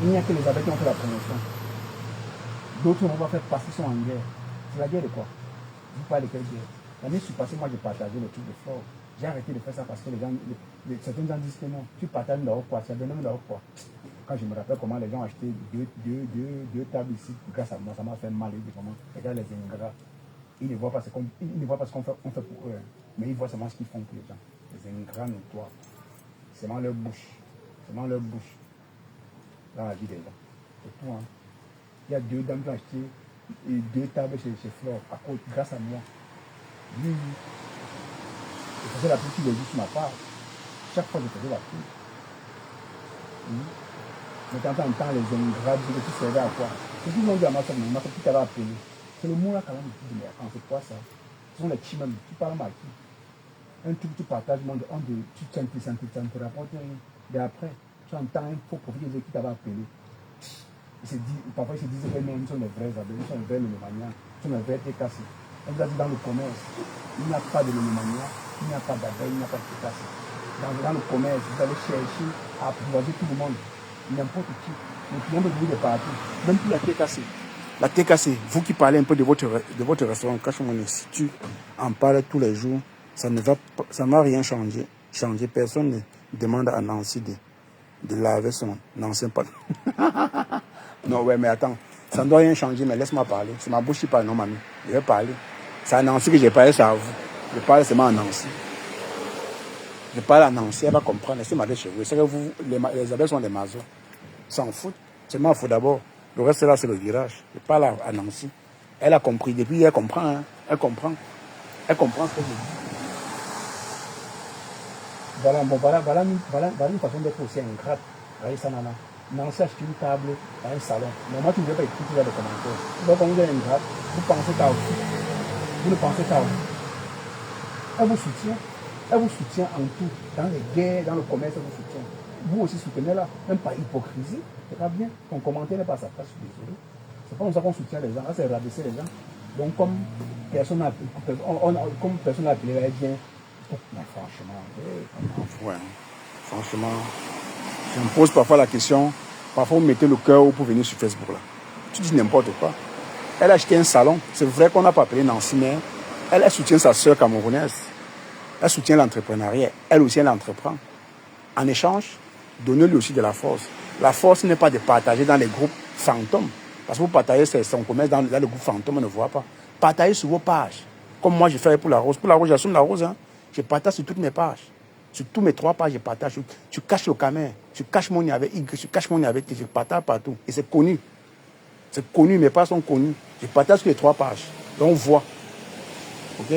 il n'y a que les abeilles qui ont fait la promotion. D'autres n'ont pas fait parce qu'ils sont en guerre. C'est la guerre de quoi? Vous parlez de quelle guerre? L'année passée, moi j'ai partagé le truc de Flore. J'ai arrêté de faire ça parce que les gens, certains gens disent que non, tu partages leur quoi, ça donne leur quoi. Quand je me rappelle comment les gens ont acheté deux tables ici, grâce à moi, ça m'a fait mal. Regarde les ingrats. Ils ne voient pas ce qu'on fait pour eux, mais ils voient seulement ce qu'ils font pour les gens. Les ingrats notoires. C'est dans leur bouche. C'est dans leur bouche. Dans la vie des gens. C'est tout. Hein. Il y a deux dames qui ont acheté deux tables chez Flore, grâce à moi. Oui. Je faisais la pub tous les jours sur ma part. Chaque fois, je faisais la pub. Mais quand on entend les ingrats, tu servais à quoi? C'est tout le monde dit à ma soeur, mais ma soeur, qui t'avait appelé. C'est le mot là quand même. Je dis, mais attends, c'est quoi ça? Ce sont les chimèmes. Tu parles mal qui? Un truc que tu partages, tu tiens, tu te rapportes rien. Et après, tu entends un faux profil qui t'avait appelé. Parfois, ils se disent eux-mêmes, ils sont les vrais abeilles, ils sont les vrais Lomania, ils sont les vrais TKC. On vous a dit dans le commerce, il n'y a pas de Lomania, il n'y a pas d'abeilles, il n'y a pas de TKC. Dans le commerce, vous allez chercher à apprivoiser tout le monde, n'importe qui. Le client peut vous de partout, même pour la TKC. La TKC, vous qui parlez un peu de votre restaurant, quand on institue, en parle tous les jours, ça ne va rien changer. Personne ne demande à Nancy de laver son ancien patron. Non, ouais, mais attends, ça ne doit rien changer, mais laisse-moi parler. C'est ma bouche qui parle, non, mamie. Je vais parler. C'est à Nancy que j'ai parlé, c'est à vous. Je parle seulement à Nancy. Je parle à Nancy, elle va comprendre. Laissez-moi aller chez vous. C'est que vous, les abeilles sont des masos. S'en foutent. C'est moi, il faut d'abord. Le reste là, c'est le virage. Je parle à Nancy. Elle a compris. Depuis, elle comprend. Hein. Elle comprend. Elle comprend ce que je dis. Voilà une façon d'être aussi ingrate. Voyez ça, nana. Nancy achète une table dans un salon. Mais moi, tu ne veux pas écouter les commentaires. Donc, quand vous êtes ingrate, vous pensez qu'à vous. Vous ne pensez qu'à vous. Elle vous soutient. Elle vous soutient en tout. Dans les guerres, dans le commerce, elle vous soutient. Vous aussi soutenez-la. Même par hypocrisie. C'est pas bien. Ton commentaire n'est pas à sa place, je suis désolé. C'est pas comme ça qu'on soutient les gens. Là, c'est rabaisser les gens. Donc, comme personne n'a appelé, elle vient. Mais franchement, ouais. Franchement, je me pose parfois la question. Parfois, vous mettez le cœur pour venir sur Facebook là. Tu dis n'importe quoi. Elle a acheté un salon. C'est vrai qu'on n'a pas appelé Nancy, mais elle soutient sa soeur camerounaise. Elle soutient l'entrepreneuriat. Elle aussi, elle entreprend. En échange, donnez-lui aussi de la force. La force n'est pas de partager dans les groupes fantômes. Parce que vous partagez son commerce dans le groupe fantôme, on ne voit pas. partagez sur vos pages. Comme moi, je fais pour la rose. Pour la rose, j'assume la rose. Hein. Je partage sur toutes mes pages. Sur tous mes 3 pages, je partage. Tu caches le caméra. Tu caches mon nez avec Y. Tu caches mon nez avec T. Je partage partout. Et c'est connu. C'est connu. Mes pages sont connues. Je partage sur les 3 pages. Donc, on voit. OK?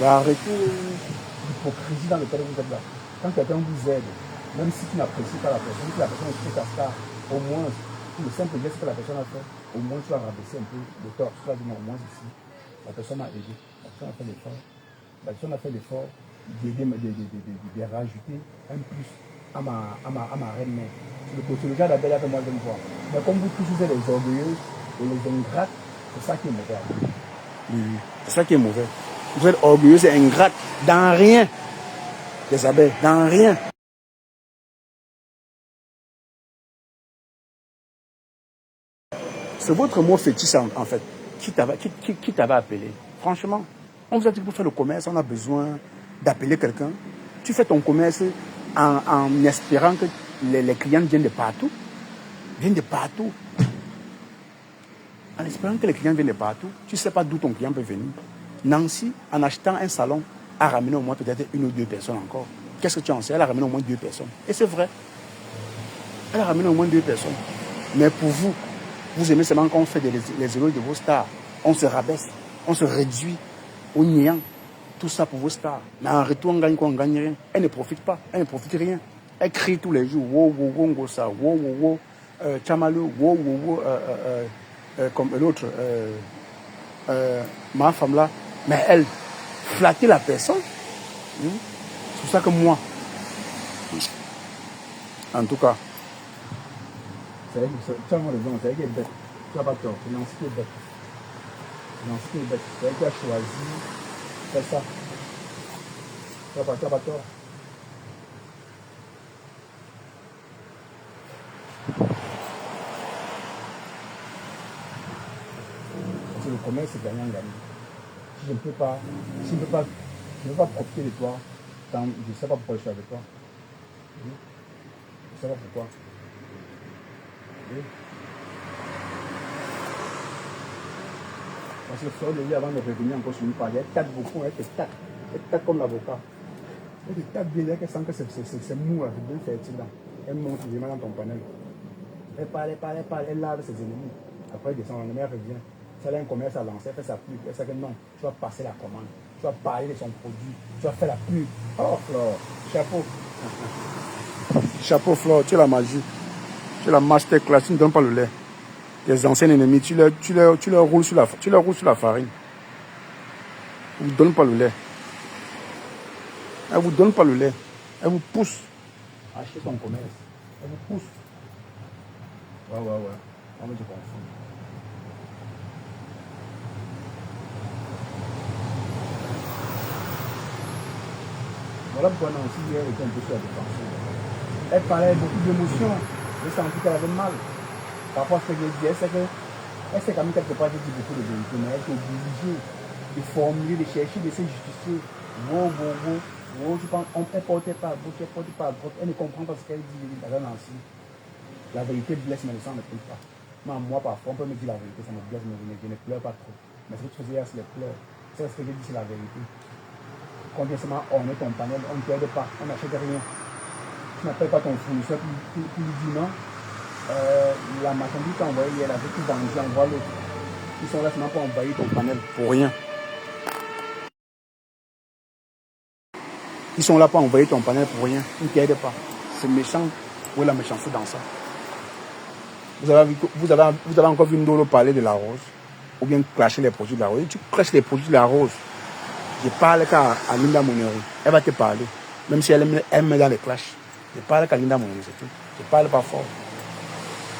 Arrêtez l'hypocrisie dans lequel vous êtes là. Quand quelqu'un vous aide, même si tu n'apprécies pas la personne, si la personne est ta star, au moins, le simple geste que la personne a fait, au moins tu vas rabaisser un peu le tort. Tu vas dire, au moins ici, la personne a aidé, la personne a fait l'effort. La personne a fait l'effort de rajouter un plus à ma reine-mère. C'est le genre d'appel à fait moi, je me vois. Mais comme vous tous, vous êtes les orgueilleux et les ingrates, c'est ça qui est mauvais. Oui, c'est ça qui est mauvais. Vous êtes orgueilleux, c'est ingrate. Dans rien. Les abeilles, dans rien. C'est votre mot fétiche en fait. Qui t'avait appelé? Franchement, on vous a dit que pour faire le commerce, on a besoin d'appeler quelqu'un. Tu fais ton commerce en espérant que les clients viennent de partout. Viennent de partout. En espérant que les clients viennent de partout. Tu ne sais pas d'où ton client peut venir. Nancy, en achetant un salon, a ramené au moins peut-être 1 ou 2 personnes encore. Qu'est-ce que tu en sais? Elle a ramené au moins 2 personnes. Et c'est vrai. Elle a ramené au moins 2 personnes. Mais pour vous, vous aimez seulement quand on fait les héros de vos stars. On se rabaisse, on se réduit au néant. Tout ça pour vos stars. Mais en retour, on gagne quoi? On gagne rien. Elle ne profite pas, elle ne profite rien. Elle crie tous les jours, wow, wow, wow, Ngosa, wow, wow, wow, Chamalou, wow, wow, wow, comme l'autre, ma femme là. Mais elle, flatter la personne, c'est pour ça que moi, en tout cas, tu as mon raison, c'est elle qui est bête. Tu n'as pas tort, c'est Nancy qui est bête. Nancy qui est bête. C'est elle qui a choisi de faire ça. Tu n'as pas tort. Parce que le commerce, c'est gagnant-gagnant. Si je ne peux pas, je ne peux pas profiter de toi, je ne sais pas pourquoi je suis avec toi. Je ne sais pas pourquoi. Parce que Fleur de vie, avant de revenir encore sur une page, elle tape beaucoup, elle tape comme l'avocat. Elle te tape bien, elle sent que c'est mou, c'est bien fertile là. Elle monte vraiment dans ton panel. Elle parle, elle lave ses ennemis. Après, elle descend, elle revient. Si elle a un commerce à lancer, elle fait sa pub. Elle sait que non, tu vas passer la commande. Tu vas parler de son produit. Tu vas faire la pub. Oh, Fleur, chapeau. chapeau Flore, tu es la magie. Tu es la masterclass, tu ne donnes pas le lait. Les anciens ennemis, tu leur roules sur la farine. Ils ne vous donnent pas le lait. Elle ne vous donne pas le lait. Elle vous pousse. Achetez son commerce. Elle vous pousse. Ouais. On va te confondre. Voilà pourquoi Nancy hier était un peu sur la défensive. Elle parlait beaucoup d'émotions. J'ai senti qu'elle avait mal. Parfois, ce que je dis, elle sait quand même quelque part, j'ai dit beaucoup de vérité, mais elle est obligée de formuler, de chercher, de se justifier. Wow, tu penses, elle portait pas à gauche, elle portait pas à droite. Elle ne comprend pas ce qu'elle dit, elle Nancy. La vérité blesse, mais le sang ne brûle pas. Moi, parfois, on peut me dire la vérité, ça me blesse, mais je ne pleure pas trop. Mais ce que tu faisais hier, c'est les pleurs. C'est ce que j'ai dit, c'est la vérité. Quand on vient seulement orner ton panel, on ne t'aide pas, on n'achète rien. Tu n'appelles pas ton fournisseur pour lui dire non. La marchandise t'a envoyé hier, la vie qui vendue, envoie l'autre. Ils sont là seulement pour envoyer ton panel. Pour rien. Ils sont là pour envoyer ton panel pour rien. Ils ne t'aident pas. C'est méchant. Où est la méchanceté dans ça? Vous avez encore vu Ndolo parler de la rose? Ou bien clasher les produits de la rose? Tu clashes les produits de la rose. Je parle qu'à Linda Moneri. Elle va te parler. Même si elle met dans les clashs. Je parle qu'à Linda Moneri, c'est tout. Je parle pas fort.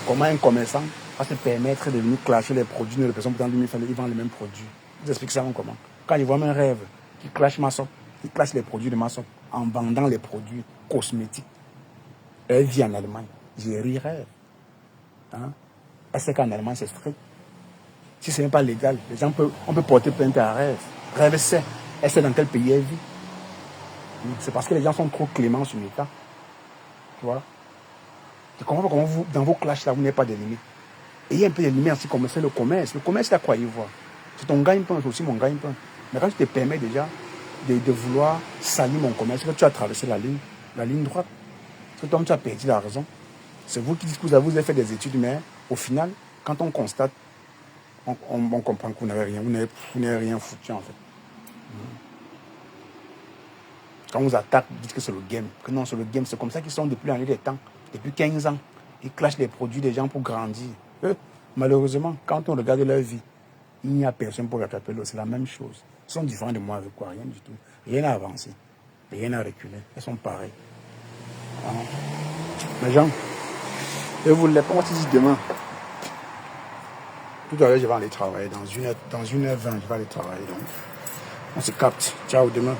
Comment un commerçant va se permettre de venir clasher les produits de personnes dans lui, ils vendent les mêmes produits. Vous expliquez ça comment? Quand ils voient un rêve qui clash Massop, ils clashent les produits de Massop en vendant les produits cosmétiques. Elle vit en Allemagne. J'ai ri rêve. Hein? Elle sait qu'en Allemagne, c'est strict. Si ce n'est pas légal, on peut porter plainte à Rêve. Rêve sait. Elle sait dans quel pays elle vit. C'est parce que les gens sont trop cléments sur l'État. Tu vois? Je comprends pas comment vous, dans vos clashs là, vous n'avez pas de limites. Et il y a un peu de limites ainsi comme c'est le commerce. Le commerce, là, croyez-vous. C'est ton gagne-pain, c'est aussi mon gagne-pain. Mais quand tu te permets déjà de vouloir salir mon commerce, que tu as traversé la ligne droite, parce que toi, tu as perdu la raison. C'est vous qui dites que vous avez fait des études, mais au final, quand on constate, on comprend que vous n'avez rien foutu en fait. Quand on vous attaque, vous dites que c'est le game. Que non, c'est le game. C'est comme ça qu'ils sont depuis l'année des temps. Depuis 15 ans. Ils clashent les produits des gens pour grandir. Malheureusement, quand on regarde leur vie, il n'y a personne pour rattraper l'autre. C'est la même chose. Ils sont différents de moi avec quoi? Rien du tout. Rien à avancer. Rien à reculer. Ils sont pareils. Ah. Mais Jean, je vous l'ai pas dit demain. Tout à l'heure, je vais aller travailler. Dans 1h20, je vais aller travailler. Donc, on se capte. Ciao, demain.